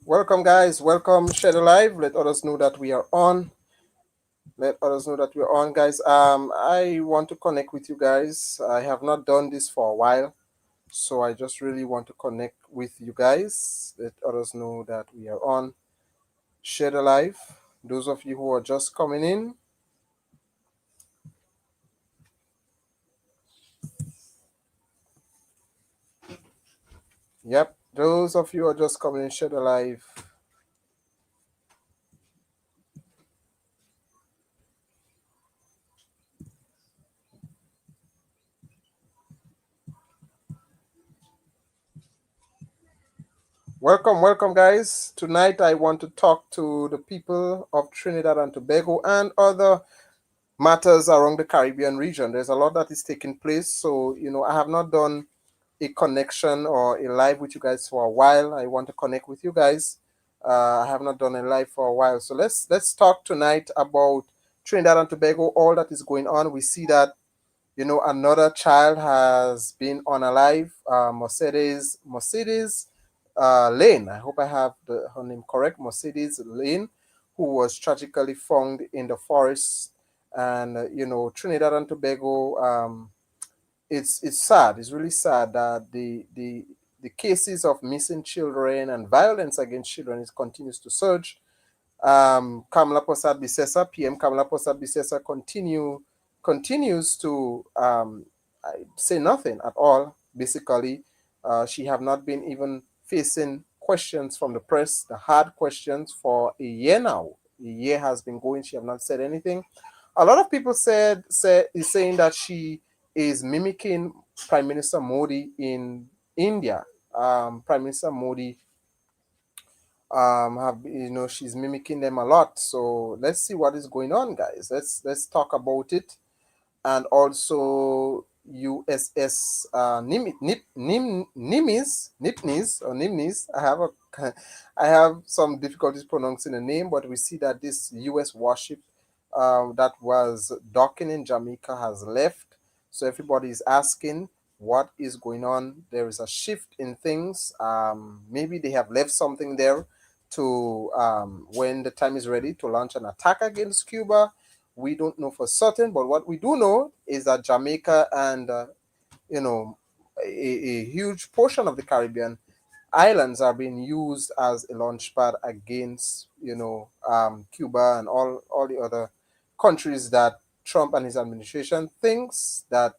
Welcome, guys. Welcome. Share the live. Let others know that we are on. Let others know that we're on, guys. I want to connect with you guys. I have not done this for a while, so I just really want to connect with you guys. Let others know that we are on. Share the live. Those of you who are just coming in, yep. Those of you who are just coming in, share the live. Welcome, guys. Tonight I want to talk to the people of Trinidad and Tobago and other matters around the Caribbean region. There's a lot that is taking place. So, I have not done a connection or a live with you guys for a while. I want to connect with you guys. I have not done a live for a while. So let's talk tonight about Trinidad and Tobago, all that is going on. We see that another child has been unalive. Mercedes Lane. I hope I have her name correct. Mercedes Lane, who was tragically found in the forest. And Trinidad and Tobago. It's sad. It's really sad that the cases of missing children and violence against children continues to surge. Kamala Posad Bisesa, PM Kamala Posad Bisesa continues to say nothing at all. Basically, she have not been even facing questions from the press, the hard questions, for a year now. A year has been going. She have not said anything. A lot of people is saying that she is mimicking Prime Minister Modi in India. Prime Minister Modi have she's mimicking them a lot. So let's see what is going on, guys. Let's talk about it. And also USS Nimitz. I have some difficulties pronouncing the name, but we see that this US warship that was docking in Jamaica has left. So everybody is asking what is going on. There is a shift in things. Maybe they have left something there to when the time is ready to launch an attack against Cuba. We don't know for certain, but what we do know is that Jamaica and you know a huge portion of the Caribbean islands are being used as a launch pad against Cuba and all the other countries that Trump and his administration thinks that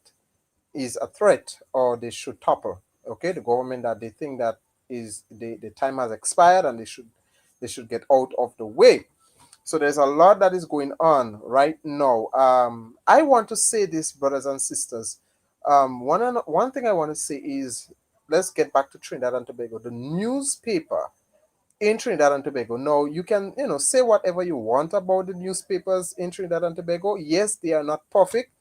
is a threat or they should topple. Okay, the government that they think that is the time has expired and they should get out of the way. So there's a lot that is going on right now. I want to say this, brothers and sisters. One thing I want to say is, let's get back to Trinidad and Tobago. The newspaper in Trinidad and Tobago. Now you can say whatever you want about the newspapers in Trinidad and Tobago. Yes, they are not perfect.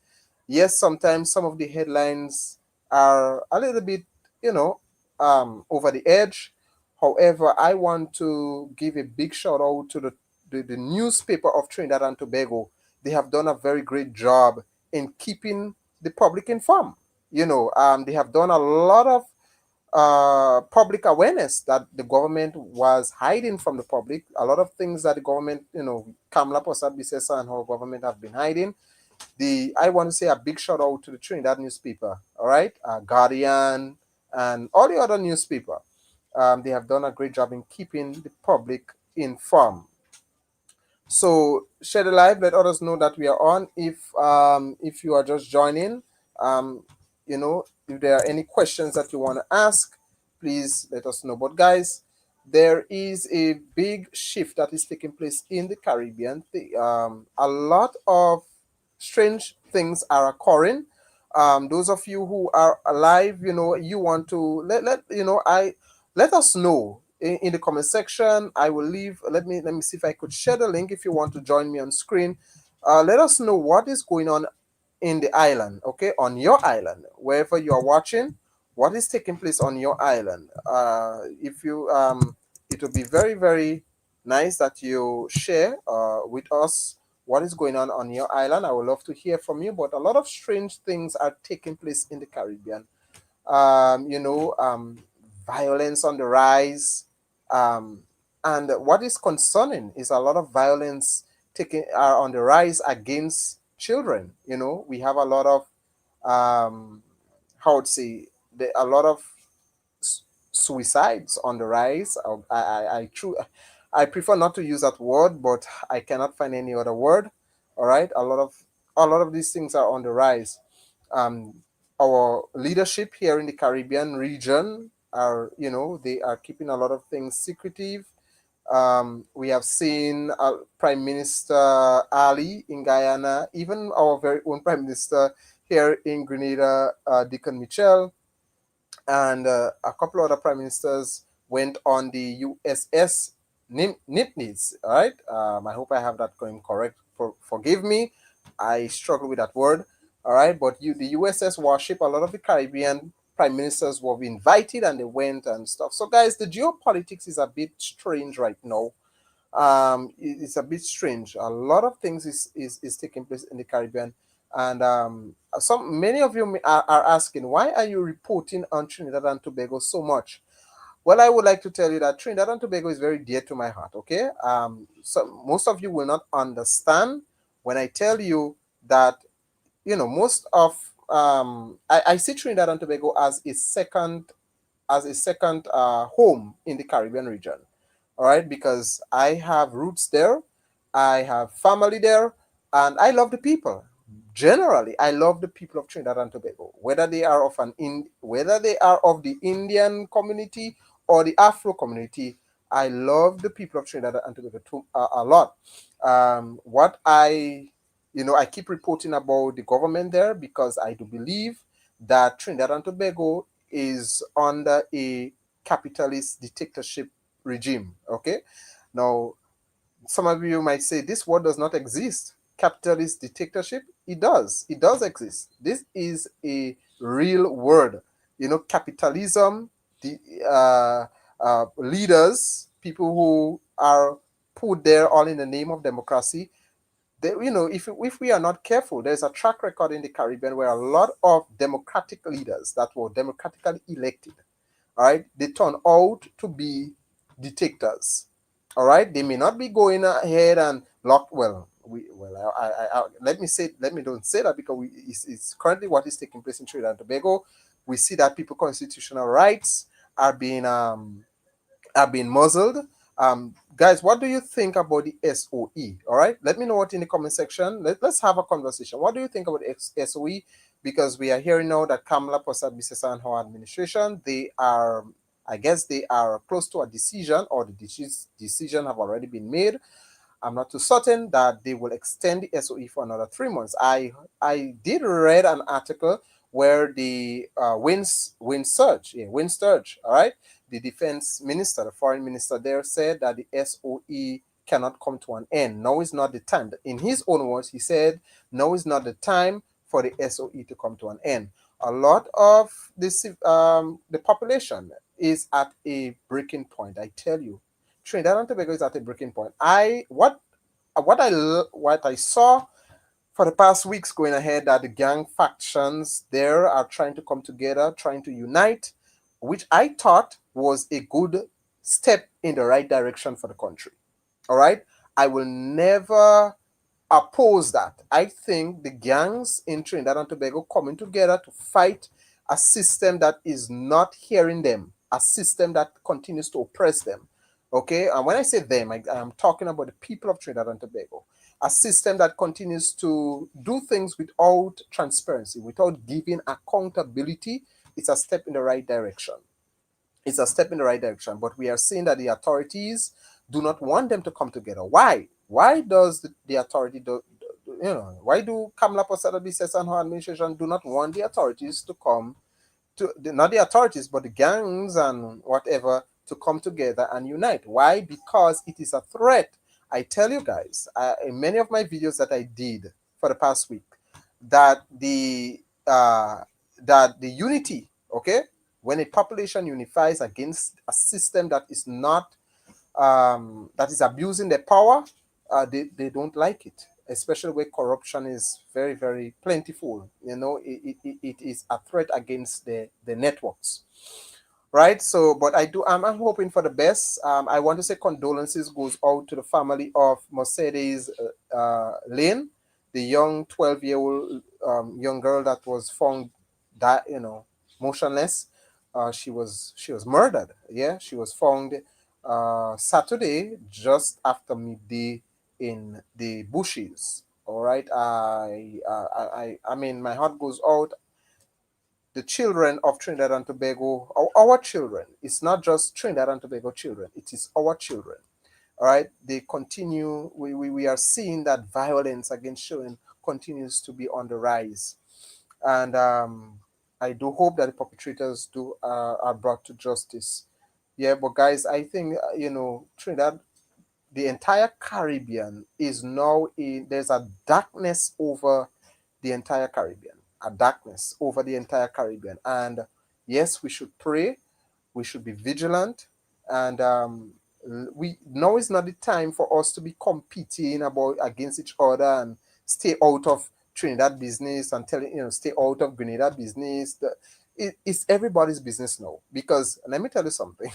Yes, sometimes some of the headlines are a little bit, over the edge. However, I want to give a big shout out to the newspaper of Trinidad and Tobago. They have done a very great job in keeping the public informed. They have done a lot of public awareness that the government was hiding from the public. A lot of things that the government, Kamala Posad Bisesa and her government have been hiding. I want to say a big shout out to the Trinidad newspaper, all right, Guardian, and all the other newspaper. They have done a great job in keeping the public informed. So share the live, let others know that we are on. If you are just joining, if there are any questions that you want to ask, please let us know. But guys, there is a big shift that is taking place in the Caribbean. A lot of strange things are occurring. Those of you who are alive, you want to let us know in the comment section. I will leave. Let me see if I could share the link if you want to join me on screen. Let us know what is going on in the island, okay, on your island, wherever you are watching, what is taking place on your island. If you It will be very, very nice that you share with us what is going on your island. I would love to hear from you. But a lot of strange things are taking place in the Caribbean. um, you know um, Violence on the rise. And what is concerning is a lot of violence taking are on the rise against children. We have a lot of how would say a lot of suicides on the rise. I prefer not to use that word, but I cannot find any other word. All right, a lot of these things are on the rise. Um, our leadership here in the Caribbean region are, they are keeping a lot of things secretive. We have seen Prime Minister Ali in Guyana, even our very own Prime Minister here in Grenada, Deacon Mitchell, and a couple other prime ministers went on the USS Nipneeds. All right, I hope I have that going correct. Forgive me, I struggle with that word. All right, but the USS warship, a lot of the Caribbean prime ministers were invited and they went and stuff. So, guys, the geopolitics is a bit strange right now. It's a bit strange. A lot of things is taking place in the Caribbean, and some many of you are asking, why are you reporting on Trinidad and Tobago so much? Well, I would like to tell you that Trinidad and Tobago is very dear to my heart. Okay, so most of you will not understand when I tell you that, most of I see Trinidad and Tobago as a second home in the Caribbean region. All right, because I have roots there, I have family there, and I love the people. Generally, I love the people of Trinidad and Tobago, whether they are of the Indian community or the Afro community. I love the people of Trinidad and Tobago a lot. What I keep reporting about the government there because I do believe that Trinidad and Tobago is under a capitalist dictatorship regime. Okay, now some of you might say this word does not exist. Capitalist dictatorship, it does exist. This is a real word. Capitalism, the leaders, people who are put there all in the name of democracy. If we are not careful, there's a track record in the Caribbean where a lot of democratic leaders that were democratically elected, all right, they turn out to be dictators. All right, they may not be going ahead and lock. Well, let me don't say that because it's currently what is taking place in Trinidad and Tobago. We see that people constitutional rights are being muzzled. Guys, what do you think about the SOE? All right, let me know what in the comment section. Let's have a conversation. What do you think about the SOE? Because we are hearing now that Kamala Persad-Bissessar and her administration, I guess they are close to a decision, or the decision have already been made. I'm not too certain that they will extend the SOE for another 3 months. I did read an article where the Wind Sturge, all right, the defense minister, the foreign minister there said that the SOE cannot come to an end. Now is not the time. In his own words, he said, now is not the time for the SOE to come to an end. A lot of the population is at a breaking point. I tell you, Trinidad and Tobago is at a breaking point. What I saw for the past weeks going ahead, that the gang factions there are trying to come together, trying to unite, which I thought was a good step in the right direction for the country. All right, I will never oppose that. I think the gangs in Trinidad and Tobago coming together to fight a system that is not hearing them, a system that continues to oppress them. Okay, and when I say them, I am talking about the people of Trinidad and Tobago. A system that continues to do things without transparency, without giving accountability. It's a step in the right direction. It's a step in the right direction, but we are seeing that the authorities do not want them to come together. Why? Why does the authority why do Kamala Persad-Bissessar and her administration do not want the authorities to come not the authorities, but the gangs and whatever, to come together and unite? Why? Because it is a threat. I tell you guys, in many of my videos that I did for the past week, that the unity, okay, when a population unifies against a system that is not that is abusing their power, they don't like it, especially where corruption is very, very plentiful. It is a threat against the networks. right? So, but I'm hoping for the best. I want to say condolences goes out to the family of Mercedes Lane, the young 12-year-old young girl that was found that motionless. She was murdered. Yeah, she was found Saturday just after midday in the bushes. All right, I mean, my heart goes out. The children of Trinidad and Tobago, our children. It's not just Trinidad and Tobago children, it is our children. All right, they continue. We are seeing that violence against children continues to be on the rise, and I do hope that the perpetrators are brought to justice. Yeah, but guys, I think Trinidad, the entire Caribbean is now in. There's a darkness over the entire Caribbean, a darkness over the entire Caribbean. And yes, we should pray, we should be vigilant, and we now is not the time for us to be competing about against each other and stay out of Trinidad business and stay out of Grenada business. It's everybody's business now because let me tell you something.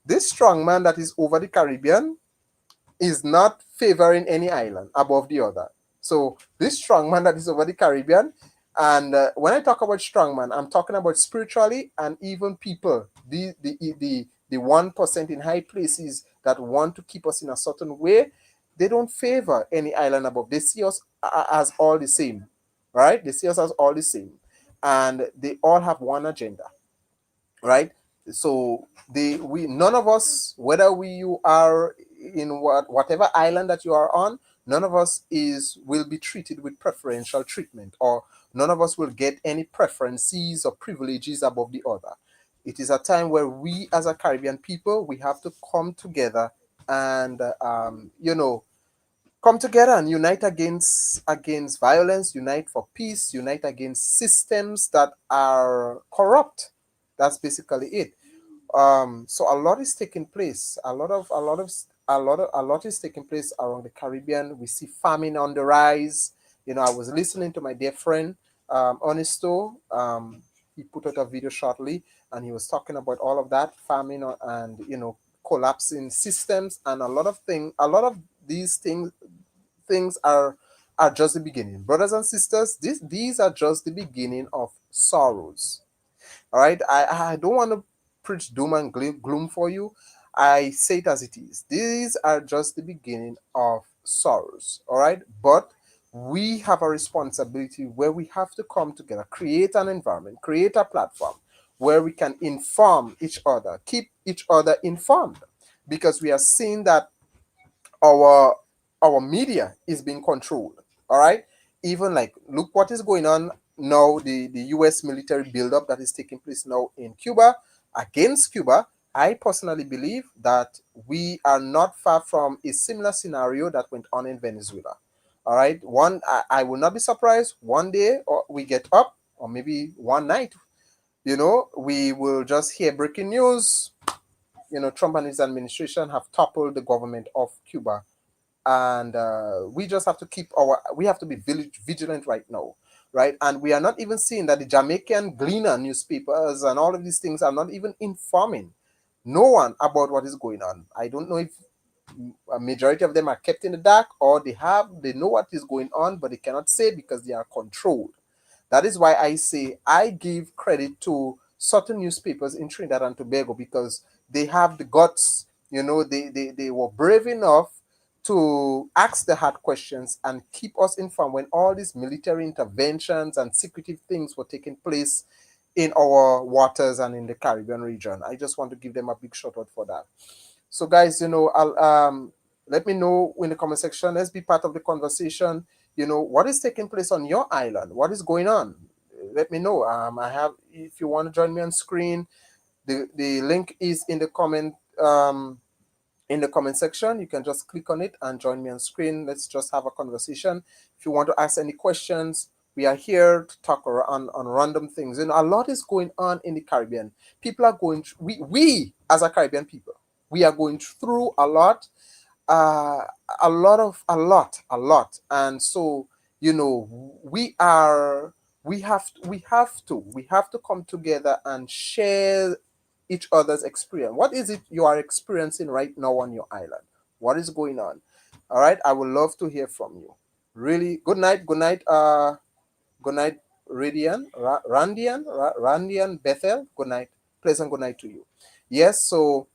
This strong man that is over the Caribbean is not favoring any island above the other. So this strongman that is over the Caribbean, and when I talk about strongman, I'm talking about spiritually and even people, the 1% in high places that want to keep us in a certain way. They don't favor any island above. They see us as all the same, right? They see us as all the same, and they all have one agenda, right? So we none of us, whether you are in whatever island that you are on, none of us is will be treated with preferential treatment, or none of us will get any preferences or privileges above the other. It is a time where we as a Caribbean people, we have to come together and come together and unite against violence, unite for peace, unite against systems that are corrupt. That's basically it. So a lot is taking place. A lot is taking place around the Caribbean. We see famine on the rise. I was listening to my dear friend Ernesto. He put out a video shortly, and he was talking about all of that famine and collapsing systems, and a lot of these things are just the beginning, brothers and sisters. These are just the beginning of sorrows. All right, I don't want to preach doom and gloom for you. I say it as it is. These are just the beginning of sorrows. All right, but we have a responsibility where we have to come together, create an environment, create a platform where we can inform each other, keep each other informed, because we are seeing that our our media is being controlled. All right, even like look what is going on now, the US military buildup that is taking place now in Cuba against Cuba. I personally believe that we are not far from a similar scenario that went on in Venezuela. All right, I will not be surprised one day or we get up, or maybe one night, we will just hear breaking news. Trump and his administration have toppled the government of Cuba, and we just have to we have to be vigilant right now, right? And we are not even seeing that the Jamaican Gleaner newspapers and all of these things are not even informing no one about what is going on. I don't know if a majority of them are kept in the dark, or they know what is going on, but they cannot say because they are controlled. That is why I say I give credit to certain newspapers in Trinidad and Tobago, because they have the guts. They were brave enough to ask the hard questions and keep us informed when all these military interventions and secretive things were taking place in our waters and in the Caribbean region. I just want to give them a big shout out for that. So, guys, I'll let me know in the comment section. Let's be part of the conversation. What is taking place on your island? What is going on? Let me know. I have. If you want to join me on screen, the link is in the comment section. You can just click on it and join me on screen. Let's just have a conversation. If you want to ask any questions, we are here to talk on random things. A lot is going on in the Caribbean. People are going. We as a Caribbean people, we are going through a lot, uh, and so we are. We have to come together and share each other's experience. What is it you are experiencing right now on your island? What is going on? All right, I would love to hear from you. Really, good night, good night, Randian, Bethel. Good night, pleasant good night to you. Yes, so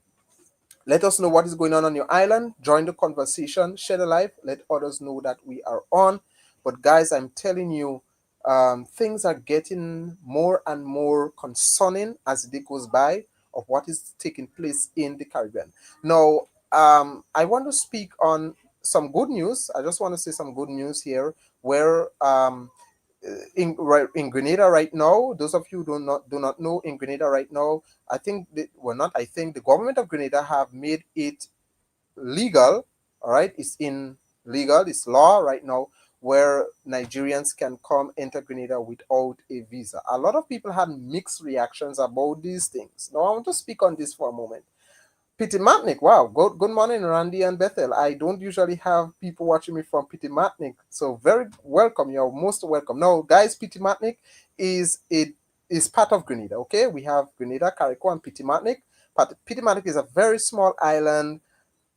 let us know what is going on your island. Join the conversation, share the life, let others know that we are on. But guys, I'm telling you, things are getting more and more concerning as the day goes by of what is taking place in the Caribbean. Now, I want to speak on some good news. I just want to say some good news here, where in Grenada right now, those of you do not know, in Grenada right now, I think not I think the government of Grenada have made it legal. All right, it's in legal, it's law right now, where Nigerians can come enter Grenada without a visa. A lot of people had mixed reactions about these things. Now I want to speak on this for a moment. Pitty wow, good morning, Randy and Bethel. I don't usually have people watching me from Pitty, so very welcome. You're most welcome. Now, guys, Pitty is part of Grenada. Okay, we have Grenada, Carriacou, and Pitty. But Pitty is a very small island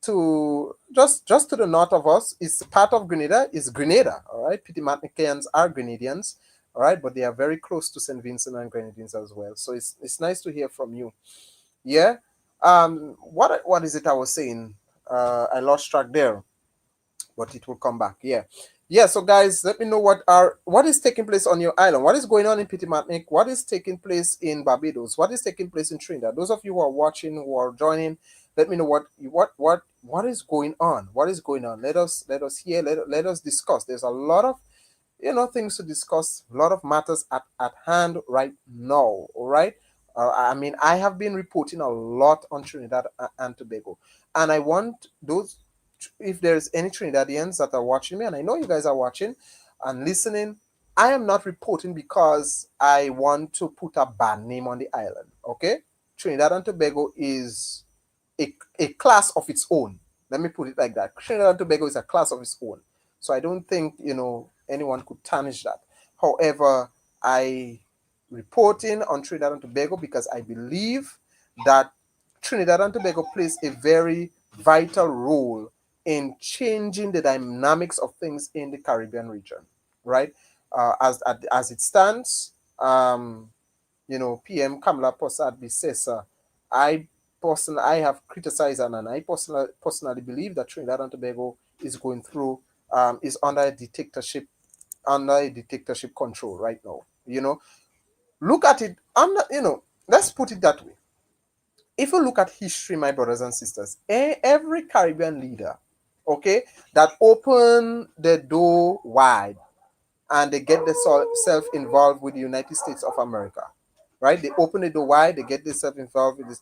to just to the north of us. It's part of Grenada. Is Grenada. All right, Pitty are Grenadians. All right, but they are very close to St. Vincent and Grenadines as well. So it's nice to hear from you. Yeah. What is it I was saying? I lost track there, but it will come back. Yeah. Yeah, so guys, let me know what is taking place on your island. What is going on in Pitty? What is taking place in Barbados? What is taking place in Trinidad? Those of you who are watching, who are joining, let me know what is going on. What is going on? Let us hear, let us discuss. There's a lot of things to discuss, a lot of matters at hand right now. All right. I mean, I have been reporting a lot on Trinidad and Tobago, and I want those, if there's any Trinidadians that are watching me, and I know you guys are watching and listening, I am not reporting because I want to put a bad name on the island. Okay. Trinidad and Tobago is a class of its own. Let me put it like that. Trinidad and Tobago is a class of its own. So I don't think, anyone could tarnish that. However, I reporting on Trinidad and Tobago because I believe that Trinidad and Tobago plays a very vital role in changing the dynamics of things in the Caribbean region, right? As it stands, PM Kamala Prasad Bissesa, I have criticized and I personally believe that Trinidad and Tobago is going through is under a dictatorship control right now. Look at it. Let's put it that way. If you look at history, my brothers and sisters, every Caribbean leader, okay, that open the door wide and they get themselves involved with the United States of America, right? They open the door wide, they get themselves involved with the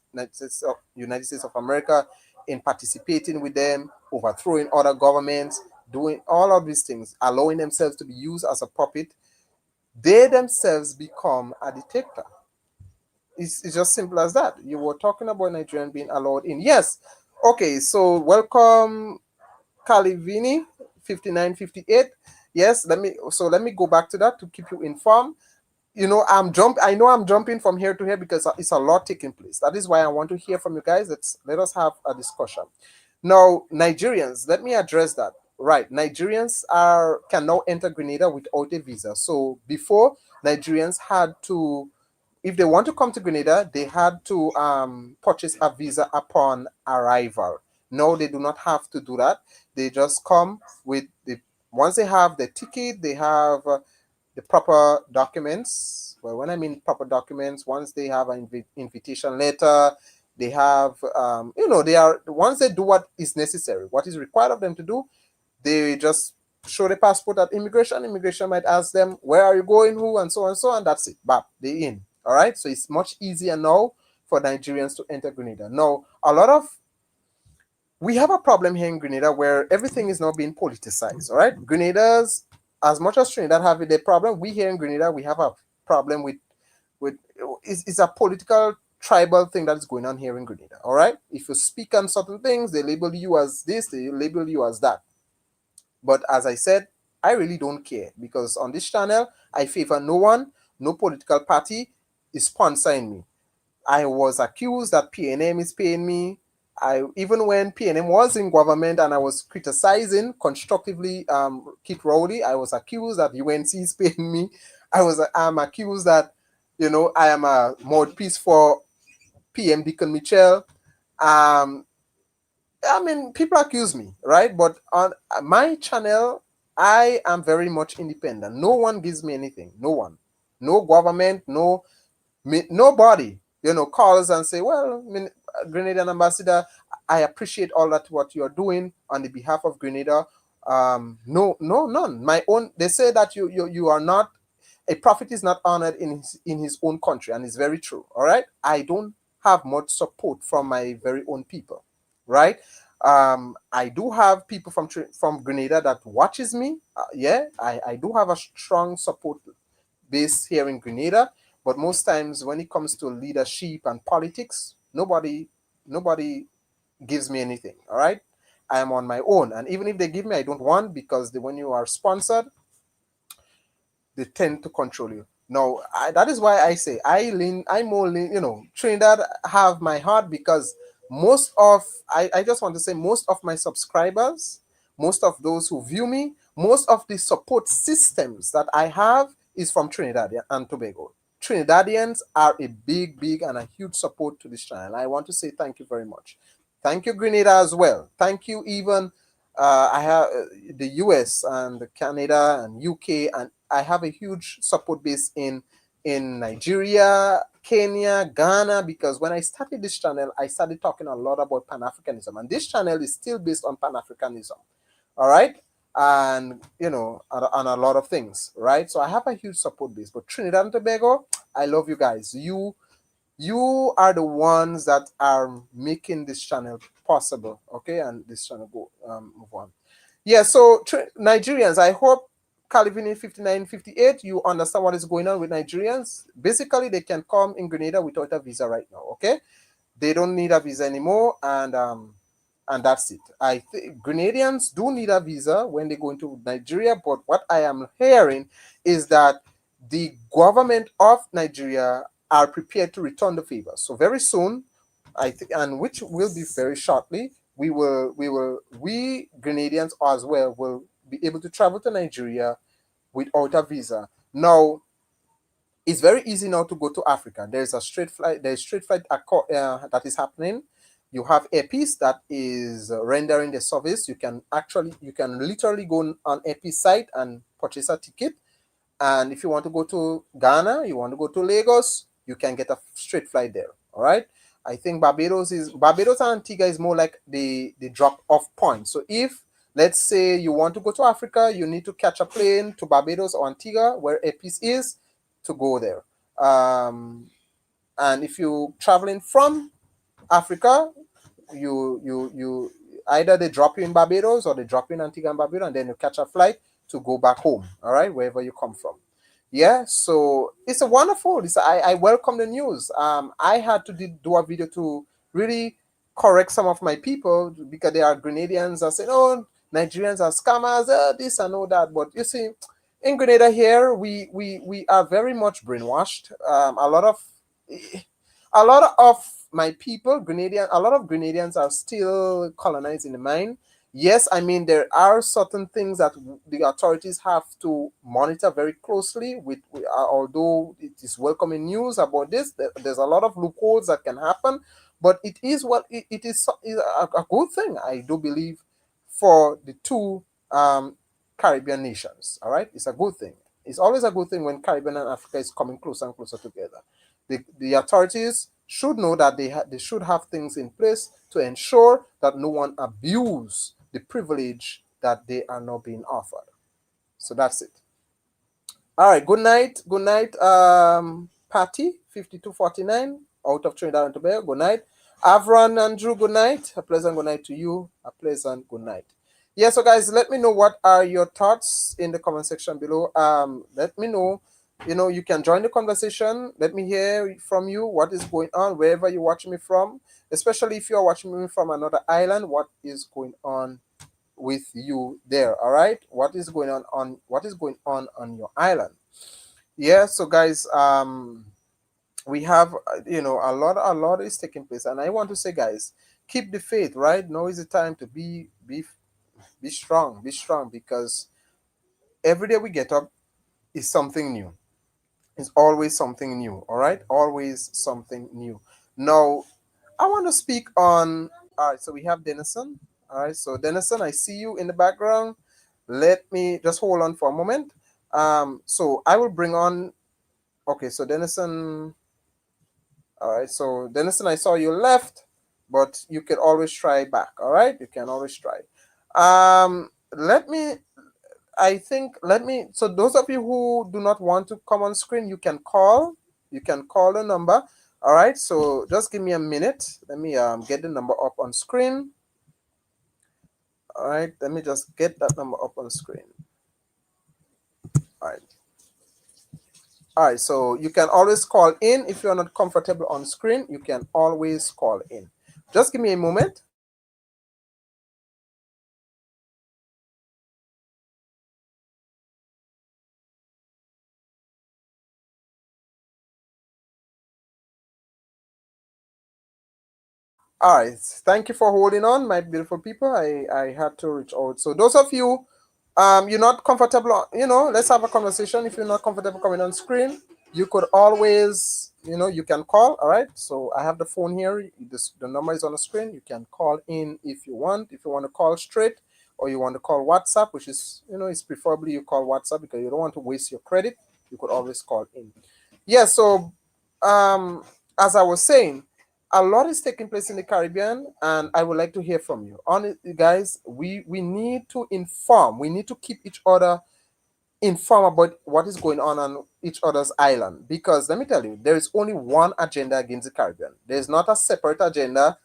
United States of America in participating with them, overthrowing other governments, doing all of these things, allowing themselves to be used as a puppet. They themselves become a dictator. It's just simple as that. You were talking about Nigerian being allowed in. Yes. Okay, so welcome Calivini 5958. Yes, let me go back to that to keep you informed. I know I'm jumping from here to here because it's a lot taking place. That is why I want to hear from you guys. Let us have a discussion. Now, Nigerians, let me address that. Right, Nigerians can now enter Grenada without a visa. So before, Nigerians had to, if they want to come to Grenada, they had to purchase a visa upon arrival. No, they do not have to do that. They just come with once they have the ticket, they have the proper documents. Well, when I mean proper documents, once they have an invitation letter, they have, once they do what is necessary, what is required of them to do, they just show the passport at immigration. Immigration might ask them, where are you going, who, and so on and so on. That's it. Bam, they in. All right. So it's much easier now for Nigerians to enter Grenada. Now, we have a problem here in Grenada where everything is now being politicized. All right. Grenada's, as much as Trinidad have their problem, we here in Grenada, we have a problem with it's a political tribal thing that's going on here in Grenada. All right. If you speak on certain things, they label you as this, they label you as that. But as I said, I really don't care because on this channel, I favor no one, no political party is sponsoring me. I was accused that PNM is paying me. I even when PNM was in government and I was criticizing constructively Kit Rowley, I was accused that UNC is paying me. I'm accused that I am a mouthpiece for PM Deacon Mitchell. Um, I mean, people accuse me, right? But on my channel, I am very much independent. No one gives me anything. No one, no government, nobody, calls and say, well, Grenadian ambassador, I appreciate all that what you're doing on the behalf of Grenada. No, no, none. My own. They say that you are not a prophet is not honored in his own country, and it's very true. All right, I don't have much support from my very own people, right? I do have people from Grenada that watches me. Yeah, I do have a strong support base here in Grenada, but most times when it comes to leadership and politics, nobody gives me anything. All right, I am on my own, and even if they give me, I don't want, because when you are sponsored, they tend to control you. No, that is why I say I'm more Trinidad have my heart, because I just want to say most of my subscribers, most of those who view me, most of the support systems that I have is from Trinidad and Tobago. Trinidadians are a big and a huge support to this channel. I want to say thank you very much. Thank you, Grenada, as well. Thank you, even I have the US and Canada and UK, and I have a huge support base in Nigeria, Kenya, Ghana, because when I started this channel, I started talking a lot about Pan-Africanism, and this channel is still based on Pan-Africanism. All right, and on a lot of things, right? So I have a huge support base. But Trinidad and Tobago, I love you guys. You are the ones that are making this channel possible, okay, and this channel go move on. Yeah, so Nigerians, I hope Calvin 5958, you understand what is going on with Nigerians. Basically, they can come in Grenada without a visa right now, okay? They don't need a visa anymore, and that's it. I think Grenadians do need a visa when they go into Nigeria, but what I am hearing is that the government of Nigeria are prepared to return the favor. So very soon, I think, and which will be very shortly, we Grenadians as well will be able to travel to Nigeria without a visa. Now, it's very easy now to go to Africa. There's a straight flight. There's straight flight that is happening. You have Airpeace that is rendering the service. You can literally go on Airpeace site and purchase a ticket. And if you want to go to Ghana, you want to go to Lagos, you can get a straight flight there. All right. I think Barbados and Antigua is more like the drop off point. So if, let's say, you want to go to Africa, you need to catch a plane to Barbados or Antigua, where Airpeace is, to go there. And if you're traveling from Africa, you either they drop you in Barbados or they drop you in Antigua and Barbuda, and then you catch a flight to go back home. All right, wherever you come from. Yeah, so it's a wonderful. I welcome the news. I had to do a video to really correct some of my people, because they are Grenadians that say, "Oh, Nigerians are scammers, this and all that." But you see, in Grenada here, we are very much brainwashed. A lot of my people, a lot of Grenadians are still colonized in the mind. Yes, I mean, there are certain things that the authorities have to monitor very closely. Although it is welcoming news about this, there's a lot of loopholes that can happen, but it is a good thing, I do believe, for the two Caribbean nations. All right, it's a good thing. It's always a good thing when Caribbean and Africa is coming closer and closer together. The authorities should know that they should have things in place to ensure that no one abuse the privilege that they are now being offered. So that's it. All right, good night. Good night, Patty 5249 out of Trinidad and Tobago. Good night. Avron Andrew, good night. A pleasant good night to you. A pleasant good night. Yeah, so guys, let me know what are your thoughts in the comment section below. Let me know. You can join the conversation. Let me hear from you what is going on wherever you're watching me from, especially if you're watching me from another island. What is going on with you there? All right, what is going on your island? Yeah, so guys, we have a lot is taking place, and I want to say, guys, keep the faith. Right now is the time to be strong, be strong, because every day we get up is something new. It's always something new. All right, always something new. Now I want to speak on. All right, so we have Denison. All right, so Denison, I see you in the background. Let me just hold on for a moment. So I will bring on. Okay, so Denison. All right, so Denison, I saw you left, but you can always try back. All right, you can always try. Let me. I think let me. So those of you who do not want to come on screen, you can call. You can call the number. All right. So just give me a minute. Let me get the number up on screen. All right. Let me just get that number up on screen. All right. All right. So you can always call in if you're not comfortable on screen. You can always call in. Just give me a moment. All right. Thank you for holding on, my beautiful people. I had to reach out. So those of you, you're not comfortable, let's have a conversation. If you're not comfortable coming on screen, you could always, you can call. All right. So I have the phone here. The number is on the screen. You can call in if you want. If you want to call straight, or you want to call WhatsApp, which is, it's preferably you call WhatsApp because you don't want to waste your credit. You could always call in. Yeah. So, as I was saying, a lot is taking place in the Caribbean, and I would like to hear from you. Honestly, guys, we need to inform. We need to keep each other informed about what is going on each other's island. Because let me tell you, there is only one agenda against the Caribbean. There is not a separate agenda,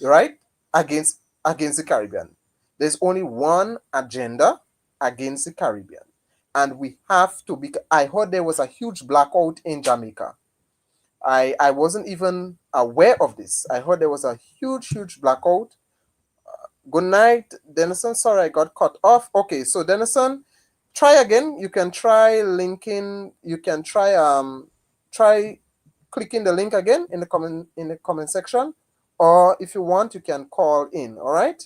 right? Against the Caribbean. There's only one agenda against the Caribbean, and we have to. I heard there was a huge blackout in Jamaica. I wasn't even aware of this. I heard there was a huge blackout. Good night, Denison. Sorry, I got cut off. Okay, so Denison, try again. You can try linking. You can try clicking the link again in the comment section, or if you want, you can call in. All right.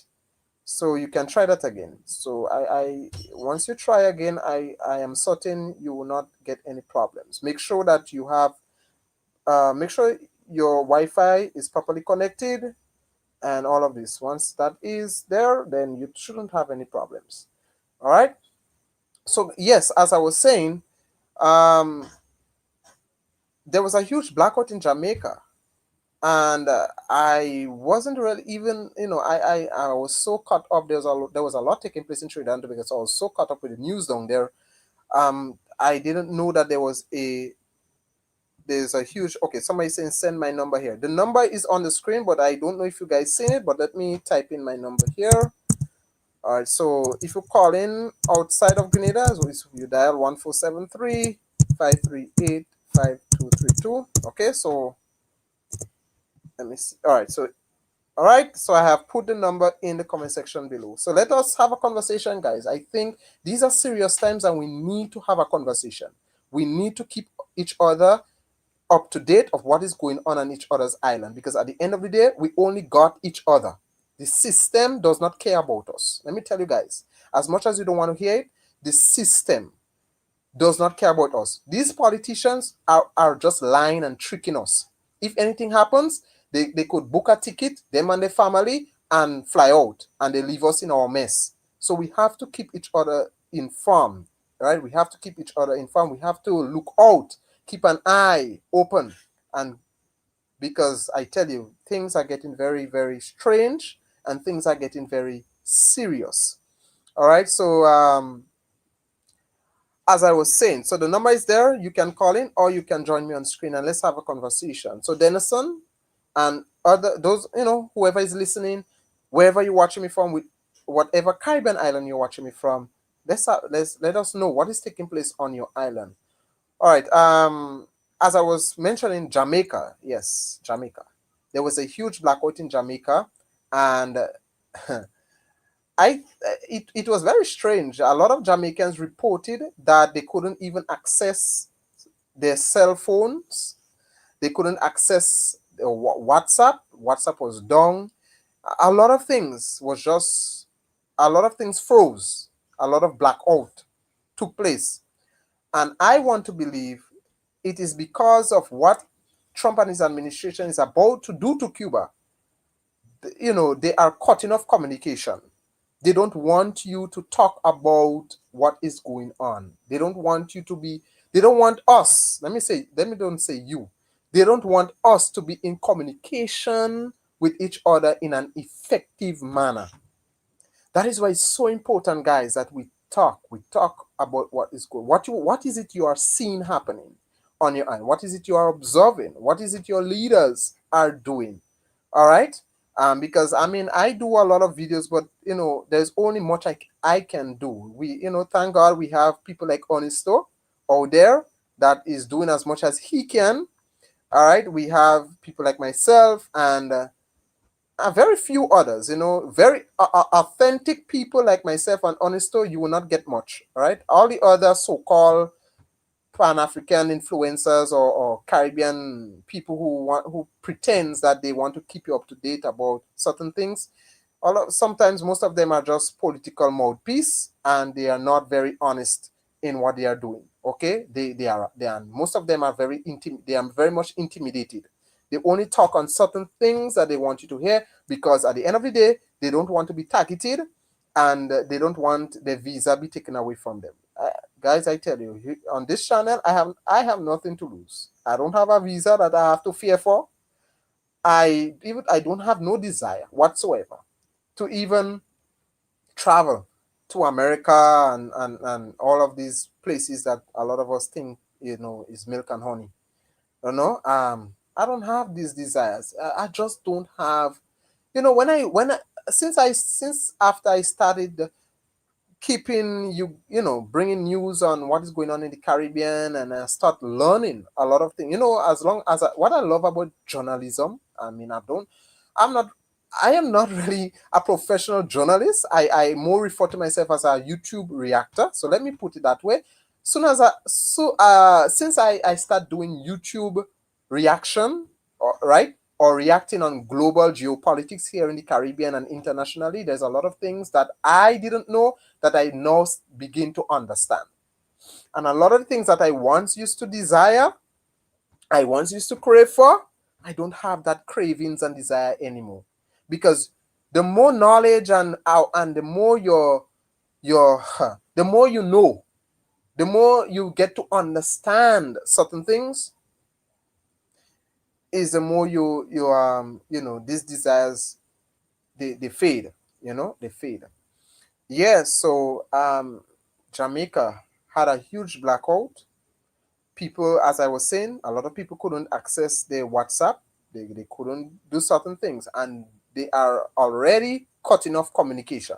So you can try that again. So I once you try again, I am certain you will not get any problems. Make sure your Wi-Fi is properly connected and all of this. Once that is there, then you shouldn't have any problems. All right. So yes, as I was saying, um, there was a huge blackout in Jamaica, and I wasn't really even, I was so caught up. There was a lot taking place in Trinidad because I was so caught up with the news down there. I didn't know that there's a huge. Okay, somebody saying send my number here. The number is on the screen, but I don't know if you guys seen it. But let me type in my number here. All right, so if you call in outside of Grenada, so you dial 1473-538-5232. Okay, so let me see. All right, so I have put the number in the comment section below. So let us have a conversation, guys. I think these are serious times, and we need to have a conversation. We need to keep each other up to date of what is going on each other's island, because at the end of the day, we only got each other. The system does not care about us. Let me tell you guys, as much as you don't want to hear it, the system does not care about us. These politicians are just lying and tricking us. If anything happens, they could book a ticket, them and their family, and fly out, and they leave us in our mess. So we have to keep each other informed, right? We have to keep each other informed. We have to look out, keep an eye open, and because I tell you, things are getting very, very strange, and things are getting very serious. All right, so as I was saying, so the number is there. You can call in or you can join me on screen and let's have a conversation. So Denison and other those, whoever is listening, wherever you're watching me from, with whatever Caribbean island you're watching me from, let us know what is taking place on your island. All right. As I was mentioning, Jamaica, yes, Jamaica. There was a huge blackout in Jamaica, and it was very strange. A lot of Jamaicans reported that they couldn't even access their cell phones. They couldn't access WhatsApp. WhatsApp was down. A lot of things was just, a lot of things froze. A lot of blackout took place. And I want to believe it is because of what Trump and his administration is about to do to Cuba. They are cutting off communication. They don't want you to talk about what is going on. They don't want you to be, they don't want us, let me don't say you. They don't want us to be in communication with each other in an effective manner. That is why it's so important, guys, that we talk about what is good. What is it you are seeing happening on your end? What is it you are observing? What is it your leaders are doing? All right. Because I mean, I do a lot of videos, but there's only much I can do. Thank God we have people like Onisto out there that is doing as much as he can. All right. We have people like myself and very few others, very authentic people like myself and Honesto, you will not get much. All right. All the other so-called Pan-African influencers or Caribbean people who pretends that they want to keep you up to date about certain things. Sometimes most of them are just political mouthpiece and they are not very honest in what they are doing. Okay, they are most of them are they are very much intimidated. They only talk on certain things that they want you to hear because at the end of the day they don't want to be targeted and they don't want their visa be taken away from them. Guys, I tell you, on this channel I have nothing to lose. I don't have a visa that I have to fear for. I don't have no desire whatsoever to even travel to America and all of these places that a lot of us think is milk and honey. I don't have these desires. I just don't have. When I since after I started keeping bringing news on what is going on in the Caribbean, and I start learning a lot of things. As long as what I love about journalism, I mean, I'm not, I am not really a professional journalist. I more refer to myself as a YouTube reactor. So let me put it that way. Since I start doing YouTube reaction, right, or reacting on global geopolitics here in the Caribbean and internationally, there's a lot of things that I didn't know that I now begin to understand. And a lot of the things that I once used to desire, I once used to crave for, I don't have that cravings and desire anymore. Because the more knowledge and the more the more you know, the more you get to understand certain things, is the more these desires, they fade, they fade. Yes, so Jamaica had a huge blackout. People, as I was saying, a lot of people couldn't access their WhatsApp. They couldn't do certain things, and they are already cutting off communication.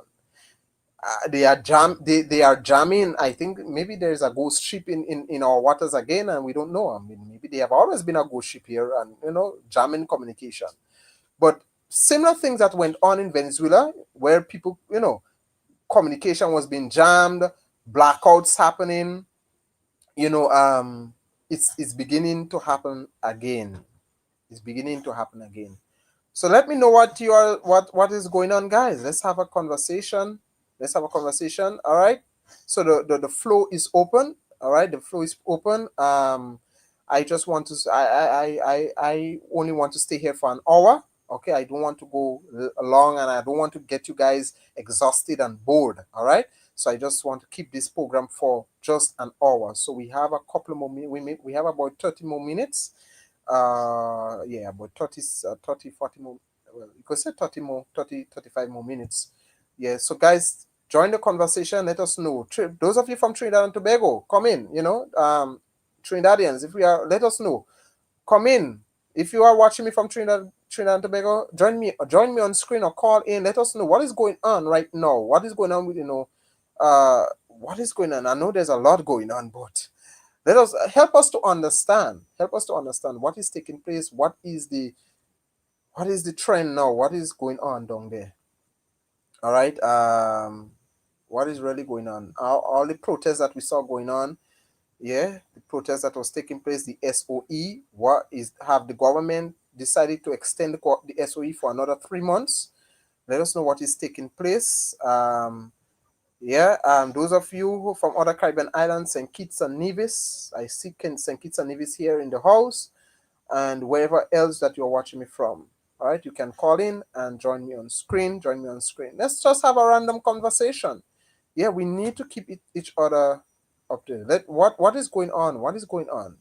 They are jamming. I think maybe there's a ghost ship in our waters again, and we don't know. I mean, maybe they have always been a ghost ship here, and jamming communication. But similar things that went on in Venezuela, where people, communication was being jammed, blackouts happening, it's beginning to happen again. It's beginning to happen again. So let me know what is going on, guys. Let's have a conversation. All right. So the flow is open. All right, the flow is open. I just want to I only want to stay here for an hour. Okay, I don't want to go long, and I don't want to get you guys exhausted and bored. All right. So I just want to keep this program for just an hour. So we have a couple more minutes. We have about 30 more minutes. Yeah, about 40 more. Well, you could say 30 more, 35 more minutes. Yeah. So guys, join the conversation. Let us know. Those of you from Trinidad and Tobago, come in. Trinidadians, if we are, let us know. Come in. If you are watching me from Trinidad and Tobago, join me on screen or call in. Let us know what is going on right now. What is going on with what is going on. I know there's a lot going on, but let us help us to understand. Help us to understand what is taking place. What is the trend now? What is going on down there? All right. What is really going on? All the protests that we saw going on. Yeah, the protest that was taking place, the SOE, what is have the government decided to extend the SOE for another 3 months? Let us know what is taking place. Yeah, those of you who from other Caribbean islands, St. Kitts and Nevis, I see St. Kitts and Nevis here in the house, and wherever else that you're watching me from. All right, you can call in and join me on screen. Join me on screen. Let's just have a random conversation. Yeah, we need to keep each other updated. What is going on? What is going on?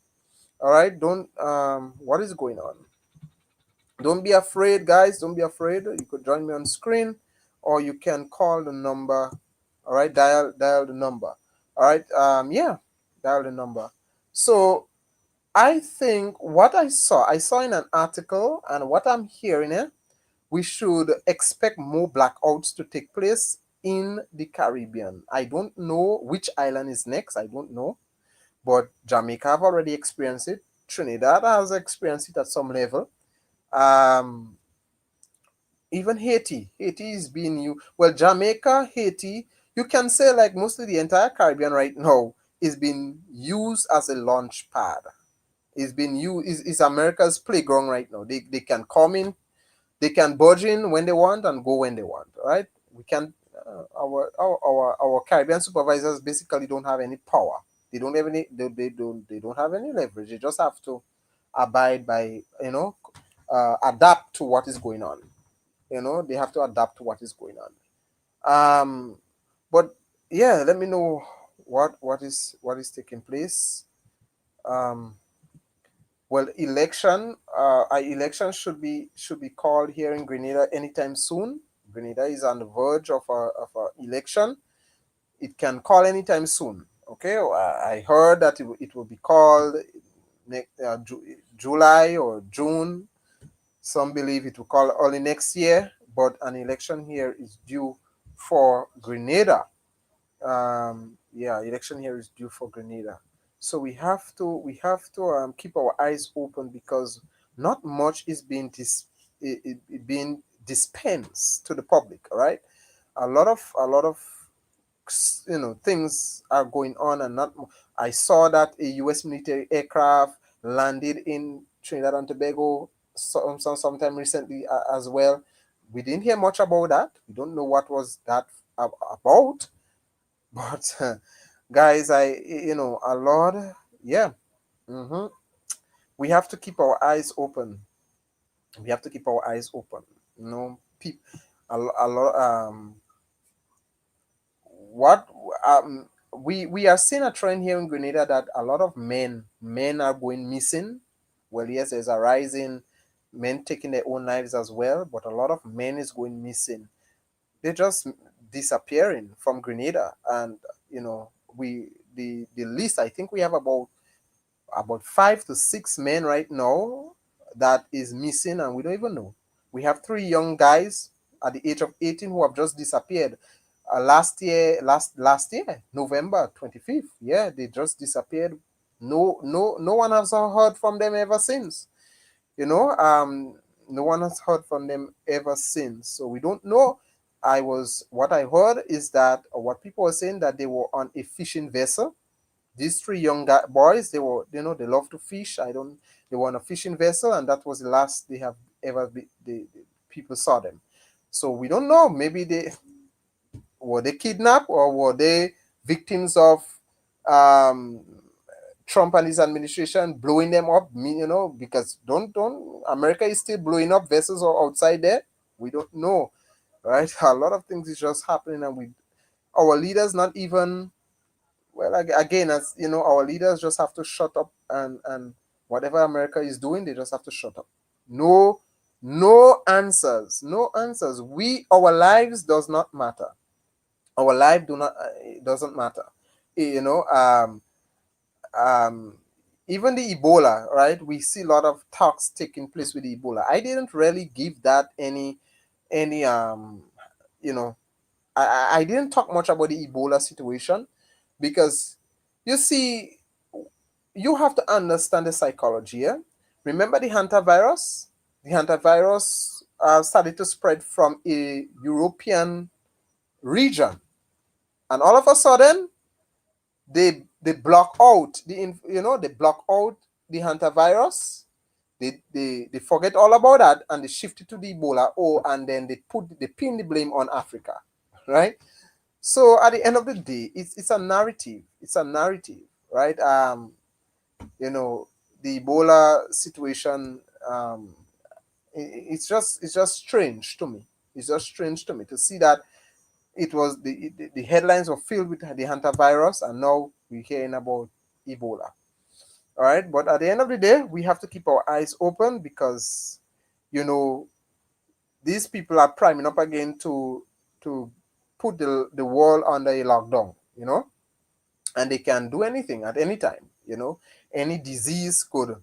All right, don't what is going on? Don't be afraid, guys. Don't be afraid. You could join me on screen, or you can call the number. All right, dial the number. All right, yeah, dial the number. So I think what I saw in an article, and what I'm hearing, we should expect more blackouts to take place in the Caribbean. I don't know which island is next. I don't know, but Jamaica have already experienced it. Trinidad has experienced it at some level. Um, Even Haiti is being used. Well, Jamaica, Haiti, you can say like mostly the entire Caribbean right now is being used as a launch pad. It's been used is America's playground right now. They can come in, they can budge in when they want and go when they want. Right? We can our Caribbean supervisors basically don't have any power. They don't have any. They don't have any leverage. They just have to abide by adapt to what is going on. They have to adapt to what is going on. But yeah, let me know what is taking place. Um, well, election should be called here in Grenada anytime soon. Grenada is on the verge of a election. It can call anytime soon. Okay, I heard that it will be called July or June. Some believe it will call early next year, but an election here is due for Grenada. Yeah, election here is due for Grenada. So we have to keep our eyes open because not much is being dispensed to the public. All right, a lot of things are going on, and not. I saw that a U.S. military aircraft landed in Trinidad and Tobago sometime recently as well. We didn't hear much about that. We don't know what was that about, but guys, a lot. Yeah, hmm we have to keep our eyes open. We have to keep our eyes open. People, a lot. What we are seeing a trend here in Grenada that a lot of men are going missing. Well, yes, there's a rise in men taking their own lives as well, but a lot of men is going missing. They're just disappearing from Grenada, and we the list. I think we have about 5 to 6 men right now that is missing, and we don't even know. We have 3 young guys at the age of 18 who have just disappeared. Last year, November 25th. Yeah, they just disappeared. No one has heard from them ever since. You know, no one has heard from them ever since. So we don't know. What I heard is that, or what people were saying, that they were on a fishing vessel. These 3 boys, they love to fish. They were on a fishing vessel, and that was the last they have ever the people saw them. So we don't know. Maybe they kidnapped, or were they victims of um, Trump and his administration blowing them up? Because don't America is still blowing up vessels outside there. We don't know, right? A lot of things is just happening, and our leaders not even well, again, as you know, our leaders just have to shut up, and whatever America is doing, they just have to shut up. No, no answers, no answers. Our lives does not matter. Our life do not it doesn't matter. You know, um, even the Ebola, right? We see a lot of talks taking place with the Ebola. I didn't really give that any you know I didn't talk much about the Ebola situation because you see, you have to understand the psychology. Yeah? Remember the hantavirus? The hantavirus started to spread from a European region, and all of a sudden, they they block out they block out the hantavirus. They forget all about that and they shift it to the Ebola. Oh, and then they pin the blame on Africa, right? So at the end of the day, it's a narrative. It's a narrative, right? You know, the Ebola situation. It's just strange to me. It's just strange to me to see that the headlines were filled with the hantavirus, and now we're hearing about Ebola. All right, but at the end of the day, we have to keep our eyes open because you know these people are priming up again to put the world under a lockdown. And they can do anything at any time. Any disease could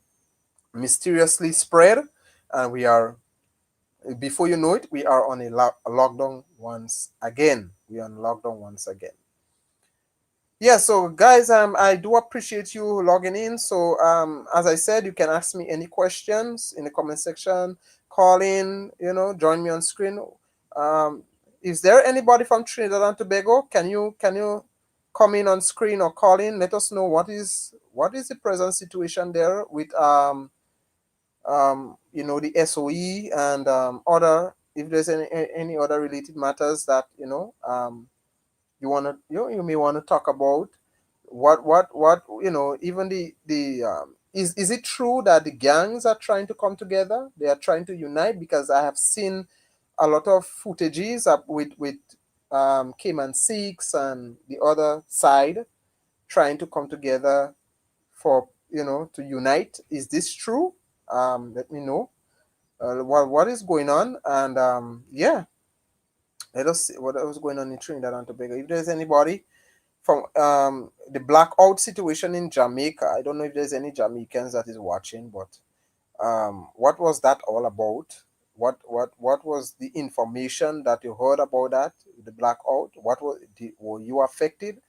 mysteriously spread, and we are before you know it, we are on a lockdown once again. We are on lockdown once again. Yeah, so guys, I do appreciate you logging in. So as I said, you can ask me any questions in the comment section, call in, join me on screen. Um, is there anybody from Trinidad and Tobago? Can you come in on screen or call in? Let us know what is the present situation there with the SOE and other, if there's any other related matters that you may want to talk about. What even is it true that the gangs are trying to come together? They are trying to unite, because I have seen a lot of footages up with Cayman Six and the other side trying to come together for to unite. Is this true? Let me know what is going on. And yeah, let us see what was going on in Trinidad and Tobago. If there's anybody from the blackout situation in Jamaica, I don't know if there's any Jamaicans that is watching, but what was that all about? What was the information that you heard about that, the blackout? Were you affected?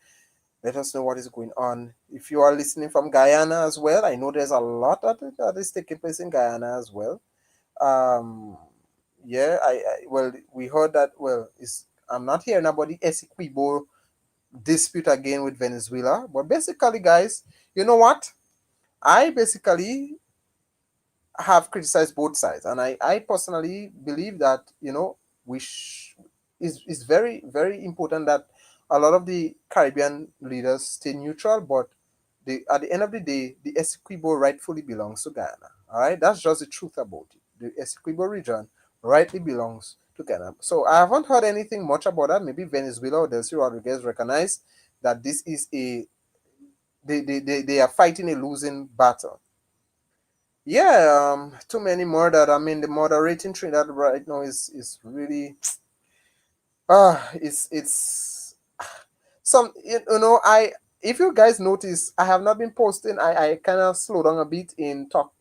Let us know what is going on. If you are listening from Guyana as well, I know there's a lot that is taking place in Guyana as well. Um, yeah, well, we heard that. Well, I'm not hearing about the Essequibo dispute again with Venezuela. But basically, guys, you know what? I basically have criticized both sides, and I personally believe that we is very very important that a lot of the Caribbean leaders stay neutral, but at the end of the day, the Essequibo rightfully belongs to Guyana. All right, that's just the truth about it. The Essequibo region rightly belongs to Ghana. So I haven't heard anything much about that. Maybe Venezuela or Delcy Rodriguez recognize that this is they are fighting a losing battle. Yeah, too many murdered. I mean, the murder rate in Trinidad right now is really it's some I if you guys notice, I have not been posting. I kind of slow down a bit in talk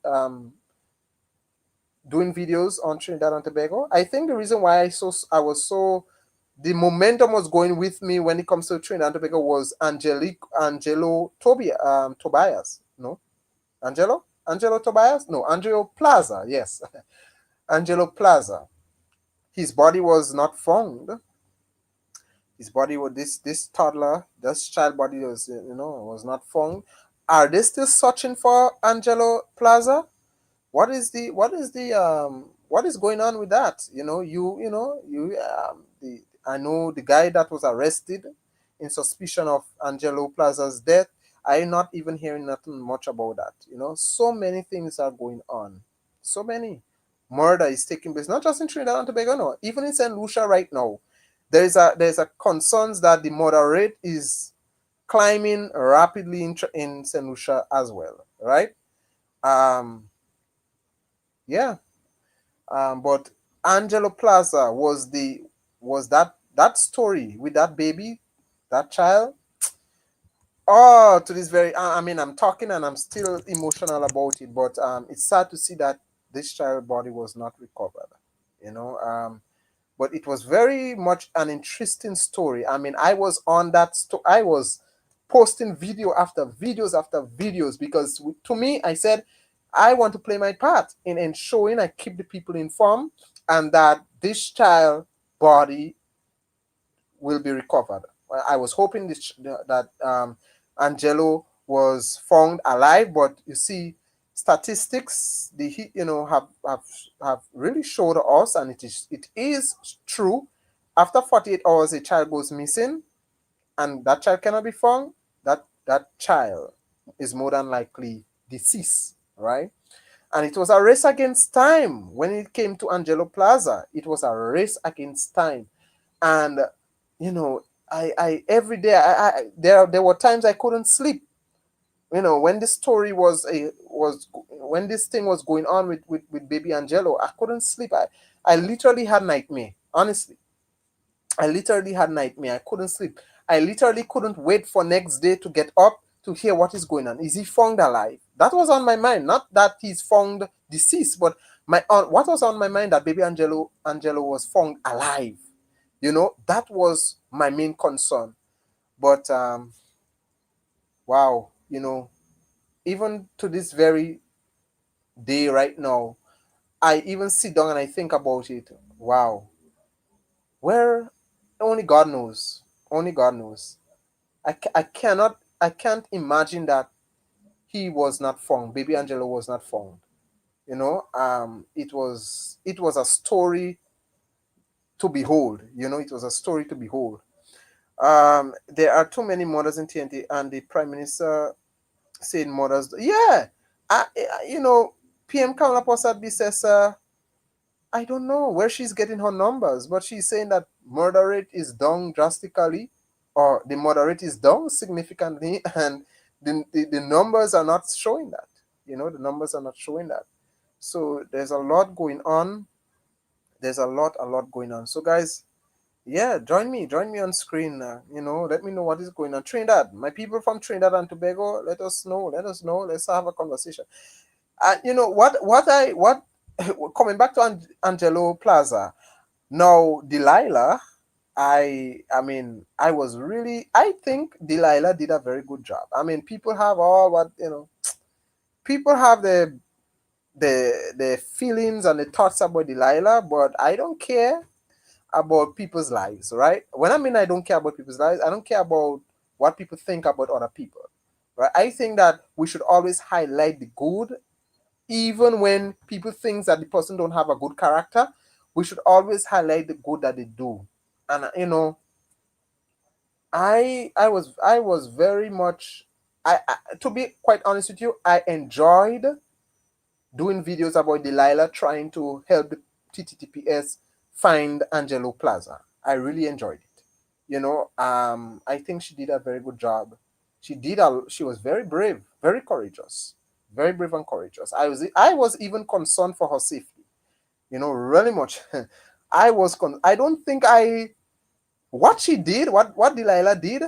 doing videos on Trinidad and Tobago. I think the reason why I was so the momentum was going with me when it comes to Trinidad and Tobago was Tobias. No, Angelo Tobias. No, Angelo Plaza. Yes, Angelo Plaza. His body was not found. His body was this toddler, this child body was not found. Are they still searching for Angelo Plaza? What is going on with that? The I know the guy that was arrested in suspicion of Angelo Plaza's death. I'm not even hearing nothing much about that. So many things are going on. So many murder is taking place, not just in Trinidad and Tobago, no, even in St. Lucia right now. There's a concerns that the murder rate is climbing rapidly in St. Lucia as well, right? Um, yeah. But Angelo Plaza was that story with that baby, that child. Oh, to this very, I mean, I'm talking and I'm still emotional about it. But it's sad to see that this child body was not recovered. You know, but it was very much an interesting story. I mean, I was on that. I was posting video after videos because to me, I said I want to play my part in ensuring I keep the people informed and that this child body will be recovered. I was hoping that Angelo was found alive. But you see, statistics, have really showed us, and it is true. After 48 hours, a child goes missing, and that child cannot be found. That child is more than likely deceased, right? And it was a race against time when it came to Angelo Plaza. It was a race against time, and you know, I every day, there were times I couldn't sleep. When this story was when this thing was going on with baby Angelo, I couldn't sleep. I literally had nightmare. Honestly, I literally had nightmare. I couldn't sleep. I literally couldn't wait for next day to get up to hear what is going on. Is he found alive? That was on my mind. Not that he's found deceased, but what was on my mind, that baby Angelo was found alive. That was my main concern. But wow, even to this very day right now, I even sit down and I think about it. Wow, where only God knows. Only God knows. I can't imagine that he was not found. Baby Angelo was not found. It was a story to behold. It was a story to behold. There are too many mothers in TNT, and the Prime Minister saying mothers. Yeah, PM Kamala Posad says, I don't know where she's getting her numbers, but she's saying that murder rate is down drastically, or the murder rate is down significantly, and the numbers are not showing that. The numbers are not showing that. So there's a lot going on. There's a lot going on. So guys, yeah, join me on screen. Let me know what is going on. Trinidad, my people from Trinidad and Tobago, let us know. Let's have a conversation. And what coming back to Angelo Plaza. Now, Delilah, I think Delilah did a very good job. People have all what people have the feelings and the thoughts about Delilah, but I don't care about people's lives, right? When I don't care about people's lives, I don't care about what people think about other people, right? I think that we should always highlight the good, even when people think that the person don't have a good character. We should always highlight the good that they do. And I was very much, to be quite honest with you, I enjoyed doing videos about Delilah trying to help the TTTPS find Angelo Plaza. I really enjoyed it. I think she did a very good job. She was very brave, very courageous, very brave and courageous. I was even concerned for her safety. Really much. I don't think what she did, what Delilah did.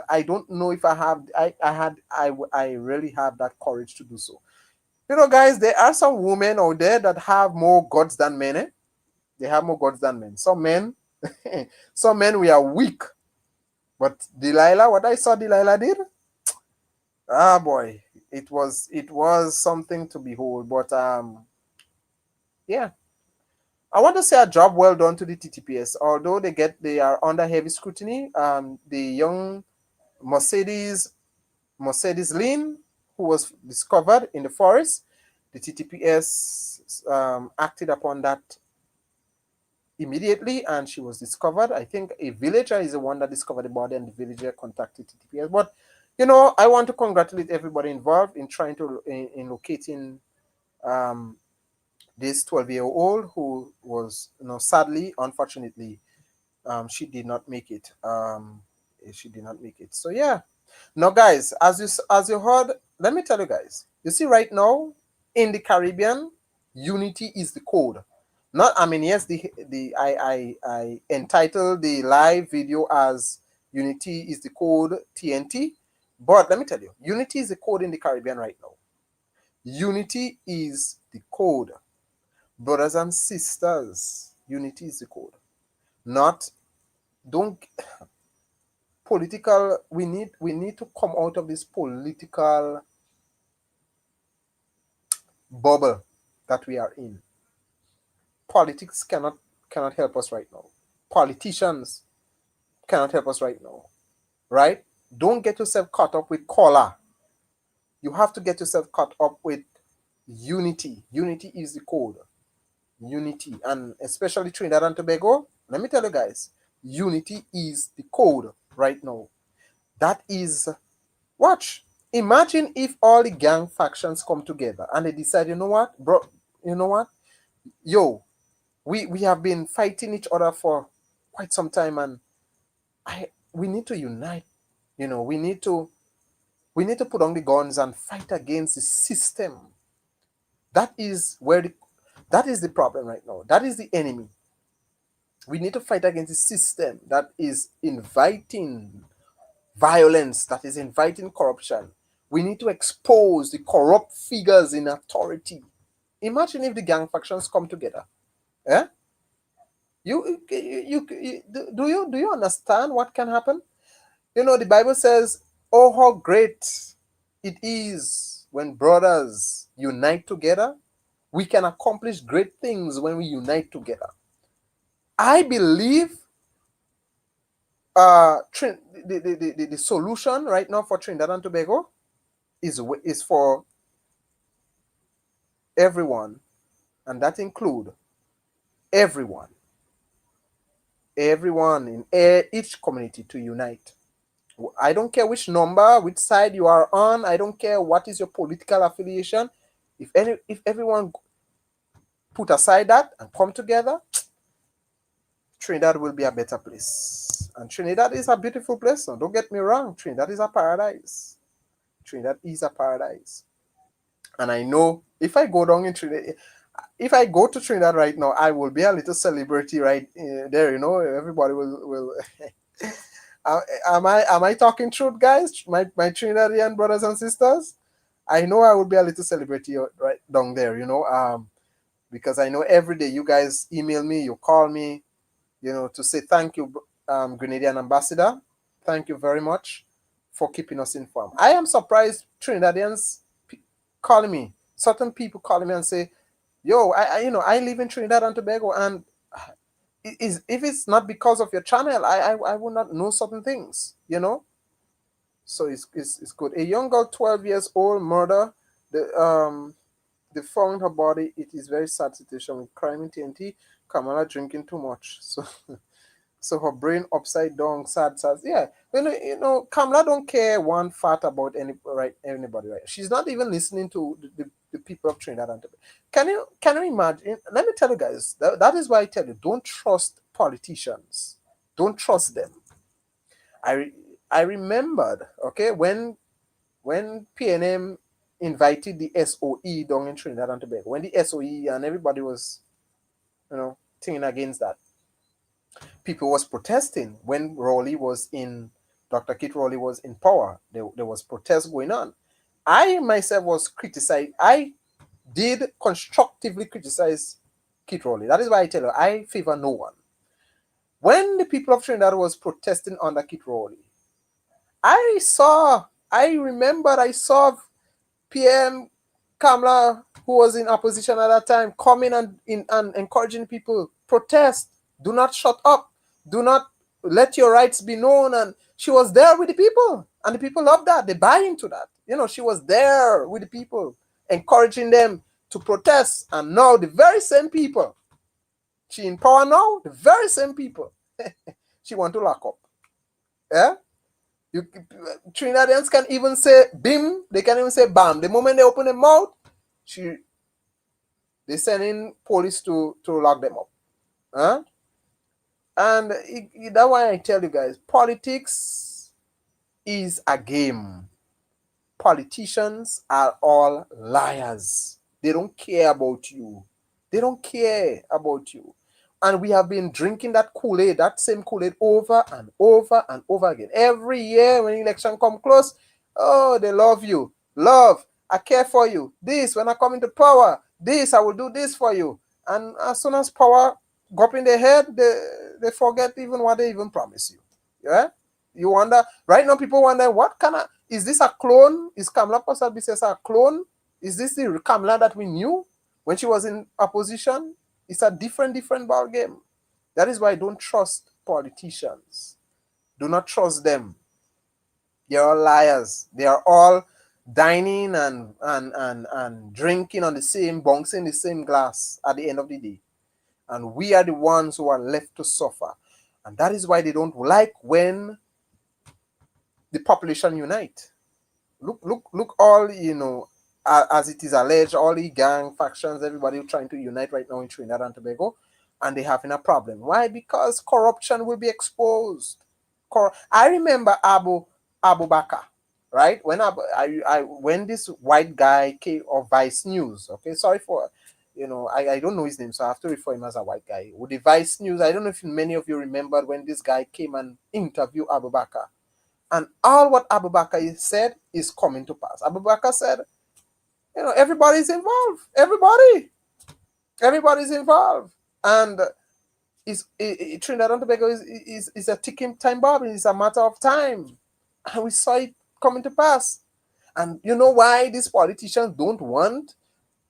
I don't know if I really have that courage to do so. Guys, there are some women out there that have more guts than men. They have more guts than men. Some men, some men, we are weak. But Delilah, what I saw Delilah did, boy, it was something to behold. But yeah, I want to say a job well done to the TTPS. Although they are under heavy scrutiny. The young Mercedes Lynn, who was discovered in the forest, the TTPS acted upon that immediately, and she was discovered. I think a villager is the one that discovered the body, and the villager contacted TTPS. But I want to congratulate everybody involved in trying to in locating um, this 12-year-old who was, sadly, unfortunately, she did not make it. She did not make it. So yeah. Now, guys, as you heard, let me tell you guys. You see, right now in the Caribbean, unity is the code. Not, yes, the I entitled the live video as "Unity is the code TNT," but let me tell you, unity is the code in the Caribbean right now. Unity is the code, brothers and sisters. Unity is the code. Not don't political. We need to come out of this political bubble that we are in. Politics cannot help us right now. Politicians cannot help us right now, right? don't get yourself caught up with color. You have to get yourself caught up with unity. Unity is the code. Unity. And especially Trinidad and Tobago, let me tell you guys, unity is the code right now. That is, watch. Imagine if all the gang factions come together and they decide, you know what, bro, you know what? Yo, we have been fighting each other for quite some time, and we need to unite. We need to put on the guns and fight against the system. That is the problem right now. That is the enemy. We need to fight against the system that is inviting violence, that is inviting corruption. We need to expose the corrupt figures in authority. Imagine if the gang factions come together. Eh? Do you understand what can happen? The Bible says, "Oh, how great it is when brothers unite together." We can accomplish great things when we unite together. I believe the solution right now for Trinidad and Tobago is for everyone, and that include everyone in each community to unite. I don't care which number, which side you are on. I don't care what is your political affiliation. If everyone put aside that and come together, Trinidad will be a better place. And Trinidad is a beautiful place. So don't get me wrong. Trinidad is a paradise. Trinidad is a paradise. And I know if I go down in Trinidad, if I go to Trinidad right now, I will be a little celebrity right there. Everybody will. Am I talking truth, guys? My Trinidadian brothers and sisters. I know I will be a little celebrity right down there. Because I know every day you guys email me, you call me, to say thank you, Grenadian ambassador. Thank you very much for keeping us informed. I am surprised Trinidadians calling me, certain people calling me and say, yo, I live in Trinidad and Tobago, and if it's not because of your channel, I would not know certain things, So it's good. A young girl, 12 years old, murder. They found her body. It is very sad situation with crime in TNT. Kamala drinking too much, so her brain upside down. Sad. Yeah, Kamala don't care one fat about anybody. Right? She's not even listening to the people of Trinidad and Tobago. Can you imagine? Let me tell you guys. That is why I tell you, don't trust politicians. Don't trust them. I remembered, okay, when PNM invited the SOE down in Trinidad and Tobago, when the SOE and everybody was, thinking against that. People was protesting when Dr. Kit Rowley was in power. There was protests going on. I myself was criticized. I did constructively criticize Kit Rowley. That is why I tell you, I favor no one. When the people of Trinidad was protesting under Kit Rowley, I saw PM Kamala, who was in opposition at that time, coming and encouraging people, protest, do not shut up, do not let your rights be known. And she was there with the people, and the people loved that. They buy into that. She was there with the people, encouraging them to protest. And now the very same people, she in power now, the very same people, she want to lock up. Yeah? Trinidadians can even say bim, they can even say bam. The moment they open their mouth, they send in police to lock them up. Huh? And that's why I tell you guys, politics is a game. Politicians are all liars. They don't care about you. They don't care about you. And we have been drinking that Kool-Aid, that same Kool-Aid, over and over and over again. Every year when election come close, oh, they love you. Love, I care for you. This, when I come into power, this, I will do this for you. And as soon as power go up in their head, they forget even what they even promise you. Yeah? You wonder, right now people wonder, is this a clone? Is Kamala Posabisesa a clone? Is this the Kamala that we knew when she was in opposition? It's a different ball game. That is why I don't trust politicians. Do not trust them. They're all liars. They are all dining and drinking on the same, bouncing the same glass at the end of the day. And we are the ones who are left to suffer. And that is why they don't like when the population unite. Look, all, as it is alleged, all the gang factions, everybody trying to unite right now in Trinidad and Tobago, and they having a problem. Why? Because corruption will be exposed. I remember Abu Bakr, right? When when this white guy came, or Vice News, okay, sorry for, I don't know his name, so I have to refer him as a white guy. With the Vice News, I don't know if many of you remember when this guy came and interviewed Abu Bakr, and all what Abu Bakr said is coming to pass. Abu Bakr said, everybody's involved. Everybody's involved. And Trinidad and Tobago is a ticking time bomb. It's a matter of time. And we saw it coming to pass. And you know why these politicians don't want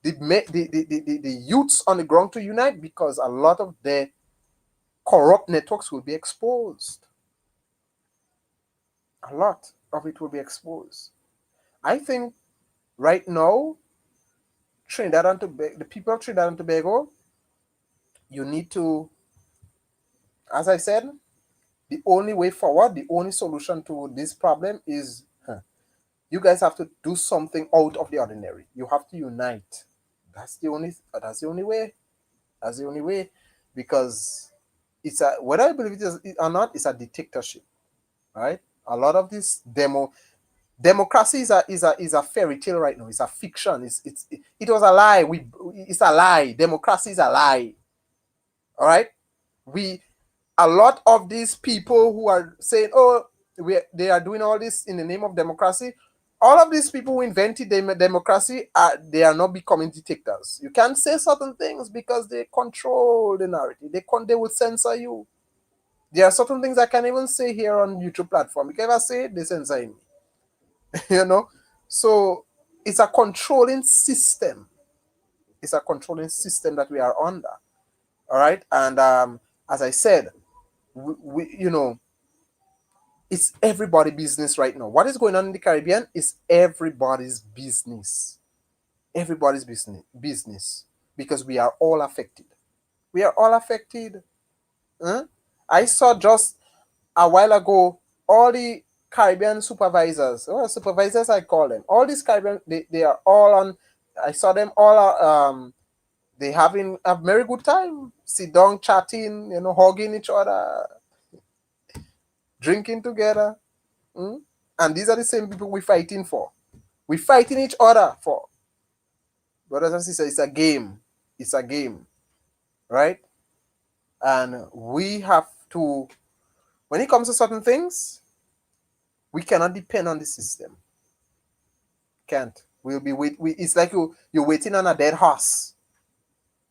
the youths on the ground to unite? Because a lot of their corrupt networks will be exposed. A lot of it will be exposed. I think right now, Trinidad and Tobago, the people of Trinidad and Tobago, you need to, as I said, the only way forward, the only solution to this problem is, you guys have to do something out of the ordinary. You have to unite. That's the only way. That's the only way. Because whether I believe it is or not, it's a dictatorship. Right? A lot of this democracy is a fairy tale right now. It's a fiction. It was a lie. It's a lie. Democracy is a lie. All right. A lot of these people who are saying, oh, they are doing all this in the name of democracy. All of these people who invented democracy, they are not becoming dictators. You can't say certain things because they control the narrative. They will censor you. There are certain things I can't even say here on YouTube platform. If I ever say it, they censor me. So it's a controlling system. It's a controlling system that we are under. All right. And as I said, it's everybody's business right now. What is going on in the Caribbean is everybody's business. Everybody's business. Because we are all affected. We are all affected. Huh? I saw just a while ago all the Caribbean supervisors, or supervisors I call them, all these Caribbean, they are all on, I saw them all, they having a very good time, sit down chatting, hugging each other, drinking together. And these are the same people we're fighting for. We're fighting each other for. Brothers and sisters, it's a game. It's a game. Right? And we have to, when it comes to certain things, we cannot depend on the system. Can't. We'll be it's like you're waiting on a dead horse.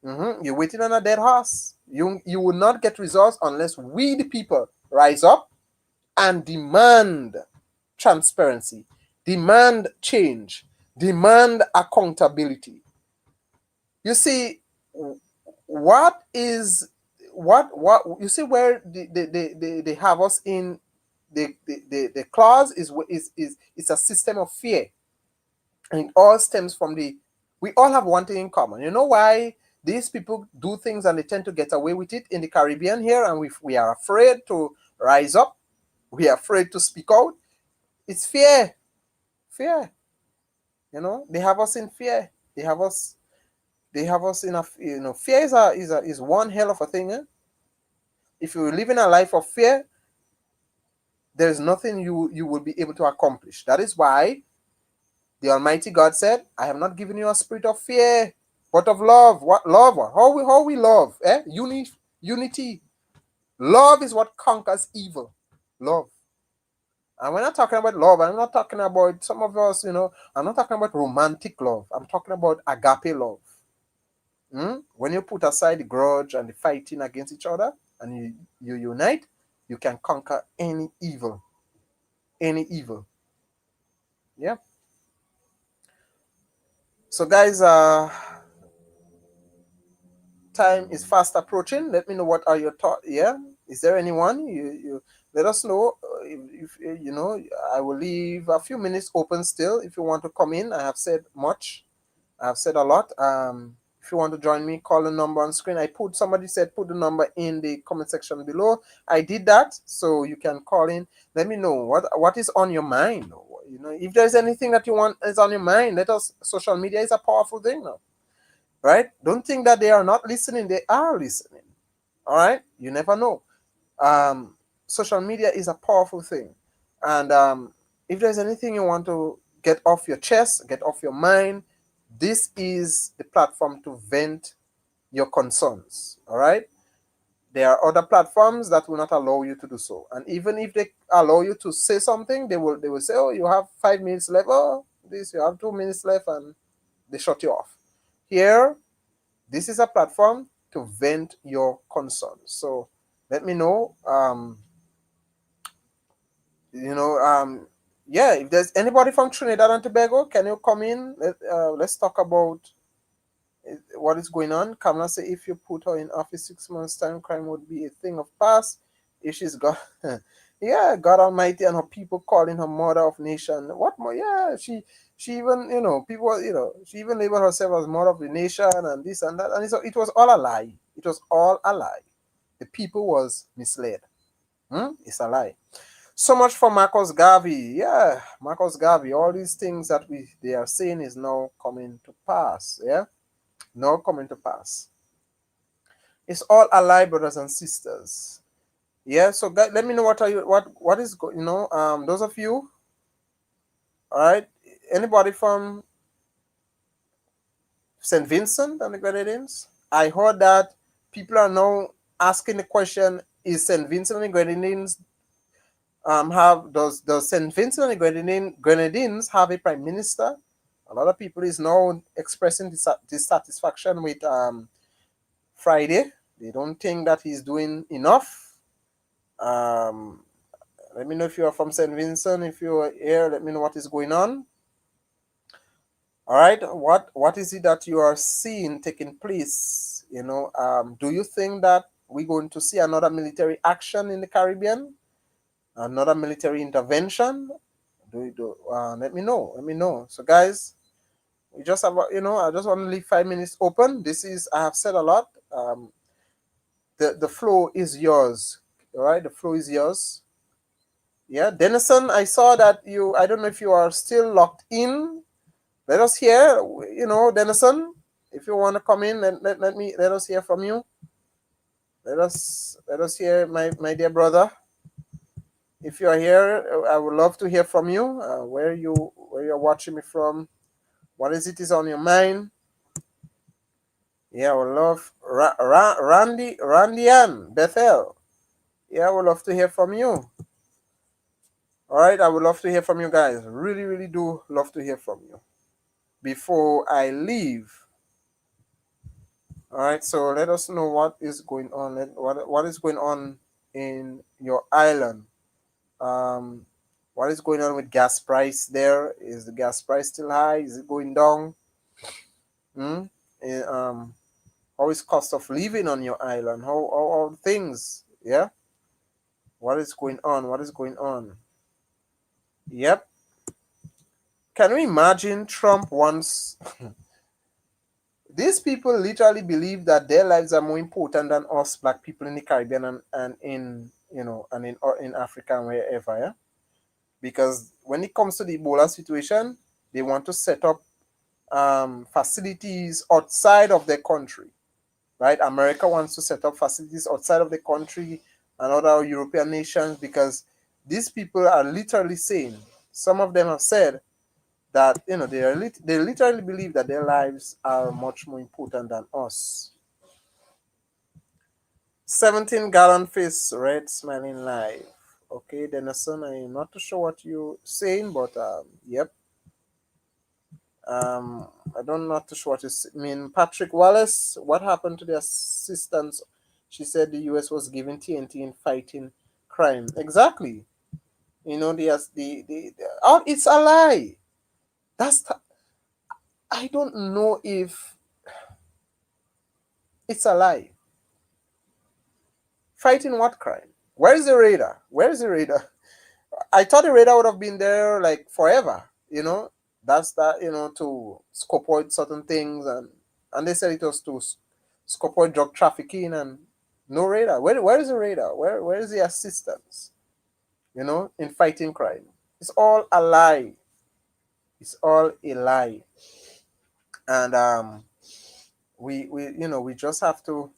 You're waiting on a dead horse. You will not get results unless we, the people, rise up and demand transparency, demand change, demand accountability. You see, what you see where they have us in the clause is it's a system of fear, and it all stems from we all have one thing in common. You know why these people do things and they tend to get away with it in the Caribbean here, and we are afraid to rise up, we are afraid to speak out? It's fear. They have us in fear. They have us in a, fear is one hell of a thing. If you're living a life of fear, there's nothing you will be able to accomplish. That is why the Almighty God said, I have not given you a spirit of fear, but of love. What love? How we love? Unity. Love is what conquers evil. Love. And we're not talking about love. I'm not talking about some of us, I'm not talking about romantic love. I'm talking about agape love. When you put aside the grudge and the fighting against each other and you unite, you can conquer any evil. Any evil. Yeah. So guys, time is fast approaching. Let me know what are your thoughts. Yeah. Is there anyone? You let us know. If you know, I will leave a few minutes open still. If you want to come in, I have said much. I have said a lot. If you want to join me, call the number on screen. Somebody said put the number in the comment section below. I did that, so you can call in. Let me know what is on your mind. You know, if there's anything that you want is on your mind, let us. Social media is a powerful thing now, right? Don't think that they are not listening. They are listening. All right, you never know. um, Social media is a powerful thing, and if there's anything you want to get off your chest, get off your mind, this is the platform to vent your concerns. All right, there are other platforms that will not allow you to do so, and even if they allow you to say something, they will say, oh, you have 5 minutes left, oh, this you have 2 minutes left, and they shut you off. Here, this is a platform to vent your concerns. So let me know. You know, yeah, if there's anybody from Trinidad and Tobago, can you come in? Let's talk about what is going on. Kamala say if you put her in office 6 months time, crime would be a thing of past. If she's got, yeah, God Almighty and her people calling her mother of nation. What more? Yeah, she even, you know, people, you know, she even labeled herself as mother of the nation and this and that, and it was all a lie. It was all a lie. The people was misled. It's a lie. So much for Marcus Garvey. Yeah, Marcus Garvey. All these things that they are saying is now coming to pass. Yeah, now coming to pass. It's all a lie, brothers and sisters. Yeah. So guys, let me know what is you know, those of you. All right. Anybody from Saint Vincent and the Grenadines? I heard that people are now asking the question: is Saint Vincent and the Grenadines have does Saint Vincent and the Grenadines have a prime minister? A lot of people is now expressing dissatisfaction with Friday. They don't think that he's doing enough. Um, Let me know if you are from Saint Vincent. If you are here, let me know what is going on. All right, what is it that you are seeing taking place? You know, do you think that we're going to see another military action in the Caribbean, another military intervention? Let me know. Let me know. So, guys, we just have, you know, I just want to leave 5 minutes open. I have said a lot. The flow is yours. All right, the flow is yours. Yeah, Denison, I saw that I don't know if you are still locked in. Let us hear, you know, Denison, if you want to come in, let us hear from you. Let us hear, my dear brother. If you are here, I would love to hear from you. Where you're watching me from. What is on your mind? Yeah, I would love Randy Ann Bethel. Yeah, I would love to hear from you. All right, I would love to hear from you guys. Really, really do love to hear from you. Before I leave, all right. So let us know what is going on. What is going on in your island? Um, what is going on with gas price there? Is the gas price still high? Is it going down? Hmm? Eh, how is cost of living on your island? How are things? Yeah. What is going on? What is going on? Yep. Can you imagine Trump once? These people literally believe that their lives are more important than us black people in the Caribbean and in, you know, and in Africa and wherever, yeah. Because when it comes to the Ebola situation, they want to set up facilities outside of their country, right? America wants to set up facilities outside of the country and other European nations because these people are literally saying, some of them have said that, you know, they literally believe that their lives are much more important than us. 17-gallon face, red smiling live. Okay, Denison, I'm not too sure what you're saying, but yep. I don't not too sure what you mean. Patrick Wallace, what happened to the assistance? She said the US was giving TNT in fighting crime. Exactly. You know, oh, it's a lie. I don't know if it's a lie. Fighting what crime? Where is the radar? Where is the radar? I thought the radar would have been there like forever, you know. That's that, you know, to scope out certain things, and they said it was to scope out drug trafficking, and no radar. Where is the radar? Where is the assistance? You know, in fighting crime. It's all a lie. It's all a lie. And we you know, we just have to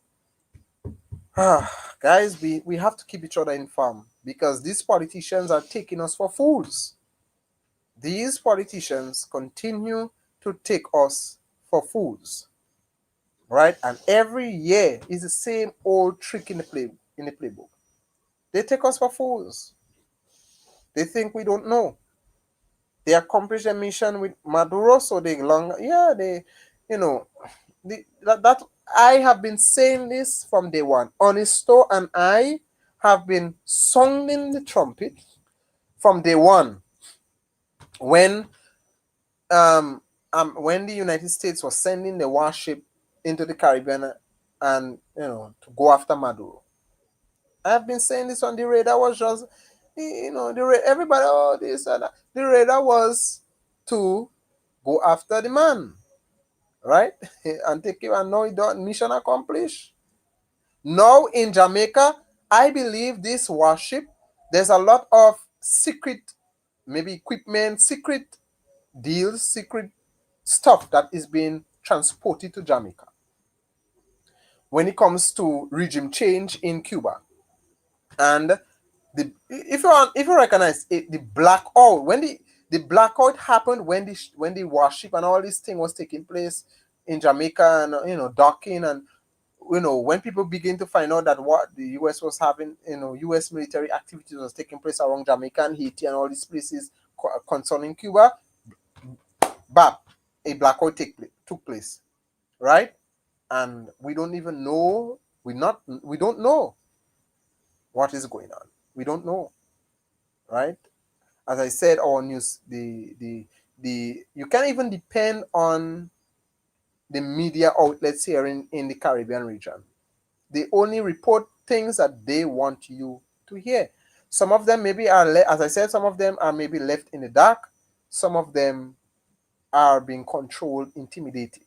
guys, we have to keep each other informed, because these politicians are taking us for fools. These politicians continue to take us for fools, right? And every year is the same old trick in the playbook. They take us for fools. They think we don't know. They accomplish their mission with Maduro, so they long, yeah, they, you know, that I have been saying this from day one. Honesto and I have been sounding the trumpet from day one, when when the United States was sending the warship into the Caribbean, and you know, to go after Maduro. I've been saying this on the radar was just, you know, everybody, oh, this and that. The radar was to go after the man, right? And take him, and now it done, mission accomplished. Now in Jamaica, I believe this warship, there's a lot of secret, maybe equipment, secret deals, secret stuff that is being transported to Jamaica when it comes to regime change in Cuba. And if you recognize it, the blackout, when the blackout happened, when the warship and all this thing was taking place in Jamaica, and you know, docking, and you know, when people begin to find out that what the US was having, you know, US military activities was taking place around Jamaica and Haiti and all these places concerning Cuba, bap, a blackout took place, right? And we don't even know, we don't know what is going on. We don't know, right? As I said, our news, the you can't even depend on the media outlets here in the Caribbean region. They only report things that they want you to hear. Some of them maybe are, as I said, some of them are maybe left in the dark. Some of them are being controlled, intimidated.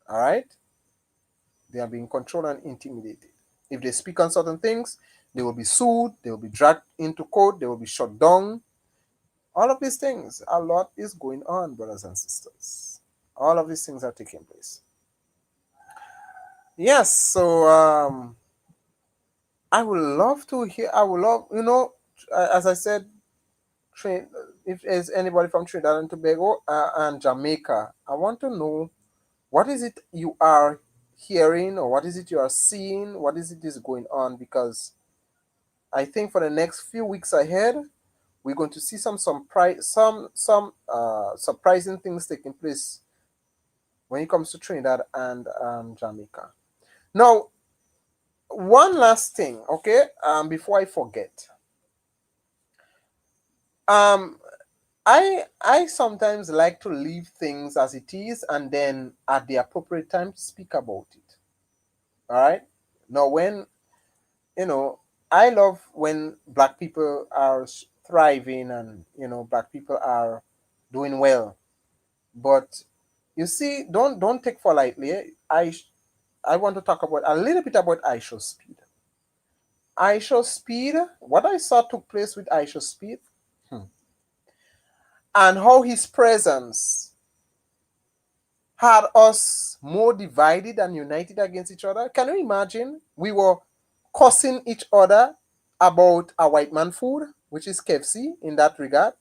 All right, they are being controlled and intimidated. If they speak on certain things, they will be sued. They will be dragged into court. They will be shut down. All of these things, a lot is going on, brothers and sisters. All of these things are taking place. Yes, so I would love to hear. I would love, you know, as I said, if there's anybody from Trinidad and Tobago and Jamaica, I want to know, what is it you are hearing, or what is it you are seeing, what is it is going on, because I think for the next few weeks ahead, we're going to see some surprising things taking place when it comes to Trinidad and Jamaica. Now, one last thing, okay, before I forget. Um, I sometimes like to leave things as it is, and then at the appropriate time speak about it. All right. Now, when you know, I love when black people are thriving, and you know, black people are doing well. But you see, don't take for lightly. I want to talk about a little bit about Aisha Speed. Aisha Speed, what I saw took place with Aisha Speed, and how his presence had us more divided than united against each other. Can you imagine? We were cussing each other about a white man food, which is KFC in that regard.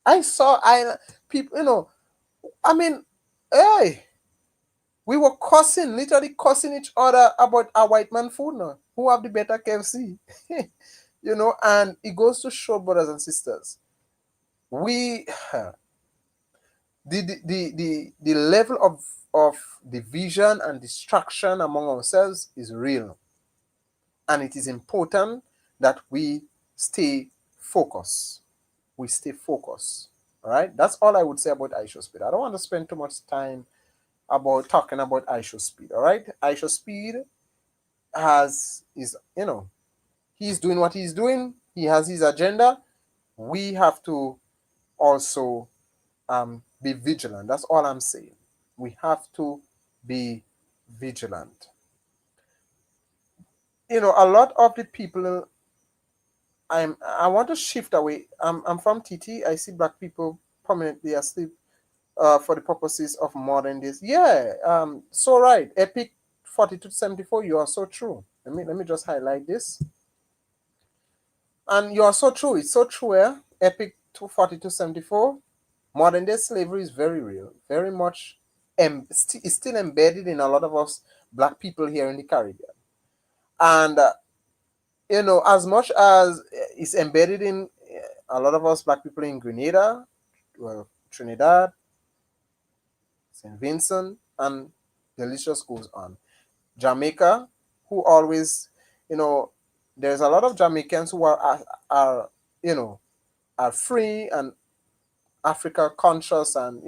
I people, you know, I mean, hey, we were cussing, literally cussing each other about a white man food now. Who have the better KFC? You know, and it goes to show, brothers and sisters, we the level of division and distraction among ourselves is real, and it is important that we stay focused. We stay focused. All right, that's all I would say about Aisha Speed. I don't want to spend too much time about talking about Aisha Speed. All right, Aisha Speed has is, he's doing what he's doing. He has his agenda. We have to also be vigilant. That's all I'm saying. We have to be vigilant. A lot of the people, I want to shift away. I'm from TT. I see black people permanently asleep for the purposes of modern days. Yeah, so right. Epic 4274, you are so true. Let me just highlight this. And you are so true. It's so true, eh? Epic 4274. Modern day slavery is very real, very much it's still embedded in a lot of us black people here in the Caribbean. And as much as it's embedded in a lot of us black people in Grenada, well, Trinidad, St. Vincent, and the list just goes on. Jamaica, who always, you know, there's a lot of Jamaicans who are you know, are free and Africa conscious, and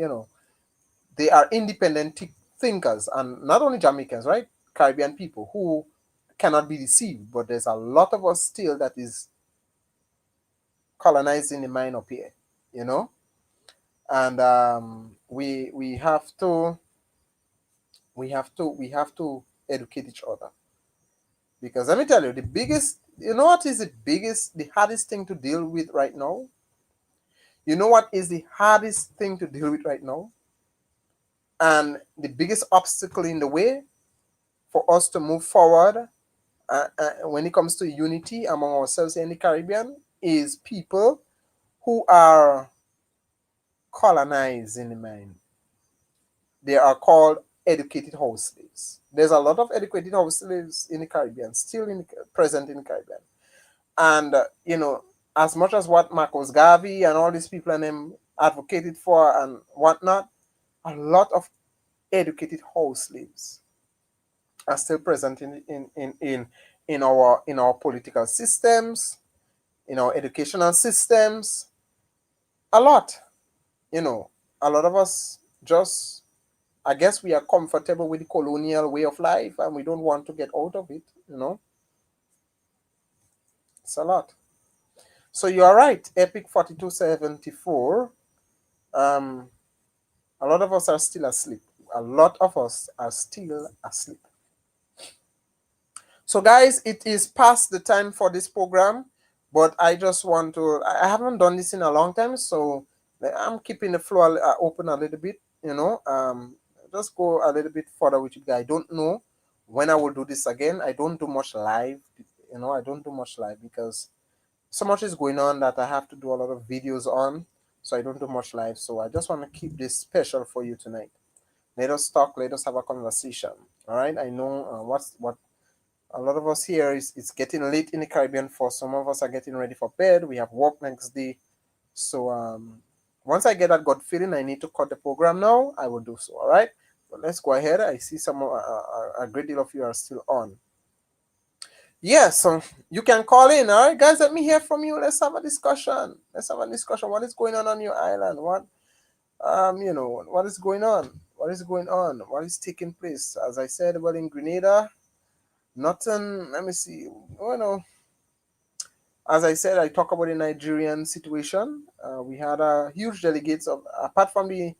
they are independent thinkers, and not only Jamaicans, right? Caribbean people who cannot be deceived, but there's a lot of us still that is colonizing the mind up here, you know, and we have to educate each other, because let me tell you, the biggest, what is the hardest thing to deal with right now? You know what is the hardest thing to deal with right now, and the biggest obstacle in the way for us to move forward when it comes to unity among ourselves in the Caribbean is people who are colonized in the mind. They are called educated house slaves. There's a lot of educated house slaves in the Caribbean, still present in the Caribbean. And, as much as what Marcos Garvey and all these people and them advocated for and whatnot, a lot of educated house slaves are still present in our political systems, in our educational systems. A lot, you know, a lot of us just, I guess we are comfortable with the colonial way of life and we don't want to get out of it. It's a lot. So you are right, Epic 4274. Um, a lot of us are still asleep. A lot of us are still asleep. So, guys, it is past the time for this program, but I just want to. I haven't done this in a long time, so I'm keeping the floor open a little bit. Just go a little bit further with you guys. I don't know when I will do this again. I don't do much live. I don't do much live because so much is going on that I have to do a lot of videos on. So I don't do much live. So I just want to keep this special for you tonight. Let us talk. Let us have a conversation. All right. I know what a lot of us here it's getting late in the Caribbean. For some of us are getting ready for bed. We have work next day. So once I get that gut feeling, I need to cut the program now. I will do so. All right. But let's go ahead. I see a great deal of you are still on. Yeah, so you can call in. All right, guys. Let me hear from you. Let's have a discussion. What is going on your island? What is going on? What is going on? What is taking place? As I said, well, in Grenada, nothing. Let me see. As I said, I talk about the Nigerian situation. We had a huge delegates of, apart from the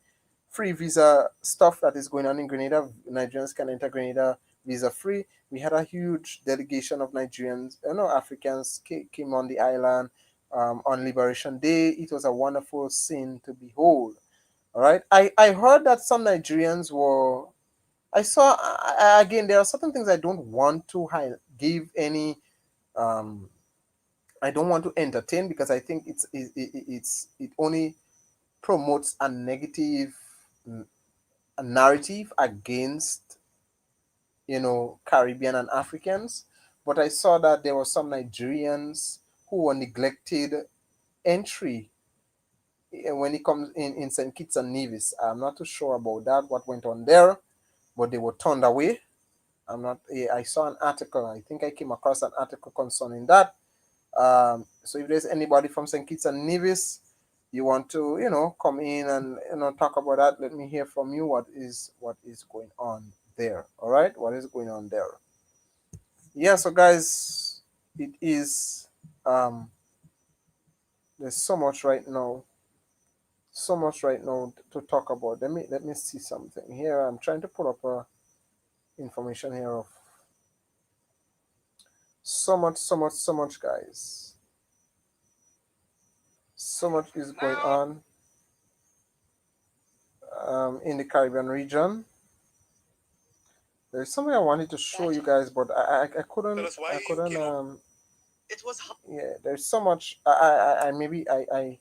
free visa stuff that is going on in Grenada, Nigerians can enter Grenada visa free. We had a huge delegation of Nigerians, Africans came on the island on Liberation Day. It was a wonderful scene to behold. All right. I heard that some Nigerians were. I saw again. There are certain things I don't want to give any. Um, I don't want to entertain because I think it only promotes a negative narrative against Caribbean and Africans. But I saw that there were some Nigerians who were neglected entry when it comes in St. Kitts and Nevis. I'm not too sure about that, what went on there, but they were turned away. I saw an article. I think I came across an article concerning that. So if there's anybody from St. Kitts and Nevis, you want to, come in and talk about that, let me hear from you. What is going on there? All right, what is going on there? Yeah, so guys, it is um there's so much right now, so much right now to talk about. Let me see something here. I'm trying to pull up information here of so much, so much, so much, guys. So much is going on in the Caribbean region. There's something I wanted to show you guys, but I couldn't yeah. There's so much. I maybe I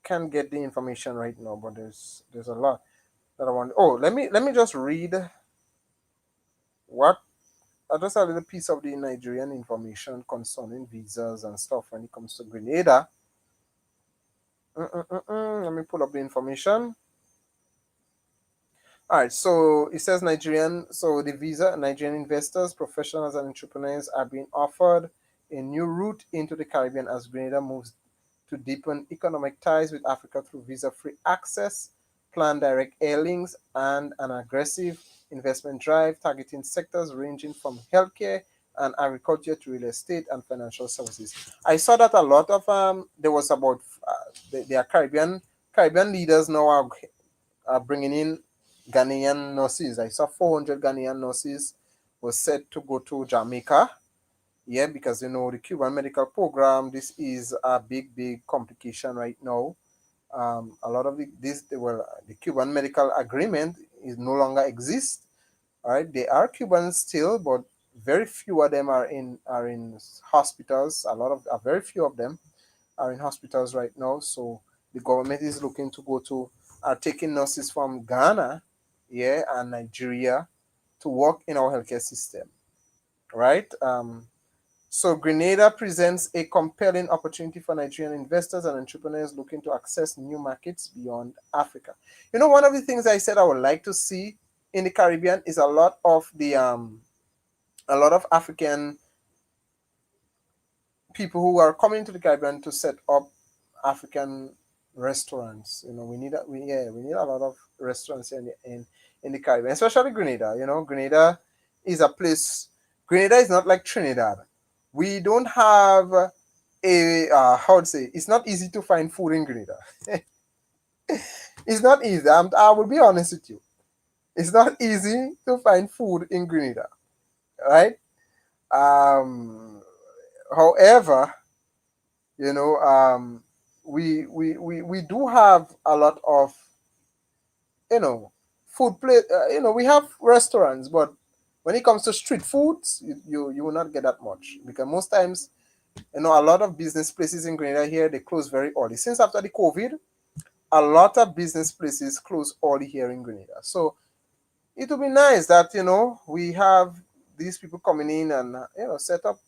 can't get the information right now, but there's a lot that I want. Oh, let me just read what just a little piece of the Nigerian information concerning visas and stuff when it comes to Grenada. Let me pull up the information. All right, so it says the visa, Nigerian investors, professionals, and entrepreneurs are being offered a new route into the Caribbean as Grenada moves to deepen economic ties with Africa through visa free access, planned direct air links, and an aggressive investment drive targeting sectors ranging from healthcare and agriculture to real estate and financial services. I saw that a lot of there was about their Caribbean leaders now are bringing in Ghanaian nurses. I saw 400 Ghanaian nurses was set to go to Jamaica. Yeah, because the Cuban medical program. This is a big complication right now. A lot of the Cuban medical agreement is no longer exists. All right, they are Cubans still, but very few of them are in hospitals. A very few of them are in hospitals right now. So the government is looking to are taking nurses from Ghana, yeah, and Nigeria to work in our healthcare system, right? So Grenada presents a compelling opportunity for Nigerian investors and entrepreneurs looking to access new markets beyond Africa. One of the things I said I would like to see in the Caribbean is a lot of African people who are coming to the Caribbean to set up African restaurants. We need a lot of restaurants in the Caribbean, especially Grenada. Grenada is a place. Grenada is not like Trinidad. We don't have a how to say. It's not easy to find food in Grenada. It's not easy. I will be honest with you. It's not easy to find food in Grenada, right? However, you know we do have a lot of you know food place. We have restaurants, but when it comes to street foods, you will not get that much, because most times a lot of business places in Grenada here, they close very early. Since after the COVID, a lot of business places close early here in Grenada. So it would be nice that we have these people coming in and set up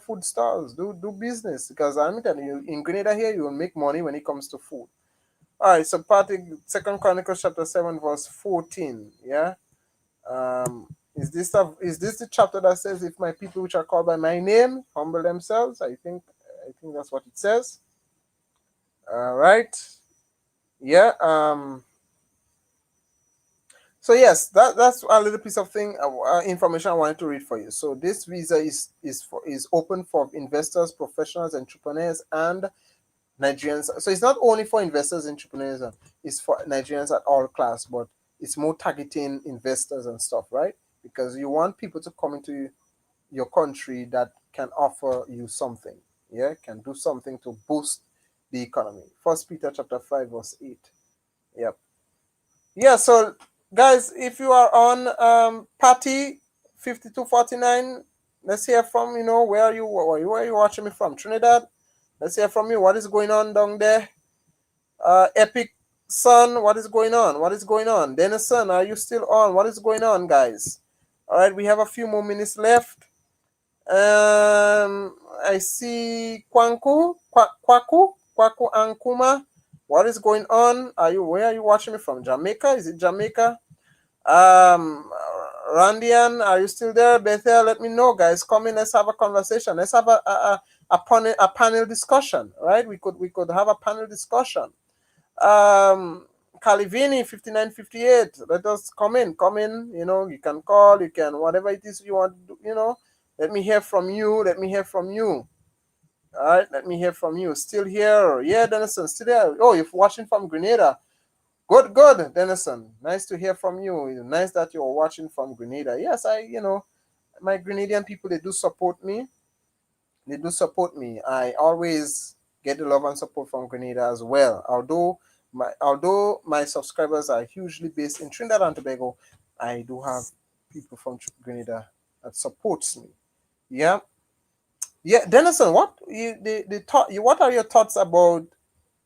food stalls, do business, because I'm telling you, in Grenada here, you will make money when it comes to food. All right, so Second Chronicles chapter 7 verse 14. Yeah. Is this the chapter that says, "If my people which are called by my name humble themselves"? I think that's what it says. All right. Yeah. So yes, that's a little piece of information I wanted to read for you. So this visa is open for investors, professionals, entrepreneurs, and Nigerians. So it's not only for investors, entrepreneurs, it's for Nigerians at all class, but it's more targeting investors and stuff, right? Because you want people to come into your country that can offer you something, yeah, can do something to boost the economy. First Peter chapter 5 verse 8. Yep. Yeah. So guys, if you are on Patty 5249, let's hear from where are you watching me from? Trinidad. Let's hear from you. What is going on down there? Epic Son, what is going on? What is going on? Dennis Son, are you still on? What is going on, guys? All right, we have a few more minutes left. I see Kwaku and Kuma. What is going on? Where are you watching me from? Jamaica? Is it Jamaica? Randian, are you still there? Bethel, let me know, guys. Come in, let's have a conversation. Let's have a panel discussion, right? We could have a panel discussion. Calivini 5958, let us come in. You can call, you can whatever it is you want to do. Let me hear from you. Let me hear from you. All right, let me hear from you. Still here? Yeah, Denison, still there. Oh, you're watching from Grenada. Good, good, Denison. Nice to hear from you. Nice that you're watching from Grenada. Yes, my Grenadian people, they do support me. They do support me. I always get the love and support from Grenada as well. Although my subscribers are hugely based in Trinidad and Tobago, I do have people from Grenada that supports me. Yeah, yeah. Denison, what are your thoughts about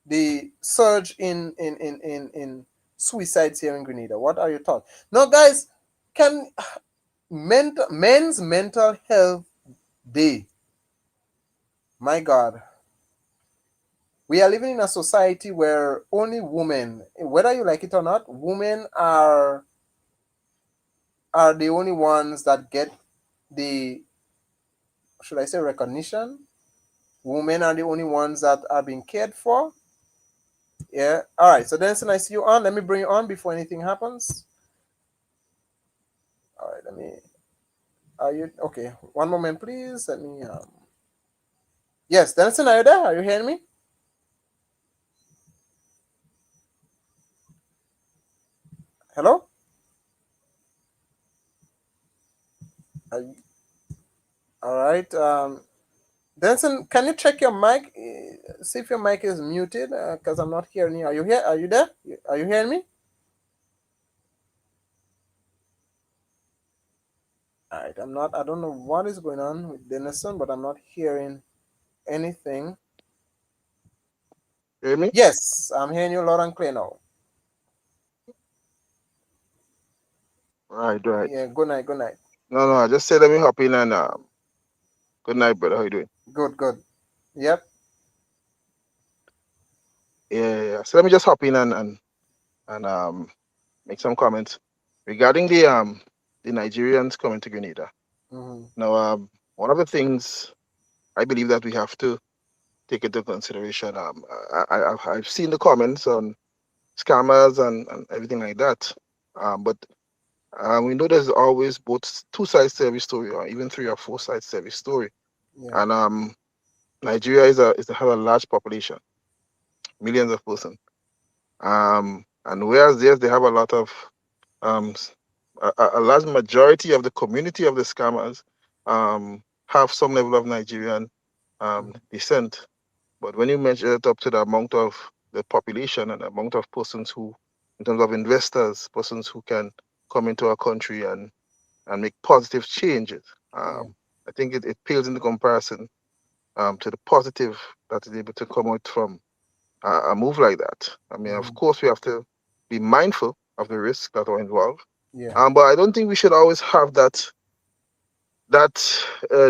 the surge in suicides here in Grenada? What are your thoughts? Now, guys, can men's mental health day? My God, we are living in a society where only women, whether you like it or not, women are the only ones that get the, should I say, recognition. Women are the only ones that are being cared for. Yeah. All right. So Denison, I see you on. Let me bring you on before anything happens. All right. Let me. Are you okay? One moment, please. Let me. Yes, Denison, are you there? Are you hearing me? Hello. Are you, all right. Denison, can you check your mic? See if your mic is muted, because I'm not hearing you. Are you here? Are you there? Are you hearing me? All right. I'm not. I don't know what is going on with Denison, but I'm not hearing anything. You hear me? Yes, I'm hearing you loud and clear now. Right, right. Yeah. Good night. Good night. No, no, I just said let me hop in and good night, brother. How you doing? Good. Good. Yep. Yeah, yeah, yeah. So let me just hop in and make some comments regarding the Nigerians coming to Grenada. Mm-hmm. Now, one of the things I believe that we have to take into consideration. I've seen the comments on scammers and everything like that. But we know there's always both two sides to every story, or even three or four sides to every story. Yeah. And Nigeria has a large population, millions of persons. And whereas yes, they have a lot of a large majority of the community of the scammers have some level of Nigerian descent. But when you measure it up to the amount of the population and the amount of persons who, in terms of investors, persons who can come into our country and make positive changes, Yeah. I think it pales into comparison to the positive that is able to come out from a move like that. I mean, of Mm-hmm. course, we have to be mindful of the risks that are involved, Yeah. but I don't think we should always have that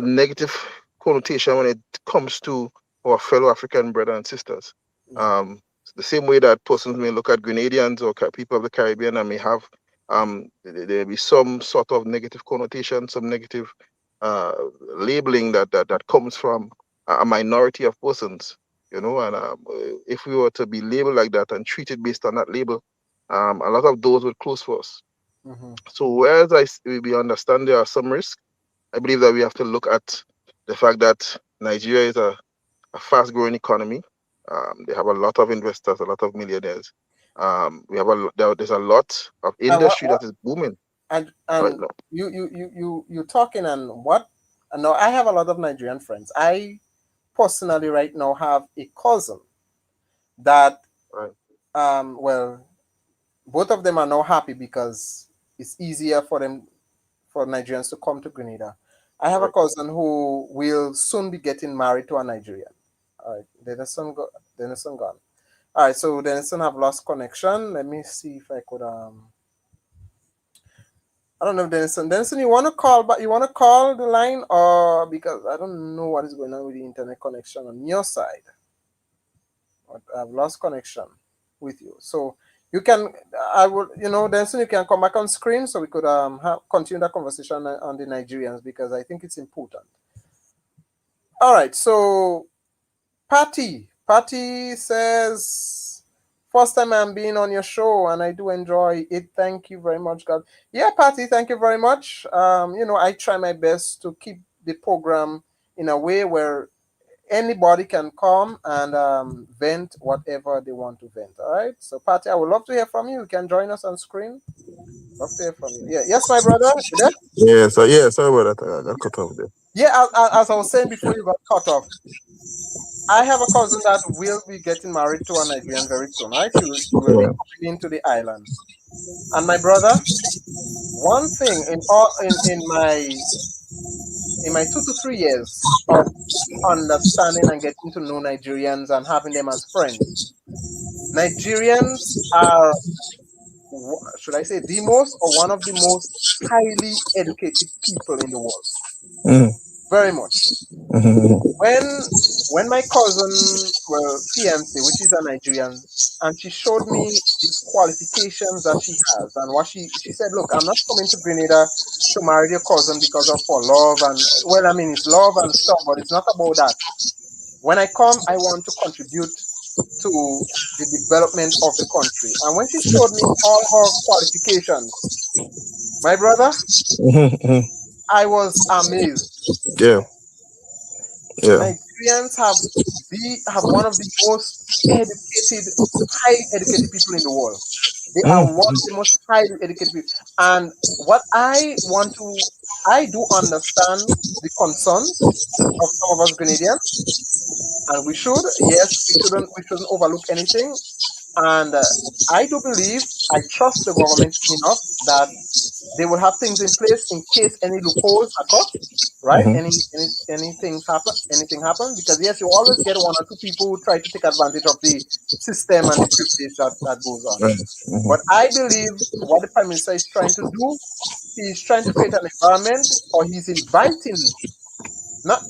negative connotation when it comes to our fellow African brothers and sisters. Yeah. Um, the same way that persons may look at Grenadians or people of the Caribbean and may have there be some sort of negative connotation, some negative uh, labeling that comes from a minority of persons, you know. And if we were to be labeled like that and treated based on that label, a lot of doors would close for us. Mm-hmm. So whereas we understand there are some risks, I believe that we have to look at the fact that Nigeria is a fast growing economy. They have a lot of investors, a lot of millionaires. There's a lot of And industry that is booming right and now. you talking, and what? And now I have a lot of Nigerian friends. I personally right now have a cousin that Right, well, both of them are now happy because it's easier for them, for Nigerians to come to Grenada. I have a right. cousin who will soon be getting married to a Nigerian. All right, Denison gone. All right, so Denison have lost connection. Let me see if I could I don't know if Denison, you want to call, but you want to call the line, or because I don't know what is going on with the internet connection on your side. But I've lost connection with you, so you can. I will, Denison, you can come back on screen so we could continue the conversation on the Nigerians, because I think it's important. All right, so Patty says, first time I'm being on your show and I do enjoy it. Thank you very much, God. Yeah, Patty, thank you very much. I try my best to keep the program in a way where anybody can come and vent whatever they want to vent. All right. So, Patty, I would love to hear from you. You can join us on screen. Love to hear from you. Yeah. Yes, my brother. You there? Yeah, sorry about that. I got cut off there. Yeah. As I was saying before you got cut off, I have a cousin that will be getting married to a Nigerian very soon. Right. She will be Yeah. coming into the island. And my brother, one thing in all in my 2 to 3 years of understanding and getting to know Nigerians and having them as friends, Nigerians are, should I say, the most or one of the most highly educated people in the world. Mm-hmm. Very much. Mm-hmm. When my cousin, well, fiance, which is a Nigerian, and she showed me the qualifications that she has and what she said, look, I'm not coming to Grenada to marry your cousin because of for love and well, I mean it's love and stuff, but it's not about that. When I come, I want to contribute to the development of the country. And when she showed me all her qualifications, my brother, Mm-hmm. I was amazed. Yeah, yeah. Nigerians have one of the most educated, highly educated people in the world. They are one Mm-hmm. of the most highly educated people. And what I do understand the concerns of some of us Grenadians, and we shouldn't overlook anything. And I do believe, I trust the government enough that they will have things in place in case any loopholes occur, right? Mm-hmm. Anything happen, because yes, you always get one or two people who try to take advantage of the system and the privilege that goes on. Right. But Mm-hmm. I believe what the prime minister is trying to do, he's trying to create an environment, or he's inviting, not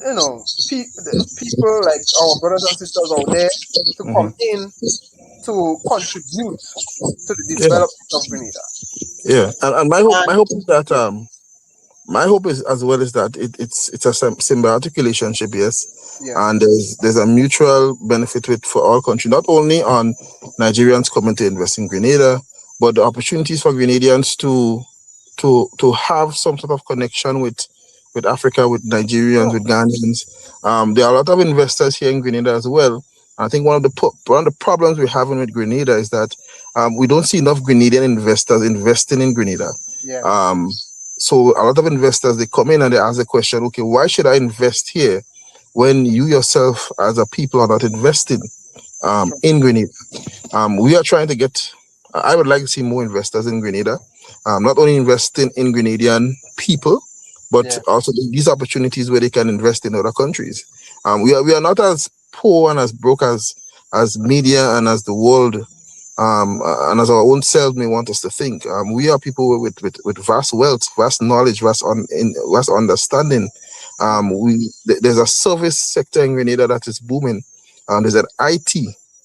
the people like our brothers and sisters out there to come Mm-hmm. in to contribute to the Yeah, development of Grenada. yeah. And my And hope is that yeah, my hope is as well is that it's a symbiotic relationship, yes, yeah, and there's a mutual benefit with for all countries, not only on Nigerians coming to invest in Grenada, but the opportunities for Grenadians to have some sort of connection with Africa, with Nigerians, sure, with Ghanaians. There are a lot of investors here in Grenada as well. I think one of the problems we're having with Grenada is that we don't see enough Grenadian investors investing in Grenada. yes, Um, so a lot of investors, they come in and they ask the question, okay, why should I invest here when you yourself as a people are not investing sure, in Grenada? We are trying to get. I would like to see more investors in Grenada, not only investing in Grenadian people, but yeah, also these opportunities where they can invest in other countries. We are not as poor and as broke as media and as the world and as our own selves may want us to think. We are people with vast wealth, vast knowledge, vast understanding. mm, There's a service sector in Grenada that is booming. There's an IT.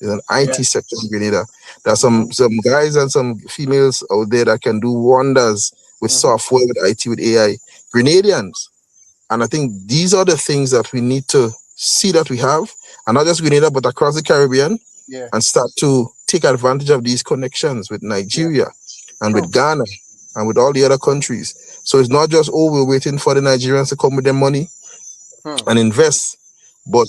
There's an yeah, IT sector in Grenada. There are mm-hmm, some guys and some females out there that can do wonders with mm-hmm, software, with IT, with AI. Grenadians. And I think these are the things that we need to see that we have, and not just Grenada, but across the Caribbean, yeah, and start to take advantage of these connections with yeah, Nigeria and true, with Ghana and with all the other countries. So it's not just, oh, we're waiting for the Nigerians to come with their money hmm, and invest, but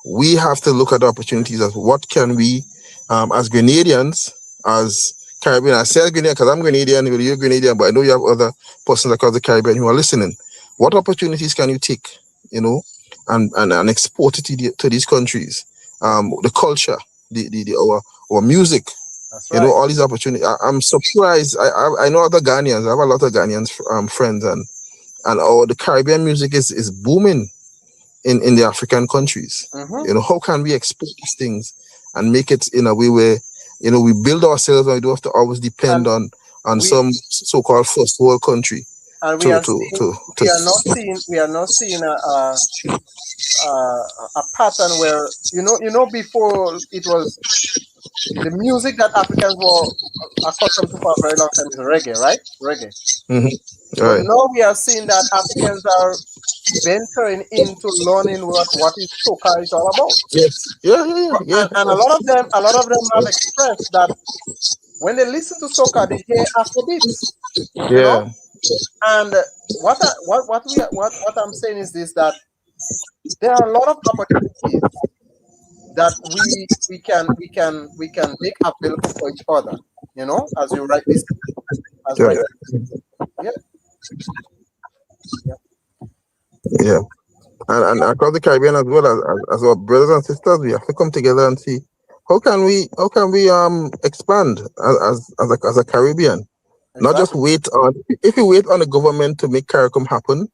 we have to look at the opportunities as what can we, as Grenadians, as Caribbean. I say Grenadian because I'm Grenadian, you're Grenadian, but I know you have other persons across the Caribbean who are listening. What opportunities can you take, you know, and export it to these countries? yeah, The culture, our music, that's you know, right, all these opportunities. I'm surprised. I know other Ghanaians. I have a lot of Ghanaians friends, and the Caribbean music is booming in the African countries. mm-hmm, You know, how can we export these things and make it in a way where, you know, we build ourselves and we don't have to always depend and on we some so-called first world country and we to are to seeing to, we to are not seeing a pattern where before it was the music that Africans were accustomed to for a very long time is reggae, right? Reggae. Mhm. All But right. now we are seeing that Africans are venturing into learning what is soca is all about. Yes. Yeah. And a lot of them have expressed that when they listen to soca, they hear Afrobeats. You Yeah. know, And what I'm saying is this, that there are a lot of opportunities that we can make available for each other. As you rightly said, as Yeah, right. Yeah, yeah, yeah. And across the Caribbean as well as our brothers and sisters, we have to come together and see how can we expand as a Caribbean. Not just exactly. wait on, if you wait on the government to make CARICOM happen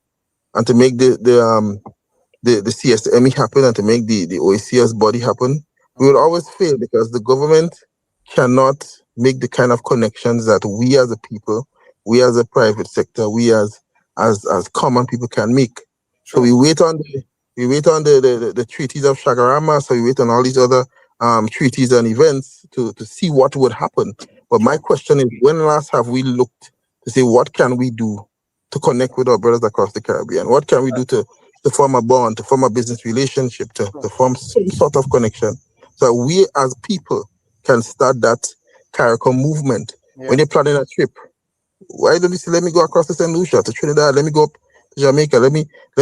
and to make the CSME happen and to make the OACS body happen, we will Hmm. always fail because the government cannot make the kind of connections that we as a people, we as a private sector, we as common people can make. So True. we wait on the treaties of Shagarama, so we wait on all these other treaties and events to see what would happen. But my True. question is, when last have we looked to say what can we do to connect with our brothers across the Caribbean? What can we do to form a bond, to form a business relationship, to True. form some sort of connection, so that we as people can start that CARICOM movement? When Yeah. you're planning a trip, why don't you say, let me go across to St. Lucia, to Trinidad, let me go up to Jamaica, let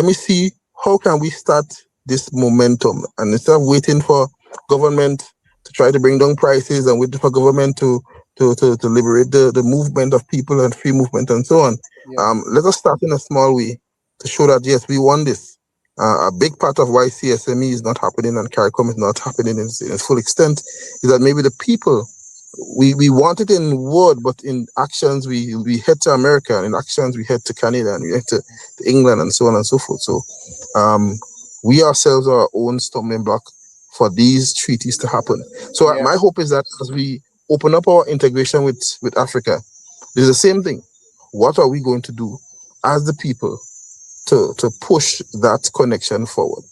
me see how can we start this momentum, and instead of waiting for government to try to bring down prices and waiting for government to liberate the movement of people and free movement and so on. Yeah. Let us start in a small way to show that yes, we won this. A big part of why CSME is not happening and CARICOM is not happening in its full extent is that maybe the people, we want it in word, but in actions we head to America, and in actions we head to Canada, and we head to England, and so on and so forth. So, we ourselves are our own stumbling block for these treaties to happen. So, Yeah. my hope is that as we open up our integration with Africa, it's the same thing. What are we going to do as the people to push that connection forward?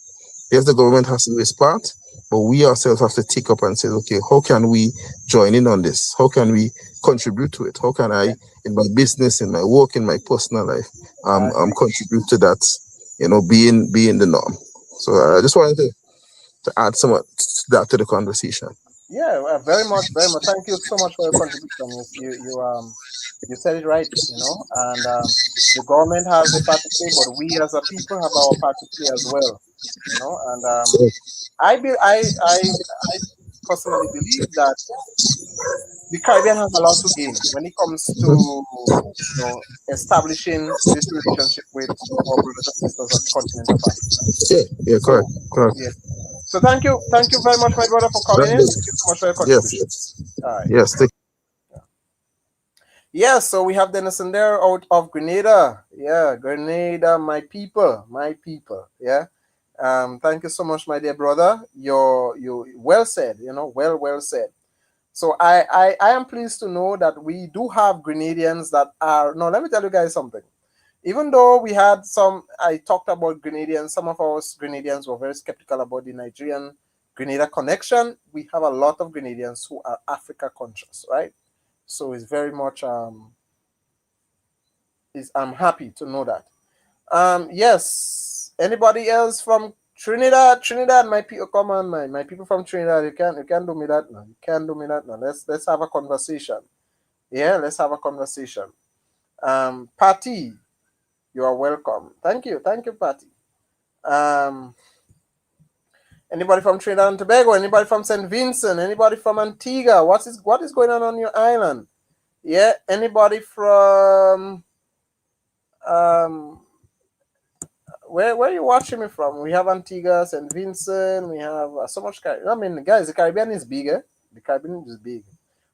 Yes, the government has to do its part, but we ourselves have to take up and say, okay, how can we join in on this? How can we contribute to it? How can I, Yeah. in my business, in my work, in my personal life, I agree. contribute to that, being the norm. So I just wanted to add some of that to the conversation. Yeah, very much, very much. Thank you so much for your contribution. You said it right, and the government has a part to play, but we as a people have our part to play as well, and I personally believe that the Caribbean has a lot to gain when it comes to establishing this relationship with our brothers and sisters of the continent of Africa. Yeah, yeah, correct, So correct. yeah, so thank you very much, my brother, for calling That's in. good. Thank you so much for your Yes, contribution. yes, All right. yes. Yeah, so we have Denison there out of Grenada. Yeah, Grenada, my people, my people. Yeah. Thank you so much, my dear brother. You well said, well said. So I am pleased to know that we do have Grenadians that are no, let me tell you guys something. Even though we had some, I talked about Grenadians, some of us Grenadians were very skeptical about the Nigerian Grenada connection. We have a lot of Grenadians who are Africa conscious, right? So it's very much is I'm happy to know that. Yes. Anybody else from Trinidad? Trinidad, my people, come on, my people from Trinidad. You can't do me that now. You can't do me that now. Let's have a conversation. Yeah, let's have a conversation. Patty, you are welcome. Thank you, Patty. Um, anybody from Trinidad and Tobago? Anybody from Saint Vincent? Anybody from Antigua? What is going on your island? Yeah. Anybody from um where are you watching me from? We have Antigua, Saint Vincent. We have so much. I mean, guys, the Caribbean is bigger. The Caribbean is big.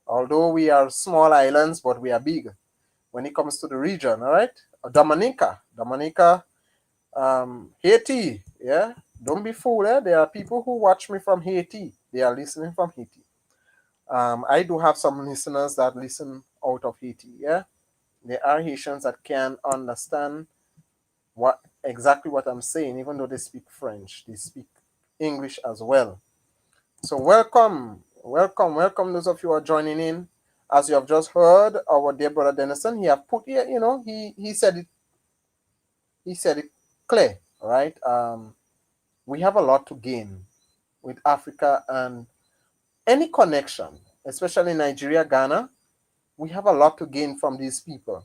Although we are small islands, but we are big when it comes to the region. All right. Dominica, Haiti. Yeah. Don't be fooled. There are people who watch me from Haiti. They are listening from Haiti. I do have some listeners that listen out of Haiti. Yeah. There are Haitians that can understand what I'm saying, even though they speak French, they speak English as well. So welcome, those of you who are joining in. As you have just heard, our dear brother Denison, he have put here, he said it clear, right? We have a lot to gain with Africa and any connection, especially Nigeria, Ghana. We have a lot to gain from these people.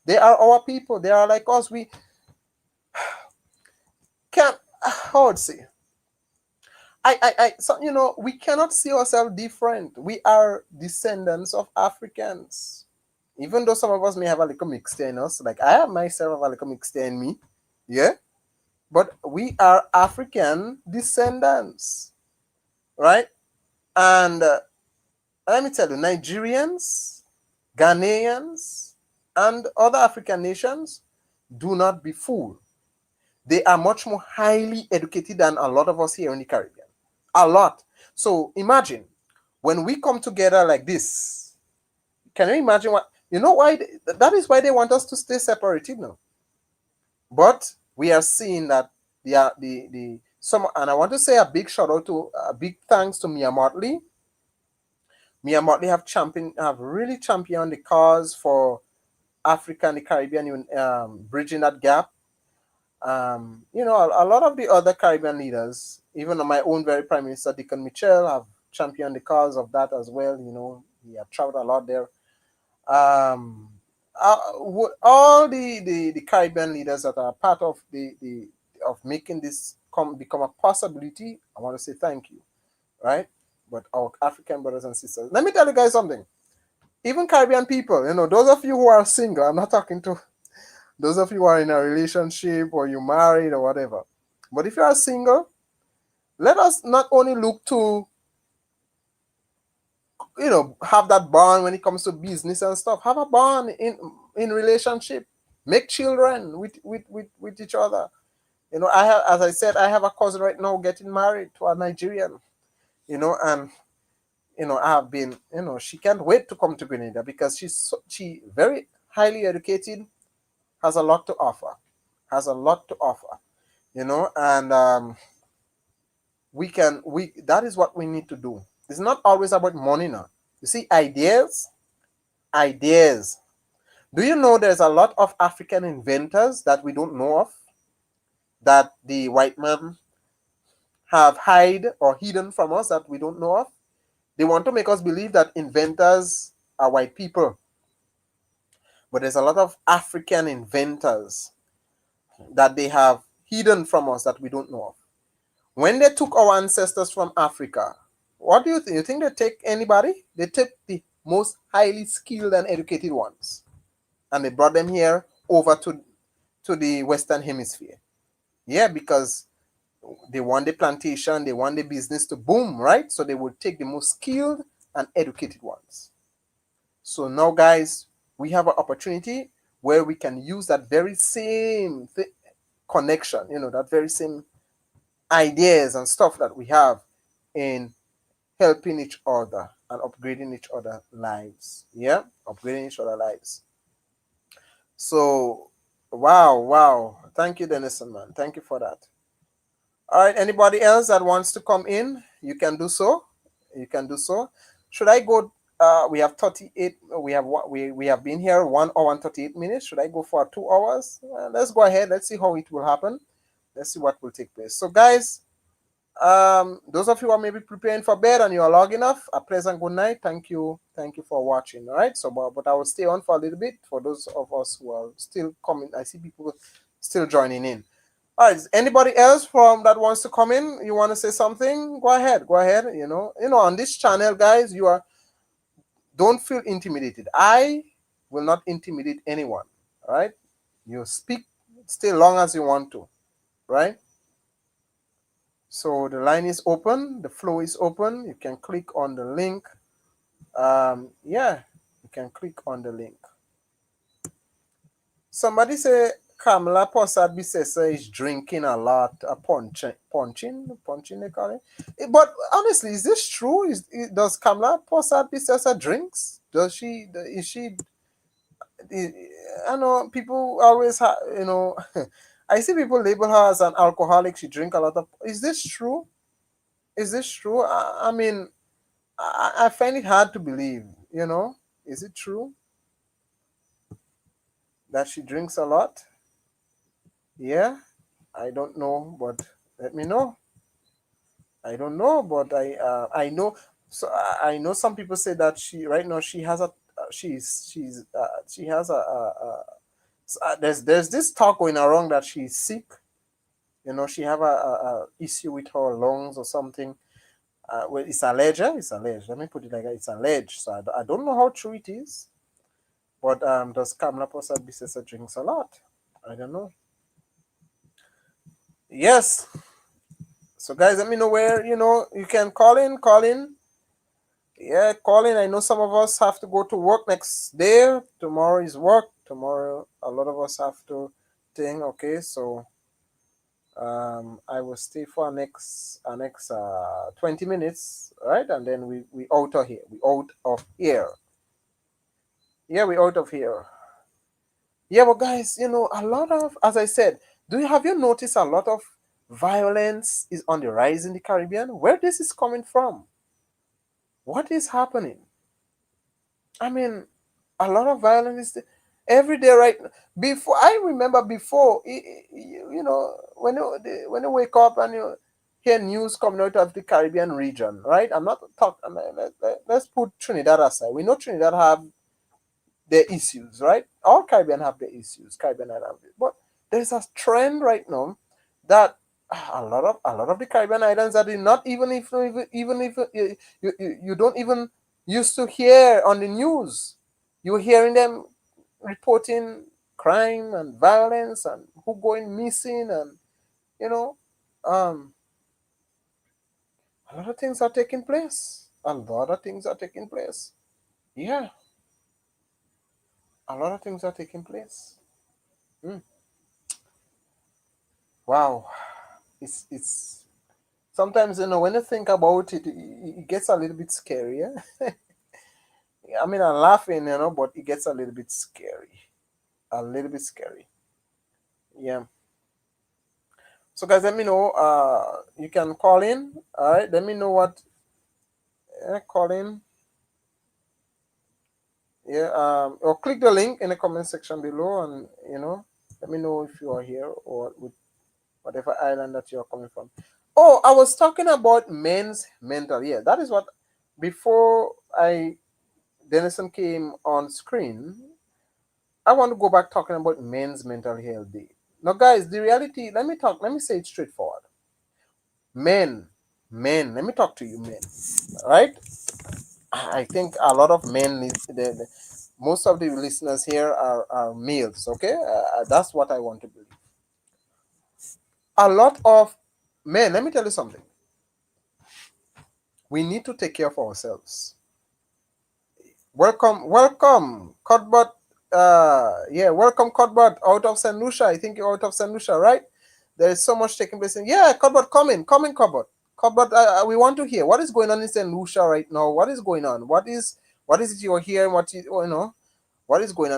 They are our people. They are like us. We can't, how would say, so we cannot see ourselves different. We are descendants of Africans. Even though some of us may have a little mixed in us, like I have myself have a little mixed in me, yeah. But we are African descendants, right? And let me tell you, Nigerians, Ghanaians, and other African nations, do not be fooled. They are much more highly educated than a lot of us here in the Caribbean. A lot. So imagine when we come together like this. Can you imagine what? You know why? That is why they want us to stay separated now. But we are seeing that the some, and I want to say a big shout out to a big thanks to Mia Motley. Mia Motley have really championed the cause for Africa and the Caribbean, bridging that gap. A lot of the other Caribbean leaders, even my own very Prime Minister Dickon Mitchell, have championed the cause of that as well. He have traveled a lot there. Um, all the Caribbean leaders that are part of the of making this become a possibility, I want to say thank you, right? But our African brothers and sisters, let me tell you guys something. Even Caribbean people, those of you who are single, I'm not talking to those of you who are in a relationship or you married or whatever. But if you are single, let us not only look to have that bond when it comes to business and stuff. Have a bond in relationship. Make children with each other. I have, as I said, I have a cousin right now getting married to a Nigerian. And I have been, she can't wait to come to Grenada because she very highly educated, has a lot to offer, has a lot to offer. And we that is what we need to do. It's not always about money now. You see, ideas. Do you know there's a lot of African inventors that we don't know of, that the white man have hide or hidden from us, that we don't know of? They want to make us believe that inventors are white people, but there's a lot of African inventors that they have hidden from us that we don't know of. When they took our ancestors from Africa, what do you think? You think they take anybody? They took the most highly skilled and educated ones, and they brought them here over to the Western Hemisphere. Yeah, because they want the plantation, they want the business to boom, right? So they would take the most skilled and educated ones. So now, guys, we have an opportunity where we can use that very same connection, that very same ideas and stuff that we have in helping each other and upgrading each other lives. Yeah, upgrading each other lives. So, wow. Thank you, Denison, man. Thank you for that. All right, anybody else that wants to come in, you can do so. You can do so. Should I go? We have 38. We have been here 1 hour and 38 minutes. Should I go for 2 hours? Let's go ahead. Let's see how it will happen. Let's see what will take place. So, guys, those of you who are maybe preparing for bed and you are logging off, a pleasant good night. Thank you for watching. All right. So, but I will stay on for a little bit for those of us who are still coming. I see people still joining in. All right. Anybody else from that wants to come in? You want to say something? Go ahead. Go ahead. On this channel, guys, don't feel intimidated. I will not intimidate anyone. All right. You speak stay long as you want to. Right. So the line is open. The flow is open. You can click on the link. Yeah, you can click on the link. Somebody say Kamala Posad Bissessa is drinking a lot, punching they call it. But honestly, is this true? Does Kamala Posad Bissessa drinks? Does she? Is she? I know people always I see people label her as an alcoholic. She drink a lot of. Is this true? Is this true? I mean, I find it hard to believe. Is it true that she drinks a lot? Yeah, I don't know, but let me know. I don't know, but I know. So I know some people say that she right now she has a she has There's this talk going around that she's sick. She have a issue with her lungs or something. Well, it's alleged. It's alleged. Let me put it like that. It's alleged. So I don't know how true it is. But does Kamala Prasad Bissesa drinks a lot? I don't know. Yes. So guys, let me know where you can call in. Call in. Yeah, call in. I know some of us have to go to work next day. Tomorrow is work. Tomorrow, a lot of us have to think. Okay, so I will stay for next 20 minutes, right? And then we out of here. We out of here. Yeah, we out of here. Yeah, but guys, a lot of, as I said, have you noticed a lot of violence is on the rise in the Caribbean? Where this is coming from? What is happening? I mean, a lot of violence is every day right before. I remember before, when you wake up and you hear news coming out of the Caribbean region, right? I'm not talking. Let's put Trinidad aside. We know Trinidad have their issues, right? All Caribbean have their issues. Caribbean have it, but there's a trend right now that a lot of the Caribbean islands that are not even if you don't even used to hear on the news. You're hearing them reporting crime and violence and who going missing, and you know, um, a lot of things are taking place. A lot of things are taking place. Yeah, a lot of things are taking place. Mm. Wow, it's sometimes when you think about it, it gets a little bit scary. Yeah? I mean, I'm laughing, but it gets a little bit scary. A little bit scary. Yeah. So guys, let me know. You can call in. All right. Let me know what. Call in. Yeah. Or click the link in the comment section below, and let me know if you are here or with whatever island that you are coming from. Oh, I was talking about men's mental. Yeah, that is what. Before Denison came on screen, I want to go back talking about men's mental health day. Now, guys, the reality. Let me say it straightforward. Men, men. Let me talk to you, men. Right? I think a lot of men need most of the listeners here are males. Okay, that's what I want to believe. A lot of men. Let me tell you something. We need to take care of ourselves. Welcome, Cuthbert. Yeah, welcome, Cuthbert, out of St. Lucia. I think you're out of St. Lucia, right? There is so much taking place. Yeah, Cuthbert, come in, Cuthbert. Cuthbert, we want to hear what is going on in St. Lucia right now. What is going on? What is it you're hearing? What is going on?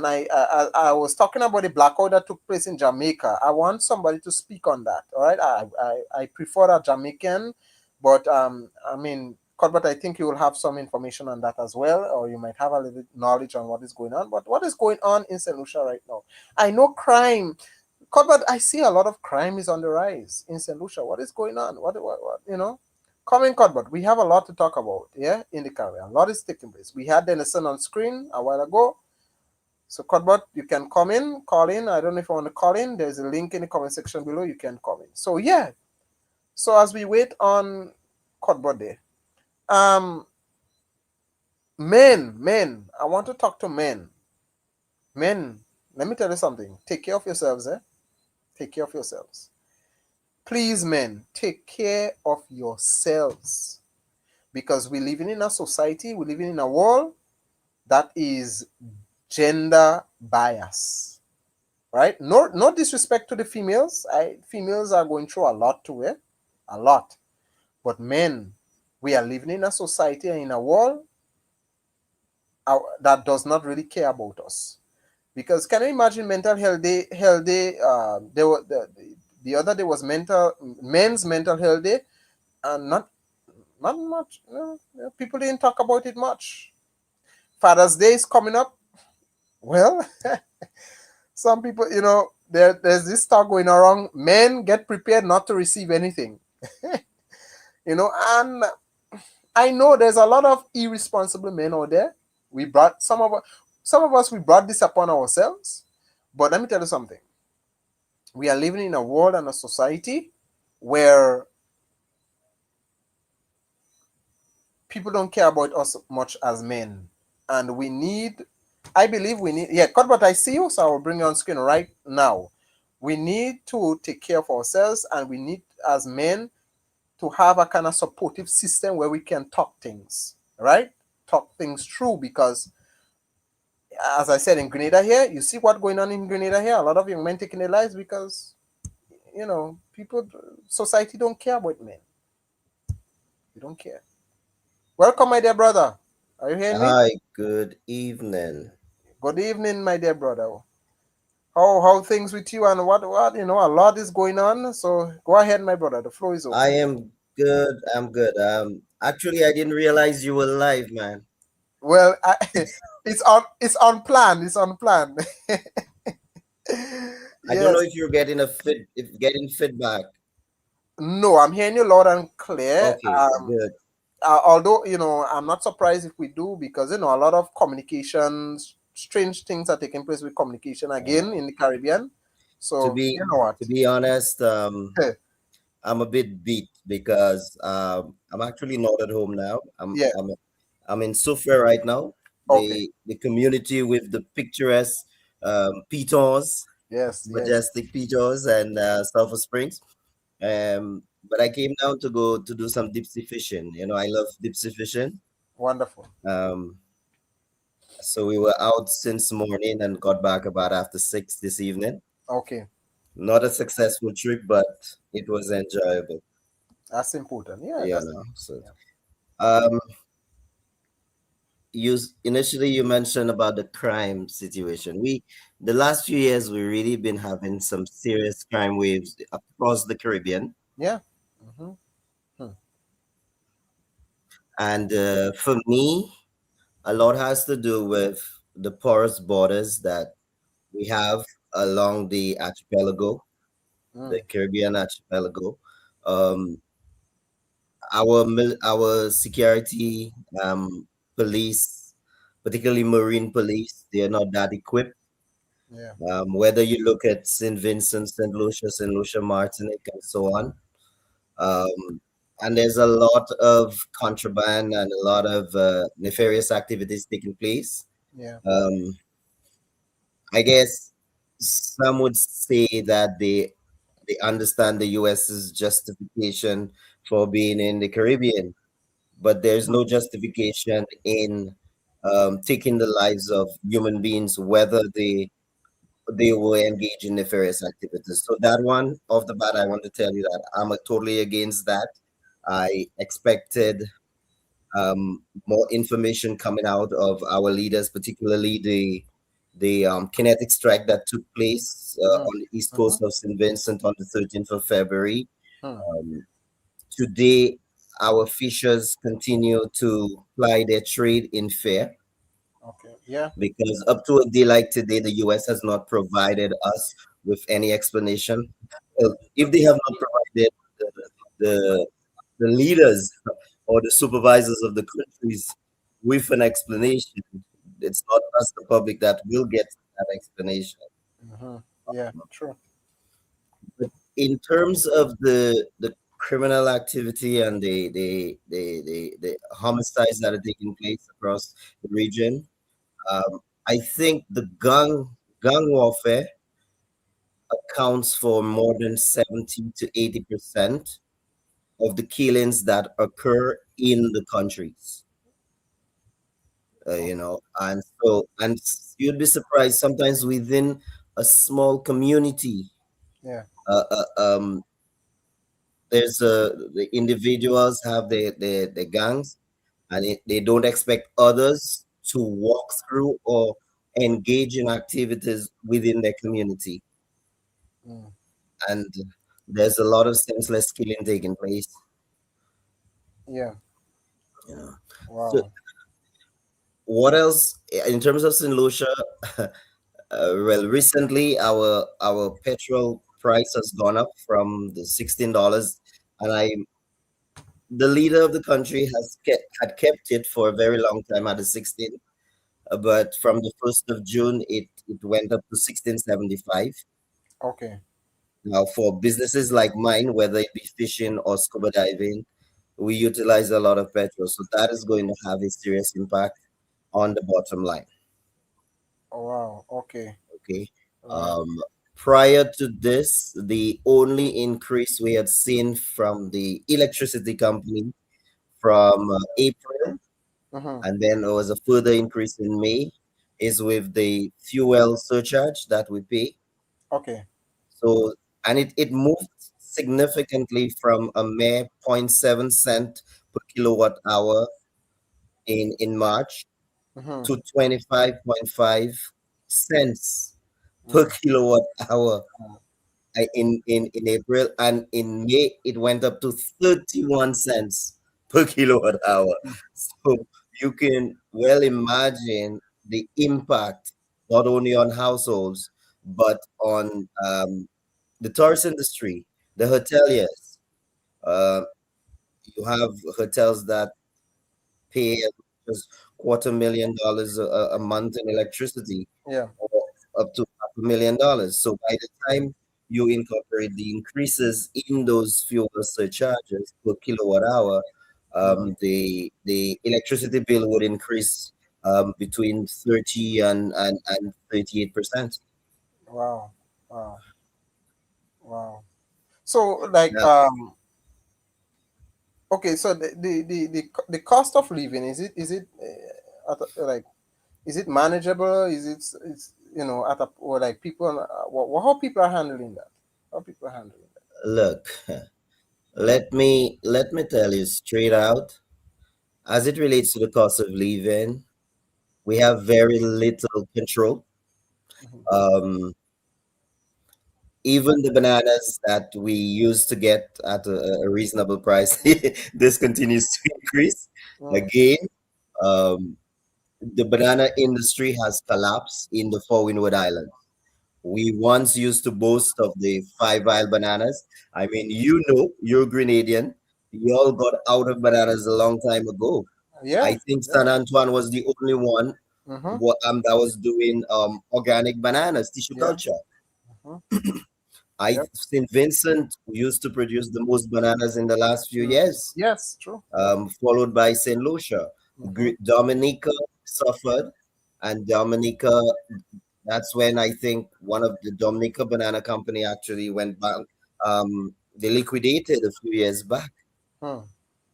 I was talking about the blackout that took place in Jamaica. I want somebody to speak on that. All right, I prefer a Jamaican, but I mean, Cuthbert, I think you will have some information on that as well, or you might have a little knowledge on what is going on. But what is going on in St. Lucia right now? I know crime. Cuthbert, I see a lot of crime is on the rise in St. Lucia. What is going on? What? Come in, Cuthbert. We have a lot to talk about, yeah, in the Caribbean. A lot is taking place. We had Denison on screen a while ago. So, Cuthbert, you can come in, call in. I don't know if you want to call in. There's a link in the comment section below. You can come in. So, yeah. So, as we wait on Cuthbert there, um, men, I want to talk to men. Men, let me tell you something. Take care of yourselves, eh? Take care of yourselves. Please, men, take care of yourselves. Because we're living in a society, we're living in a world that is gender bias. Right? No disrespect to the females. Females are going through a lot too, eh? A lot. But men, we are living in a society and in a world that does not really care about us. Because can you imagine mental health day? There were the other day was men's mental health day, and not much. People didn't talk about it much. Father's Day is coming up. Well, some people, there's this talk going around. Men get prepared not to receive anything. And I know there's a lot of irresponsible men out there. Some of us we brought this upon ourselves. But let me tell you something. We are living in a world and a society where people don't care about us much as men. And we need, I believe we need, yeah, Cuthbert, I see you, so I will bring you on screen right now. We need to take care of ourselves, and we need, as men, to have a kind of supportive system where we can talk things, right? Talk things through, because as I said, in Grenada here, you see what going on in Grenada here. A lot of young men taking their lives because people, society don't care about men. They don't care. Welcome, my dear brother. Are you hearing me? Hi, good evening. Good evening, my dear brother. How things with you, and what a lot is going on. So go ahead, my brother. The floor is I open. am good. I'm good. Actually, I didn't realize you were live, man. Well, it's on plan. It's on plan. I don't know Yes. if you're getting if getting feedback. No, I'm hearing you loud and clear. Okay, good. Although I'm not surprised if we do, because a lot of communications, strange things are taking place with communication again Uh, in the Caribbean. to So be you know what? to be honest, I'm a bit beat because I'm actually not at home now. Yeah. I'm in Sufra right now. Okay. The community with the picturesque pitons, Yes. Yes. majestic pitons, and Sulphur Springs. But I came down to go to do some deep sea fishing. You know, I love deep sea fishing. Wonderful. Um, so we were out since morning and got back about after 6 this evening. Okay. Not a successful trip, but it was enjoyable. That's important. Yeah. You That's know. So, yeah. um, initially you mentioned about the crime situation. The last few years we really been having some serious crime waves across the Caribbean, Yeah. Hmm. Hmm. and for me, a lot has to do with the porous borders that we have along the archipelago, the Mm. Caribbean archipelago. Um, our security, police, particularly marine police, they are not that equipped. Yeah. Whether you look at St. Vincent, St. Lucia, Martinique, and so on. And there's a lot of contraband and a lot of nefarious activities taking place. Yeah. Um, I guess some would say that they understand the US's justification for being in the Caribbean, but there's no justification in taking the lives of human beings, whether they will engage in nefarious activities. So that one off the bat, I want to tell you that I'm totally against that. I expected more information coming out of our leaders, particularly the kinetic strike that took place Mm. on the east Hmm. coast of St. Vincent on the 13th of February. Hmm. Um, Today, our fishers continue to ply their trade in fear Okay. Yeah. because up to a day like today, the US has not provided us with any explanation. If they have not provided the, the leaders or the supervisors of the countries with an explanation, it's not us, the public, that will get that explanation. Hmm. Yeah. True. But in terms of the criminal activity and the homicides that are taking place across the region, I think the gang warfare accounts for more than 70 to 80% of the killings that occur in the countries. Okay. And so you'd be surprised sometimes within a small community. Yeah. Uh, uh, um, the individuals have their gangs, and they don't expect others to walk through or engage in activities within their community, Mm. and there's a lot of senseless killing taking place. Yeah. Yeah. So Wow. what else in terms of St. Lucia? Well, recently our petrol price has gone up from the $16, and the leader of the country had kept it for a very long time at the 16. But from the 1st of June, it it went up to 1675. Okay. Now, for businesses like mine, whether it be fishing or scuba diving, we utilize a lot of petrol. So that is going to have a serious impact on the bottom line. Oh, wow. Okay. Okay. Right. Um, Prior to this, the only increase we had seen from the electricity company from April, Mm-hmm. and then there was a further increase in May, is with the fuel surcharge that we pay. Okay. So, and it moved significantly from a mere zero point 0.7 cent per kilowatt hour in March Mm-hmm. to 25.5 cents per Mm. kilowatt hour in April, and in May it went up to 31 cents per kilowatt hour. So you can well imagine the impact not only on households but on the tourist industry, the hoteliers. Uh, you have hotels that pay just $250,000 a month in electricity, Yeah. or up to $500,000. So by the time you incorporate the increases in those fuel surcharges per kilowatt hour, Mm. the electricity bill would increase between 30 and 38%. Wow. Wow. Wow. So, like, Now, okay, so the cost of living, like, is it manageable? Is it, it's, at a, or like people, how people are handling that? How people are handling that? look, let me tell you straight out, as it relates to the cost of living, we have very little control. Mhm. Um, Even the bananas that we used to get at a reasonable price, this continues to increase. Mm. Again, um, the banana industry has collapsed in the four Windward Islands. We once used to boast of the Five Isle bananas. I mean, you're Grenadian. You all got out of bananas a long time ago. Yeah. I think Yeah. San Antoine was the only one Mm-hmm. that was doing organic bananas, tissue Yeah. culture. Mm-hmm. I Yep. St. Vincent used to produce the most bananas in the last few Mm. years, Yes. True. Yep. followed by St. Lucia. Mm-hmm. Dominica suffered, and Dominica, that's when I think one of the Dominica Banana Company actually went bank. They liquidated a few years back, Hmm.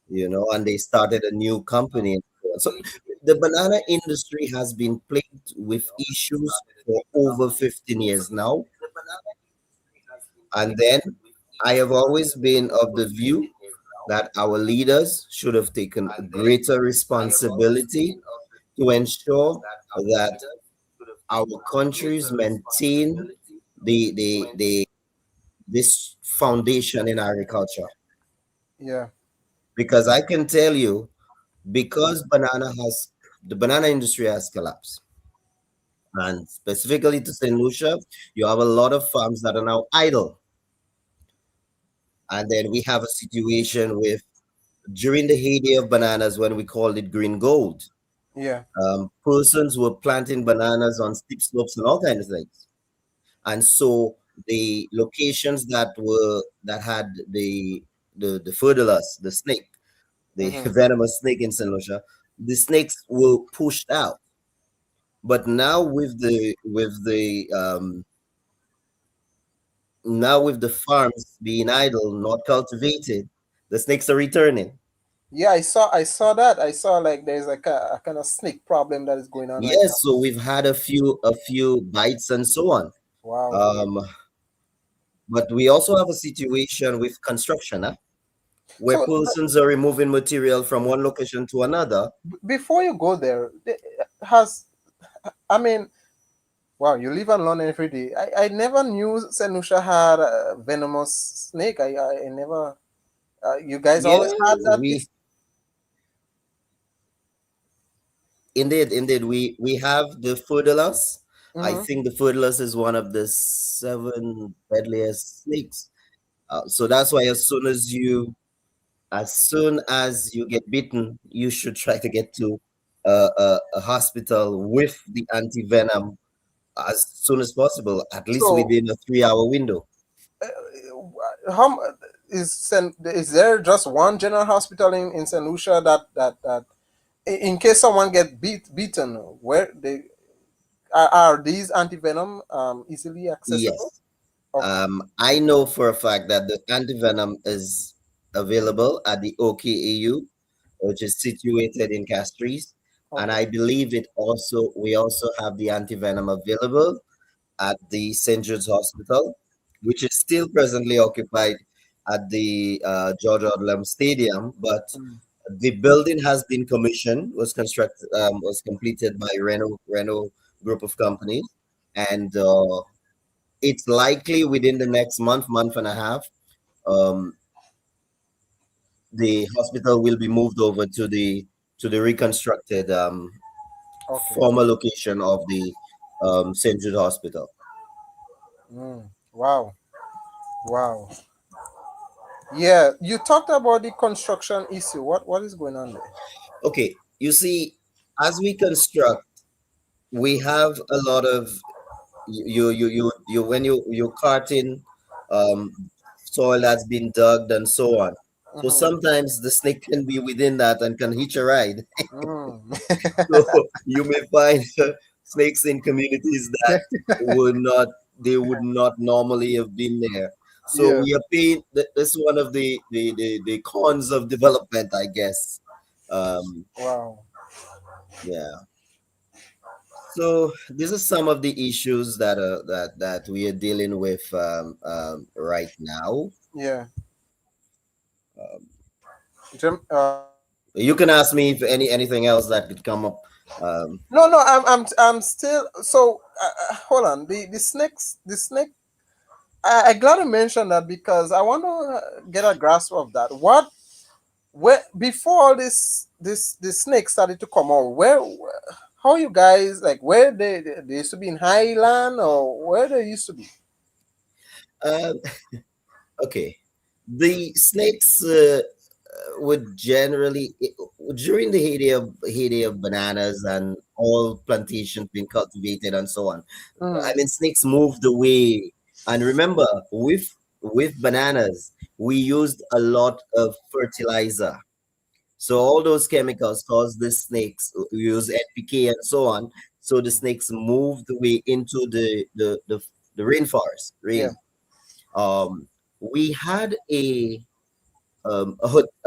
and they started a new company. So the banana industry has been plagued with issues for over 15 years now. And then I have always been of the view that our leaders should have taken a greater responsibility to ensure that our countries maintain the this foundation in agriculture. Yeah. Because I can tell you, because the banana industry has collapsed, and specifically to St. Lucia, you have a lot of farms that are now idle. And then we have a situation with, during the heyday of bananas, when we called it green gold, Yeah. persons were planting bananas on steep slopes and all kinds of things. And so the locations that had the furulus, the snake, the Mm-hmm. venomous snake in St. Lucia, the snakes were pushed out. But now with the farms being idle, not cultivated, the snakes are returning. Yeah. I saw that. I saw, like, there's like a kind of snake problem that is going on right Yes, now. so we've had a few bites and so on. Wow. Um, but we also have a situation with construction, where So, persons are removing material from one location to another. before you go there, has, I mean, wow, you live and learn every day. I never knew St. Lucia had a venomous snake. I never. You guys Yeah, always had that. we indeed we have the Furulus. I Mm-hmm. think the Furulus is one of the seven deadliest snakes. So that's why as soon as you get bitten, you should try to get to a hospital with the anti venom as soon as possible, at least So, within a 3 hour window. how is there just one general hospital in St. Lucia that in case someone get beaten, where they are these antivenom easily accessible? Yes. Okay. I know for a fact that the antivenom is available at the OKAU, which is situated in Castries. And Okay. I believe we also have the antivenom available at the St. Jude's Hospital, which is still presently occupied at the George Odlum Stadium. But Mm. the building has been commissioned, was completed by Renault Group of companies, and it's likely within the next month and a half, um, the hospital will be moved over to the reconstructed Okay. former location of the St. Jude Hospital. Mm. Wow. Wow. Yeah, you talked about the construction issue. What is going on there? Okay, you see, as we construct, we have a lot of you when you carting um, soil that's been dug and so on. So Mm-hmm. sometimes the snake can be within that and can hitch a ride. Mm. So you may find snakes in communities that they would not normally have been there. So Yeah. we are paying. That's one of the cons of development, I guess. Um, Wow. yeah. So these are some of the issues that we are dealing with right now. Yeah. Um, Jim, you can ask me if anything else that could come up. Um, no, no, I'm still. So hold on. The snake. I glad you mentioned that because I want to get a grasp of that. Where before all the snake started to come out, how you guys like where they used to be in Highland or where they used to be? uh, okay, the snakes would generally during the heyday of bananas and all plantations being cultivated and so on. I Mm, mean, snakes moved away. And remember, with bananas, we used a lot of fertilizer. So all those chemicals caused the snakes. We use NPK and so on. So the snakes moved away into the rainforest. yeah. Really, um, we had a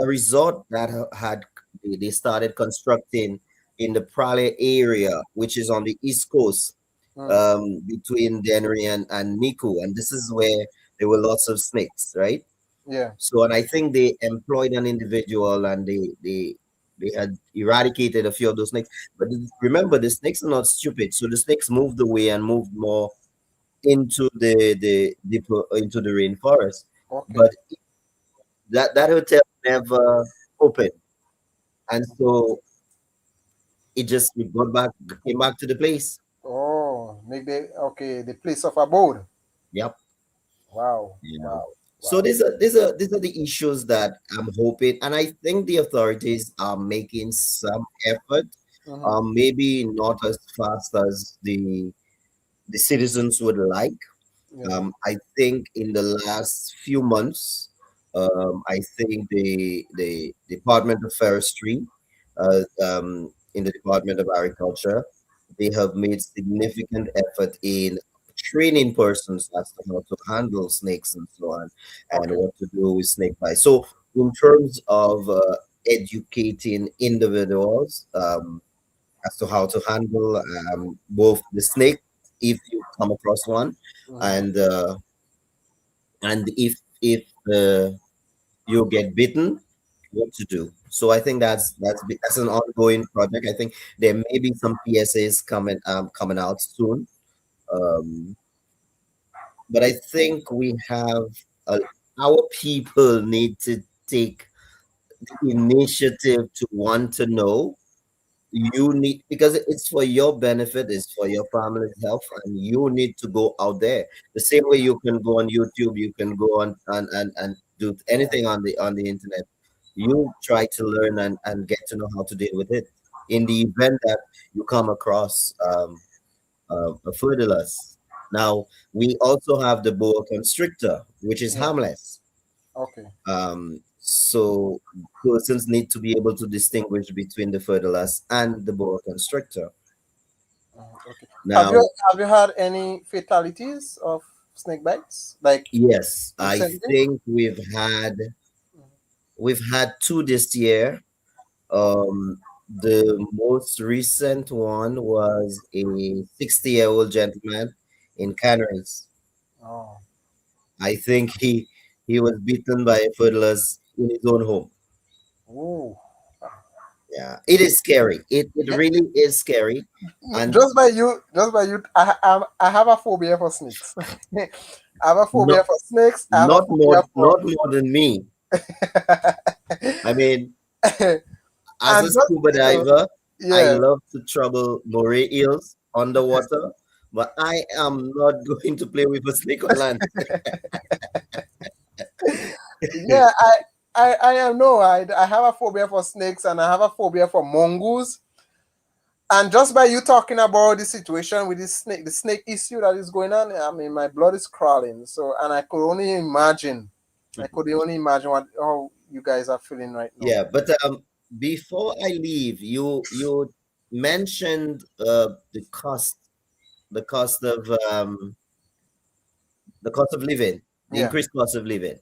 resort that had they started constructing in the Prale area, which is on the east coast, Mm, between Dennery and Miku, and this is where there were lots of snakes, right? yeah. So, and I think they employed an individual, and they had eradicated a few of those snakes. But remember, the snakes are not stupid, so the snakes moved away and moved more into into the rainforest. Okay. But that hotel never opened, and so it got back came back to the place. Oh, maybe okay. The place of abode. Yep. Wow. Yeah. Wow. So Wow. these are the issues that I'm hoping, and I think the authorities are making some effort. Mm-hmm. Maybe not as fast as the citizens would like. Yeah. I think in the last few months, I think the Department of Forestry, in the Department of Agriculture, they have made significant effort in training persons as to how to handle snakes and so on, and Okay. what to do with snake bites. So, in terms of educating individuals as to how to handle both the snake, if you come across one, Mm-hmm. and if you get bitten, what to do. So I think that's an ongoing project. I think there may be some PSAs coming out soon. Um, but I think we have our people need to take the initiative to want to know. You need, because it's for your benefit, it's for your family's health, and you need to go out there the same way you can go on YouTube, you can go on and do Yeah. anything on the internet. You try to learn and get to know how to deal with it in the event that you come across fertilizers. Now, we also have the boa constrictor, which is Yeah. harmless. Okay. So persons need to be able to distinguish between the fertilizers and the boa constrictor. Okay. Now, Have you had any fatalities of snake bites like yes, I recently? think we've had two this year. The most recent one was a 60-year-old gentleman in Canaries. Oh. I think he was bitten by a fertilizers in his own home. Ooh. Yeah, it is scary. It really is scary. And Just by you, I have a phobia for snakes. I have a not phobia for snakes. I have a not phobia more for, not more than me. I mean, as a and just scuba diver, I yeah, love to trouble moray eels underwater, but I am not going to play with a snake on land. yeah. I am no. I have a phobia for snakes, and I have a phobia for mongoose. And just by you talking about the situation with this snake, the snake issue that is going on, I mean, my blood is crawling. So, and I could only imagine what how you guys are feeling right now. Yeah, but before I leave, you mentioned the cost of living, the Yeah. increased cost of living.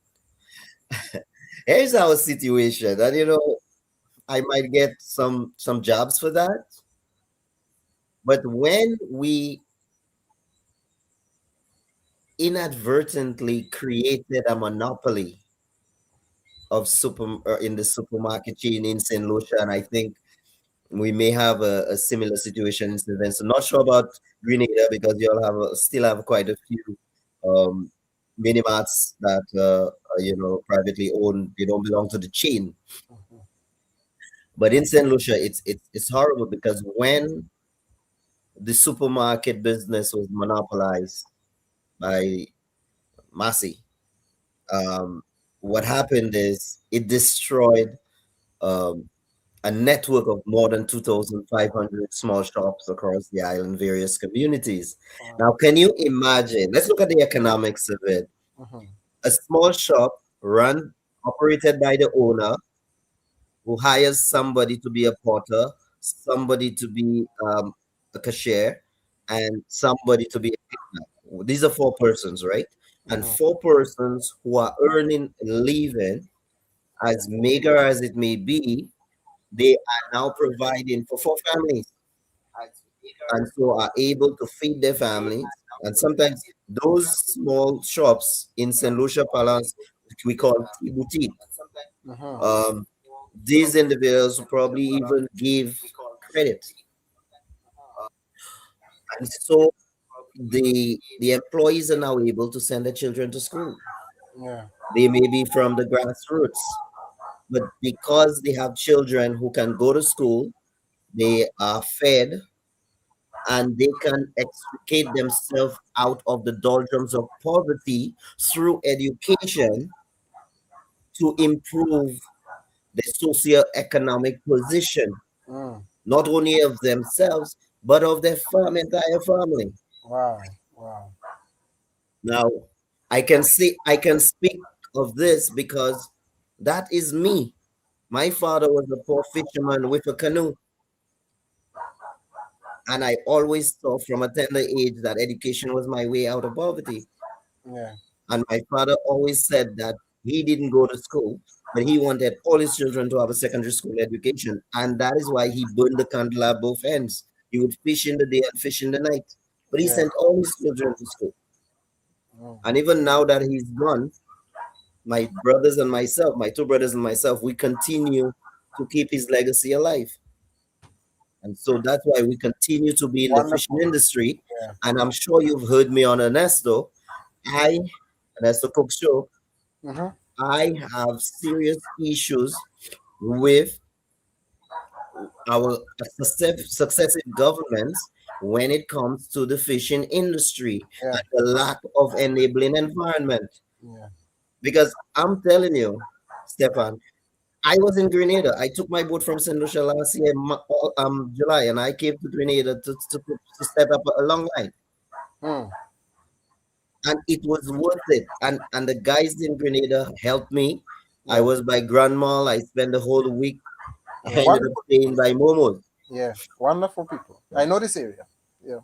Here's our situation, and I might get some jobs for that. But when we inadvertently created a monopoly of in the supermarket chain in St. Lucia, and I think we may have a similar situation in St. Vincent. Not sure about Grenada because you all still have quite a few um, mini marts that privately owned. They don't belong to the chain. Mhm. But in St. Lucia, it's horrible because when the supermarket business was monopolized by Massey, um, what happened is it destroyed um, a network of more than 2,500 small shops across the island, various communities. Wow. Now, can you imagine? Let's look at the economics of it. Mhm. A small shop operated by the owner who hires somebody to be a porter, somebody to be a cashier, and somebody to be a cleaner. These are four persons, right? And Mhm. four persons who are earning a living, as meager as it may be, they are now providing for four families and so are able to feed their families. And sometimes those small shops in St. Lucia Palace, which we call tea boutique, Mhm. um, these individuals will probably even give credit. And so the employees are now able to send their children to school. Yeah. They may be from the grassroots, but because they have children who can go to school, they are fed and they can extricate themselves out of the doldrums of poverty through education to improve the socio-economic position, Mm. not only of themselves, but of their entire family. Wow. Wow. Now, I can speak of this because that is me. My father was a poor fisherman with a canoe, and I always saw from a tender age that education was my way out of poverty. Yeah. And my father always said that he didn't go to school, but he wanted all his children to have a secondary school education. And that is why he burned the candle at both ends. He would fish in the day and fish in the night. But he Yeah. sent all his children to school. Mm. And even now that he's gone, my brothers and myself, my two brothers and myself, we continue to keep his legacy alive. And so that's why we continue to be in the fishing Wonderful. industry. Yeah. And I'm sure you've heard me on Ernesto. Ernesto Cook Show, Mhm. I have serious issues with our successive governments when it comes to the fishing industry Yeah. and the lack of enabling environment. Yeah. Because I'm telling you, Stefan, I was in Grenada. I took my boat from St. Lucia last year, July, and I came to Grenada to set up a long line, Hmm. and it was worth it. And the guys in Grenada helped me. I Yeah. was by Grandma. I spent the whole week. Yeah. I ended up Wonderful staying people. by Momo's, Yeah. Wonderful people. I know this area. Yeah.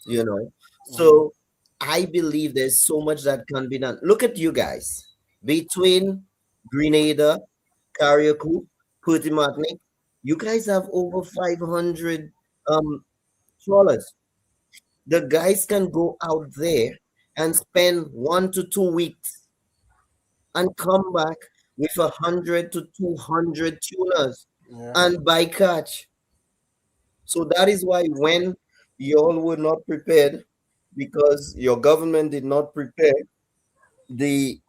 you know. Hmm. So I believe there's so much that can be done. Look at you guys between Grenada, Carriacou, Puerto Martinique. You guys have over 500 trawlers. The guys can go out there and spend 1 to 2 weeks and come back with 100 to 200 tuners Yeah. and by catch. So that is why when y'all were not prepared, because your government did not prepare the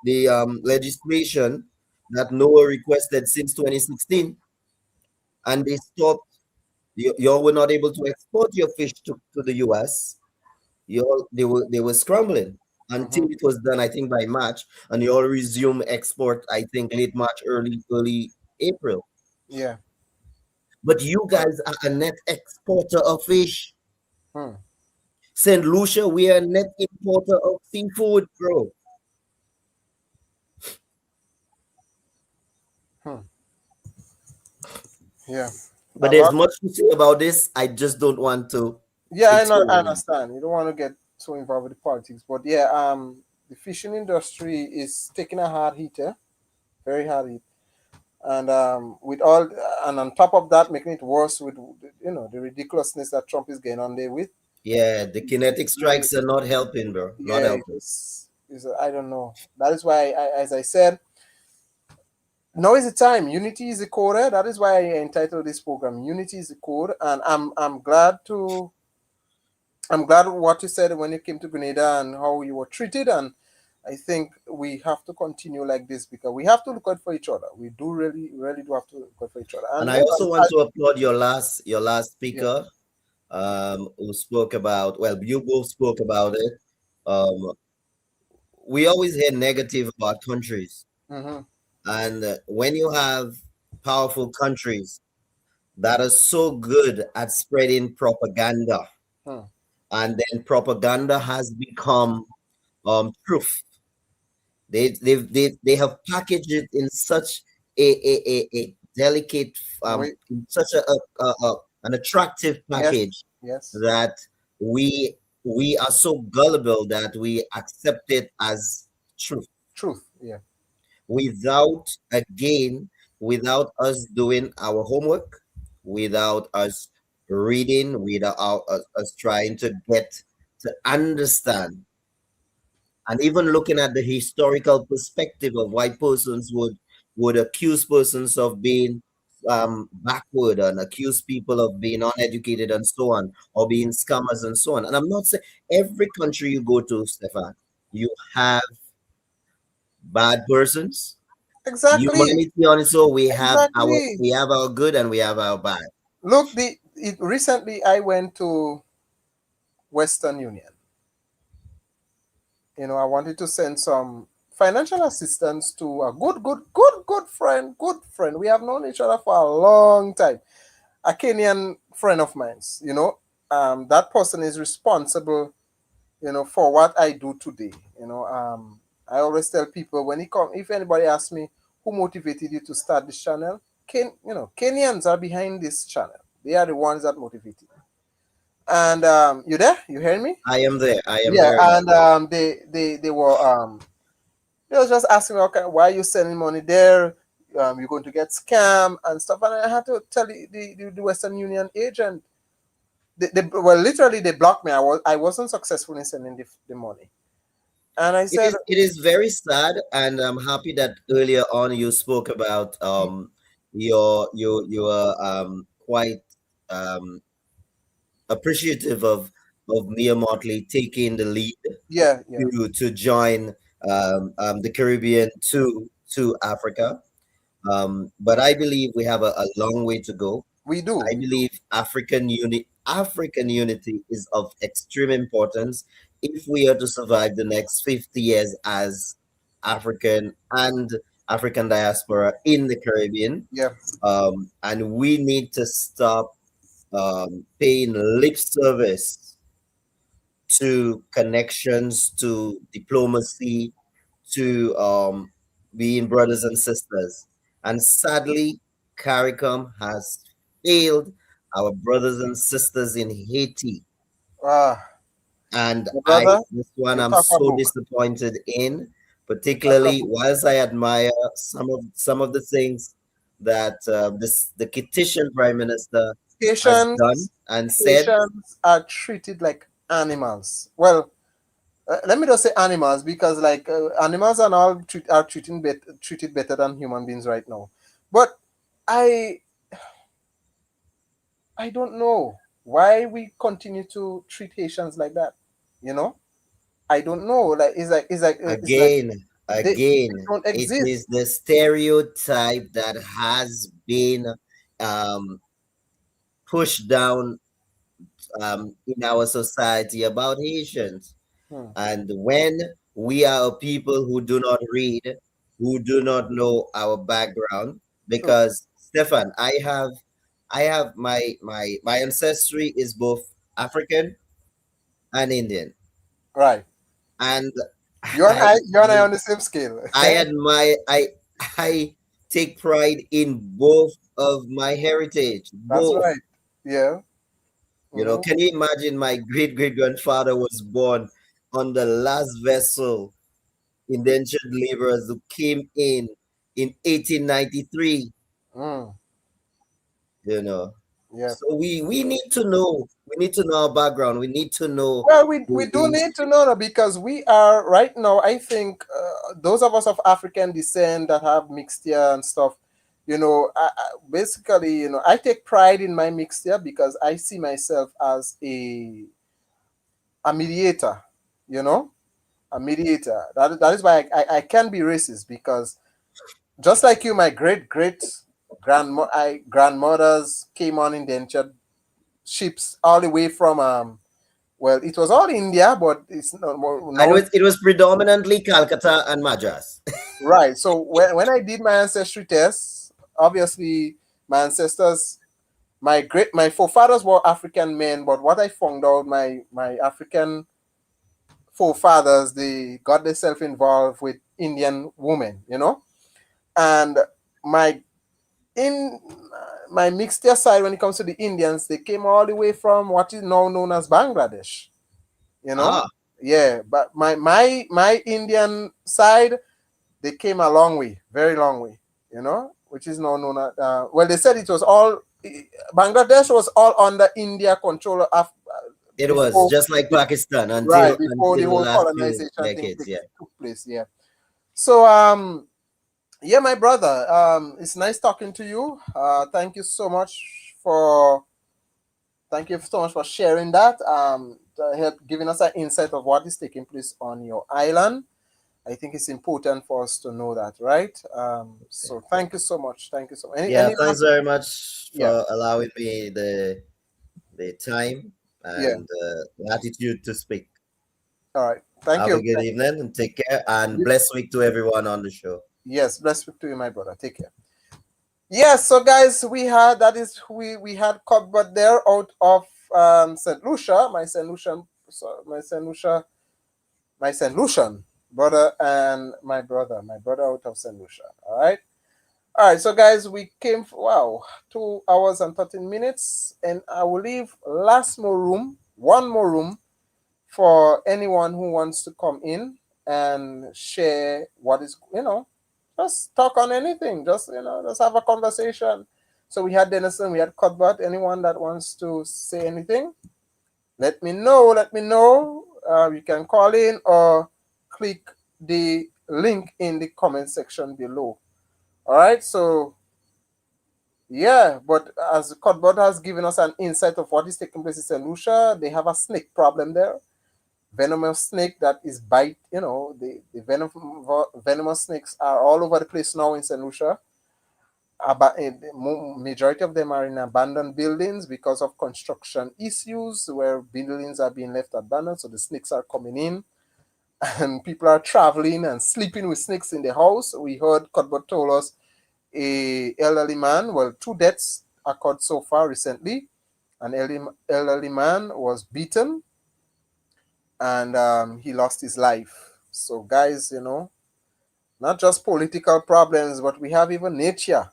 legislation that NOAA requested since 2016, and they stopped, y'all were not able to export your fish to the US. Y'all they were scrambling until Hmm. it was done, I think by March, and you all resume export, I think late March, early April. Yeah. But you guys are a net exporter of fish. Hmm. St. Lucia, we are a net importer of seafood, bro. Hmm. Yeah. But A there's lot. much to say about this. I just don't want to Yeah, I know. I expose it. understand. You don't want to get so involved with the politics, but yeah, the fishing industry is taking a hard hit, very hard hit, and with all, and on top of that, making it worse with the ridiculousness that Trump is getting on there with. Yeah, the kinetic It's really, strikes are not helping, bro. Not yeah, helping. it's I don't know. That is why, as I said, now is the time. Unity is the code. That is why I entitled this program "Unity is the Code," and I'm glad what you said when you came to Grenada and how you were treated. And I think we have to continue like this because we have to look out for each other. We do really, really do have to look out for each other. And And I also want to applaud your last yeah, speaker, who spoke about, well, you both spoke about it. Um, we always hear negative about countries, mm-hmm, and when you have powerful countries that are so good at spreading propaganda, hmm, and then propaganda has become truth. They have packaged it in such a delicate, we, in such an attractive yes, package yes, that we are so gullible that we accept it as truth truth, yeah, without, again, without us doing our homework, without us reading, without us trying to get to understand, and even looking at the historical perspective of why persons would accuse persons of being backward, and accuse people of being uneducated and so on, or being scammers and so on. And I'm not saying every country you go to, Stefan, you have bad persons. exactly, Humanity on its own, exactly. we have our good and we have our bad. Look, recently I went to Western Union. I wanted to send some financial assistance to a good friend. We have known each other for a long time. A Kenyan friend of mine's. That person is responsible, for what I do today. I always tell people when he come, if anybody asks me who motivated you to start this channel, Kenyans are behind this channel. They are the ones that motivated me. And you there? You hearing me? I am there. I am Yeah. hearing you. And they was just asking me, okay, why are you sending money there? You're going to get scam and stuff. And I had to tell the Western Union agent. Well, literally, they blocked me. I wasn't successful in sending the money. And I said, It is very sad, and I'm happy that earlier on you spoke about you are quite um appreciative of Mia Motley taking the lead yeah, yeah, to join the Caribbean to Africa. But I believe we have a long way to go. we do, I we do. believe African unity is of extreme importance if we are to survive the next 50 years as African and African diaspora in the Caribbean. Yeah. And we need to stop paying lip service to connections, to diplomacy, to being brothers and sisters. And sadly, CARICOM has failed our brothers and sisters in Haiti. Ah, And my brother, this one you I'm talk a so book. disappointed in, You talk a particularly book. whilst I admire some of the things that the Kittian Prime Minister has done Haitians, and said. Haitians are treated like animals. Well, let me just say animals because like animals are now treated better than human beings right now. But I I don't know why we continue to treat Haitians like that. You know, I don't know. Like it's like Again, they again, don't it is exist. the stereotype that has been um, pushed down in our society about Haitians. Hmm. And when we are a people who do not read, who do not know our background, True. because Stefan, I have my ancestry is both African and Indian, Right. and You and I I I on the same scale. I admire I take pride in both of my heritage, That's both. right. Yeah. Hmm. Can you imagine my great great grandfather was born on the last vessel indentured laborers who came in 1893, Mm. you know. Yeah. So we need to know. We need to know our background. We need to know Well, we who do we. need to know that because we are right now. I think those of us of African descent that have mixture and stuff, basically, I take pride in my mixture because I see myself as a mediator. You know, a mediator. That is why I can be racist because just like you, my grandmothers came on indentured ships all the way from well, it was all India, but it's not more And now. it was predominantly Calcutta and Madras. Right. So when I did my ancestry test, obviously my ancestors, my forefathers were African men, but what I found out, my African forefathers, they got themselves involved with Indian women, and my in my mixture side when it comes to the Indians, they came all the way from what is now known as Bangladesh. You know, Ah, yeah. But my Indian side, they came a long way, very long way, which is now known as, well, they said it was all, Bangladesh was all under India control it was before, just like Pakistan right, until before the until the whole last few colonization thing decades. Yeah. took place. Yeah. So, yeah, my brother, it's nice talking to you. Thank you so much for sharing that, to help giving us an insight of what is taking place on your island. I think it's important for us to know that, right? So thank you so much. Thank you so much. Yeah. Any Thanks last? very much Yeah. for allowing me the time Yeah. and latitude to speak. All right. Thank Have a you. good evening and take care and blessed week to everyone on the show. Yes. Bless you to you, my brother. Take care. Yes. So, guys, we had Cuthbert there out of Saint Lucia, my Saint Lucian brother, and my brother out of Saint Lucia. All right. All right, so guys, we came for, wow, 2 hours and 13 minutes, and I will leave one more room for anyone who wants to come in and share what is, just talk on anything, just have a conversation. So we had Denison, we had Cuthbert. Anyone that wants to say anything, let me know. Let me know. You can call in or click the link in the comment section below. All right, so yeah, but as Cuthbert has given us an insight of what is taking place in St. Lucia, they have a snake problem there. Venomous snake that is bite, venomous snakes are all over the place now in St. Lucia. Majority of them are in abandoned buildings because of construction issues where buildings are being left abandoned, so the snakes are coming in. and people are traveling and sleeping with snakes in the house. We heard Cuthbert told us a elderly man, well, two deaths occurred so far recently. An elderly man was beaten and he lost his life. So, guys, not just political problems, but we have even nature.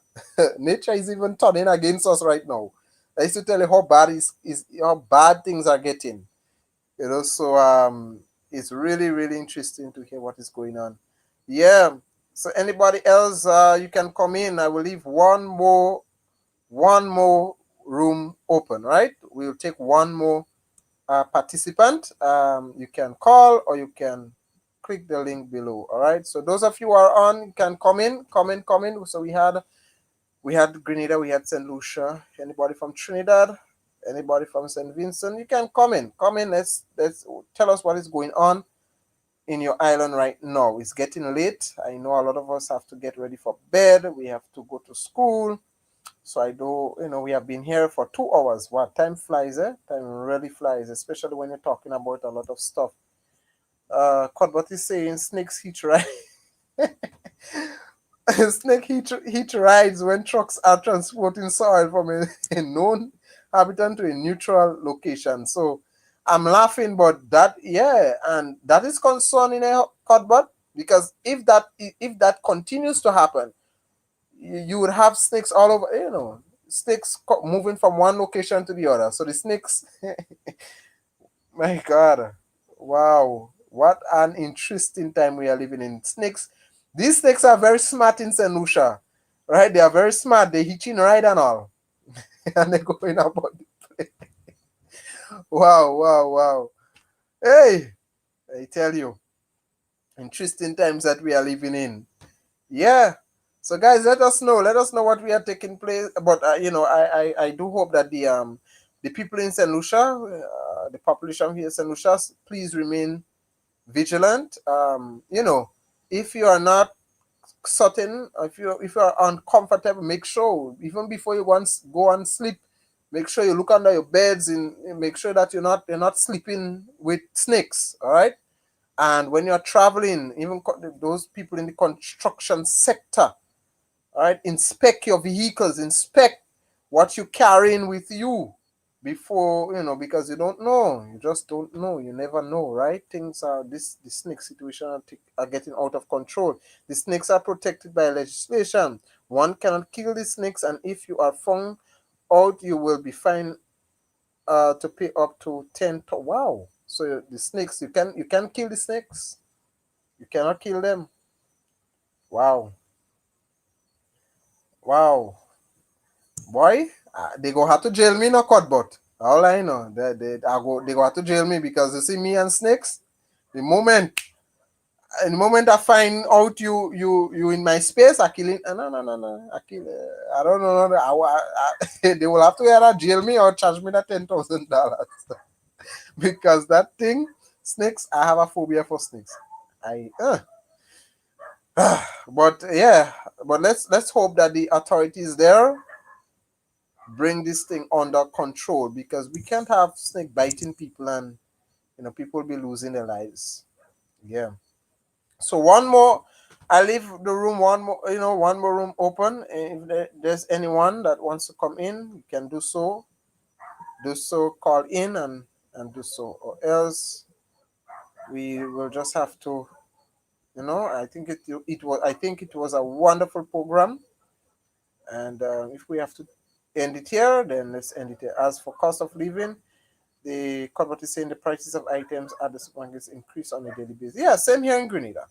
Nature is even turning against us right now. I used to tell you how bad is how bad things are getting. So it's really really interesting to hear what is going on. Yeah. So anybody else, you can come in. I will leave one more room open. Right. We'll take one more participant. You can call or you can click the link below. All right. So those of you who are on, you can come in. So we had Grenada, we had St. Lucia. Anybody from Trinidad? Anybody from St. Vincent? You can come in. Come in. Let's tell us what is going on in your island right now. It's getting late. I know a lot of us have to get ready for bed. We have to go to school. So I do, we have been here for 2 hours. What time flies, eh? Time really flies, especially when you're talking about a lot of stuff. Cuthbert is saying snakes heat, right? Snake heat rides when trucks are transporting soil from a known habitat to a neutral location. So I'm laughing, but yeah, and that is concerning, Cuthbert, because if that continues to happen, you would have snakes all over, snakes moving from one location to the other. So the snakes, my God, wow, what an interesting time we are living in. These snakes are very smart in St. Lucia, right? They are very smart. They hitching right and all, and they're going about the place. Wow, wow, wow. Hey, I tell you, interesting times that we are living in. Yeah. So guys, let us know. Let us know what we are taking place. But I do hope that the people in St. Lucia, the population here in St. Lucia, please remain vigilant. If you are not certain, if you are uncomfortable, make sure even before you go and sleep, make sure you look under your beds and make sure that you're not sleeping with snakes. All right. And when you're traveling, even those people in the construction sector, all right, inspect your vehicles, inspect what you're carrying with you before, because you don't know. You just don't know. You never know, right? Things are the snake situation are getting out of control. The snakes are protected by legislation. One cannot kill the snakes, and if you are found out, you will be fined to pay up to 10. Wow. So the snakes, you can kill the snakes. You cannot kill them. Wow. Wow. Boy, they go have to jail me no cut but all I know they go have to jail me because you see me and snakes. The moment the moment I find out you in my space, I kill it. No, no, no, no. I kill. I don't know. They will have to either jail me or charge me that $10,000 because that thing, snakes. I have a phobia for snakes. I. But yeah, but let's hope that the authorities there bring this thing under control because we can't have snake biting people and people be losing their lives. Yeah. So one more, I leave the room one more room open. If there's anyone that wants to come in, you can do so. Do so, call in and do so, or else we will just have to. I think it was a wonderful program, and if we have to end it here, then let's end it here. As for cost of living, the corporate is saying the prices of items at the supermarkets increase on a daily basis. Yeah, same here in Grenada.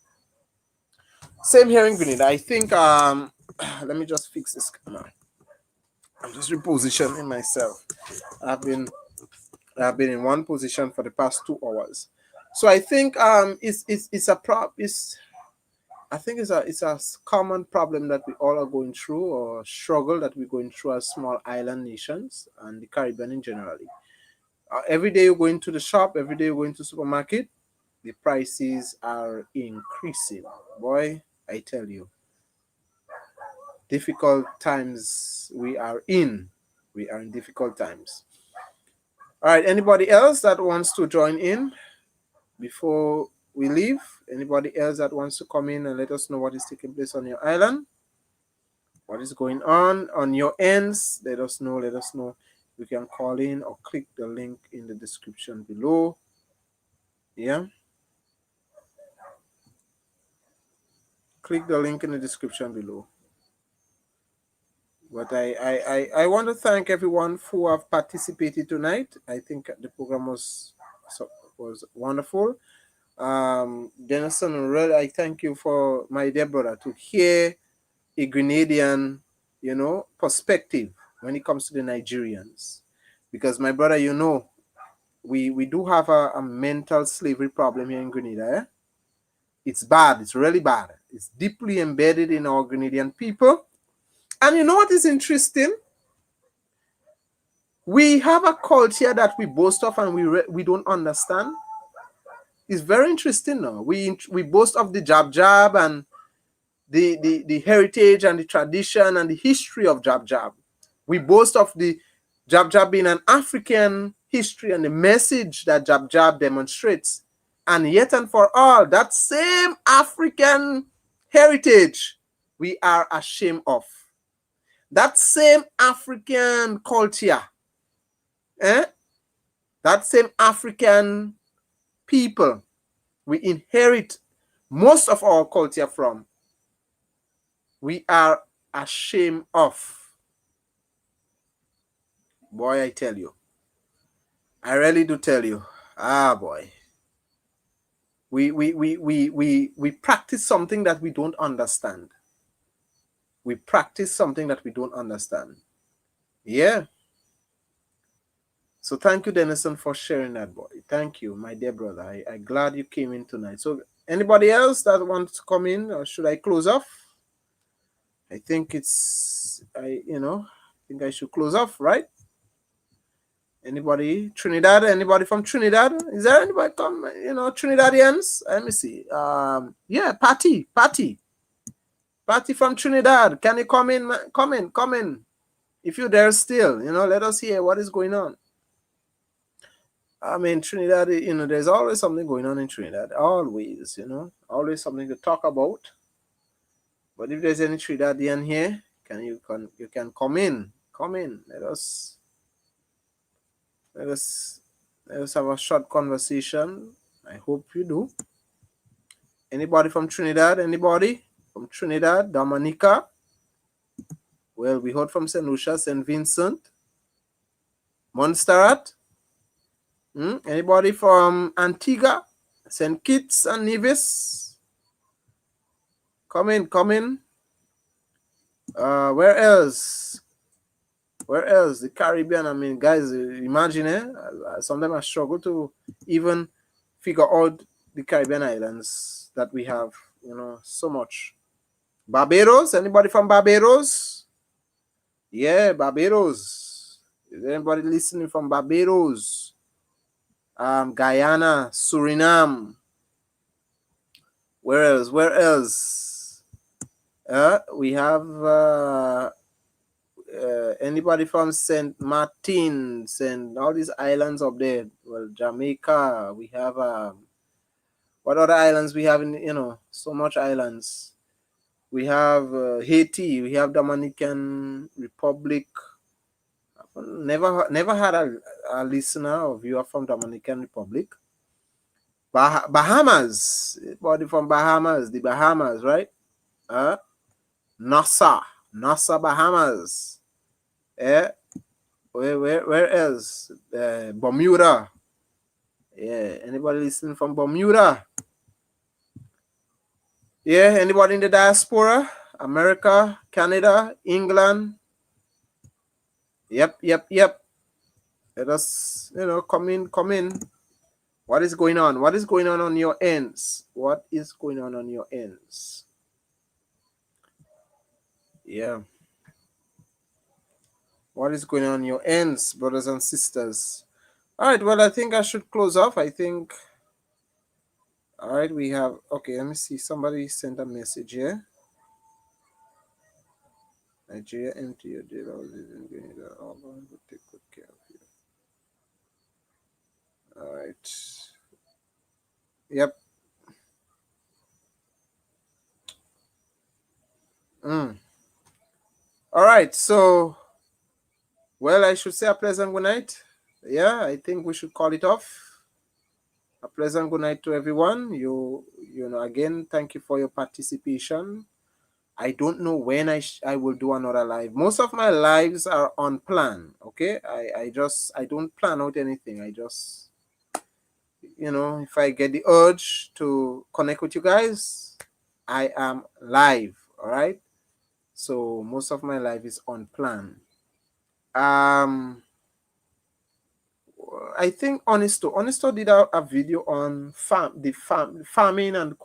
Same here in Grenada. I think let me just fix this camera. I'm just repositioning myself. I've been I've been in one position for the past 2 hours. So I think it's a prop it's I think it's a common problem that we all are going through or struggle that we're going through as small island nations and the Caribbean in generally. Every day you go into the shop, every day you go into supermarket, the prices are increasing. Boy, I tell you, difficult times we are in. We are in difficult times. All right, anybody else that wants to join in before we leave. Anybody else that wants to come in and let us know what is taking place on your island, what is going on your ends, let us know. Let us know. You can call in or click the link in the description below. Yeah, click the link in the description below. But I want to thank everyone who have participated tonight. I think the program was wonderful. Denison, really, I thank you for my dear brother to hear a Grenadian, perspective when it comes to the Nigerians. Because my brother, we do have a mental slavery problem here in Grenada. Eh? It's bad. It's really bad. It's deeply embedded in our Grenadian people. And you know what is interesting? We have a culture that we boast of and we don't understand. It's very interesting now. We boast of the jab jab and the heritage and the tradition and the history of jab jab. We boast of the jab jab being an African history and the message that jab jab demonstrates. And yet and for all, that same African heritage we are ashamed of. That same African culture, that same African people we inherit most of our culture from, we are ashamed of. Boy, I tell you. I really do tell you. Ah, boy. We practice something that we don't understand. We practice something that we don't understand. Yeah. So thank you, Denison, for sharing that, boy. Thank you, my dear brother. I'm glad you came in tonight. So anybody else that wants to come in, or should I close off? I think I should close off, right? Anybody? Trinidad? Anybody from Trinidad? Is there anybody come, Trinidadians? Let me see. Yeah, Patty from Trinidad. Can you come in? Come in. If you're there still, let us hear what is going on. I mean, Trinidad, there's always something going on in Trinidad. Always, always something to talk about. But if there's any Trinidadian here, you can come in. Come in. Let us have a short conversation. I hope you do. Anybody from Trinidad? Anybody from Trinidad? Dominica? Well, we heard from St. Lucia, St. Vincent, Montserrat. Anybody from Antigua, St. Kitts and Nevis? Come in. Where else? The Caribbean. I mean, guys, imagine, sometimes I struggle to even figure out the Caribbean islands that we have, so much. Barbados? Anybody from Barbados? Yeah, Barbados. Is anybody listening from Barbados? Guyana, Suriname. Where else? We have anybody from Saint Martin's and all these islands up there. Well, Jamaica. We have what other islands we have in so much islands. We have Haiti. We have Dominican Republic. Never had a listener or viewer from Dominican Republic. Bahamas. Anybody from Bahamas? The Bahamas, right? Nassau, Bahamas. Where else? Bermuda. Yeah, anybody listening from Bermuda? Yeah, anybody in the diaspora? America, Canada, England. Yep. Let us, come in. What is going on? What is going on your ends? What is going on your ends? Yeah. What is going on your ends, brothers and sisters? All right, well, I think I should close off. I think, all right, we have, okay, let me see. Somebody sent a message here. Nigeria, empty your deal. All going to take good care of you. All right. Yep. Mm. All right. So, well, I should say a pleasant good night. Yeah, I think we should call it off. A pleasant good night to everyone. You know, again, thank you for your participation. I don't know when I will do another live. Most of my lives are on plan. Okay, I don't plan out anything. I just, you know, if I get the urge to connect with you guys, I am live. All right. So most of my life is on plan. Um, I think Honesto did a video on farming and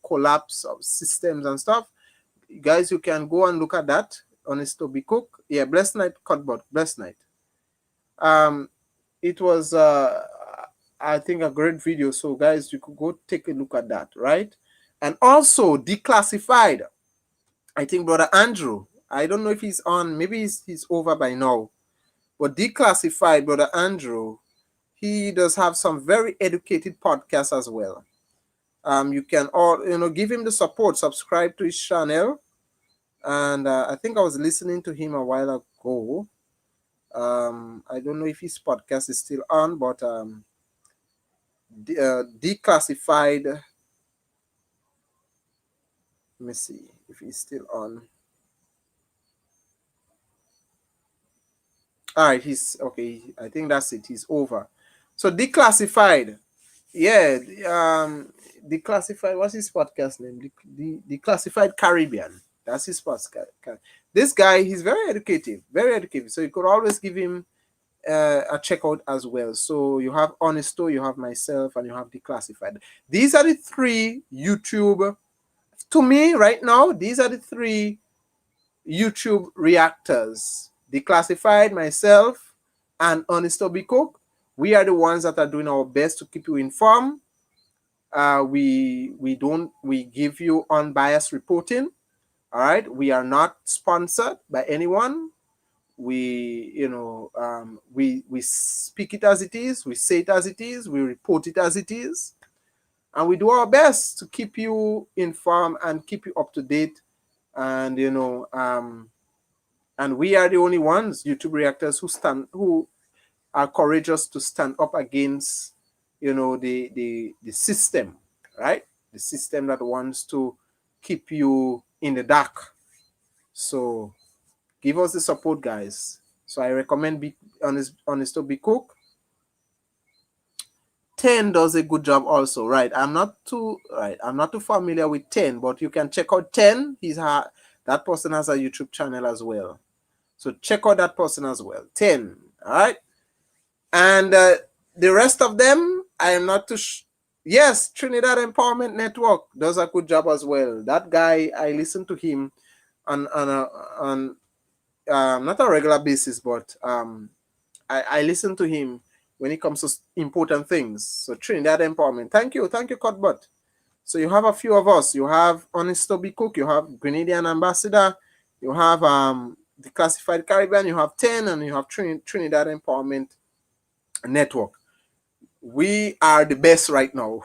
collapse of systems and stuff. Guys, you can go and look at that. Honesto be cook. Yeah, blessed night, Cutbot. Blessed night. Um, it was I think a great video. So guys, you could go take a look at that, right? And also declassified. I think brother Andrew. I don't know if he's on. Maybe he's over by now. But declassified, brother Andrew, he does have some very educated podcasts as well. You can all give him the support, subscribe to his channel, and I think I was listening to him a while ago. I don't know if his podcast is still on, but declassified. Let me see if he's still on. All right, he's okay. I think that's it. He's over. So declassified. Yeah, declassified. What's his podcast name? Declassified Caribbean. That's his podcast. This guy, he's very educative, very educative. So you could always give him a checkout as well. So you have Honesto, you have myself, and you have Declassified. These are the three YouTube. To me, right now, these are the three YouTube reactors: Declassified, myself, and Honesto Bikook. We are the ones that are doing our best to keep you informed. We give you unbiased reporting. All right, we are not sponsored by anyone. We speak it as it is, we say it as it is, we report it as it is, and we do our best to keep you informed and keep you up to date. And and we are the only ones, YouTube reactors, who are courageous to stand up against the system, right? The system that wants to keep you in the dark. So give us the support, guys. So I recommend Honesto Be Cook. 10 does a good job also, right? I'm not too familiar with 10, but you can check out 10. That person has a YouTube channel as well. So check out that person as well. 10, all right? And the rest of them, I am not too yes, Trinidad Empowerment Network does a good job as well. That guy, I listen to him on not a regular basis, but I listen to him when it comes to important things. So Trinidad Empowerment. Thank you, Cuthbert. So you have a few of us. You have Honesto B. Cook, you have Grenadian Ambassador, you have the Classified Caribbean, you have 10, and you have Trinidad Empowerment Network. We are the best right now.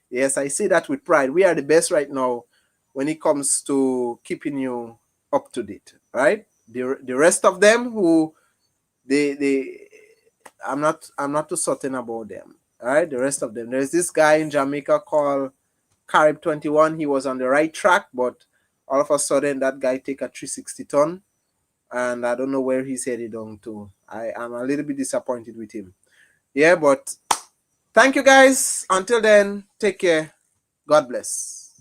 Yes, I say that with pride. We are the best right now when it comes to keeping you up to date, right? The rest of them who I'm not too certain about them. All right, the rest of them. There's this guy in Jamaica called Carib 21. He was on the right track, but all of a sudden that guy take a 360 ton, and I don't know where he's headed on to. I am a little bit disappointed with him. Yeah, but thank you guys. Until then, take care. God bless.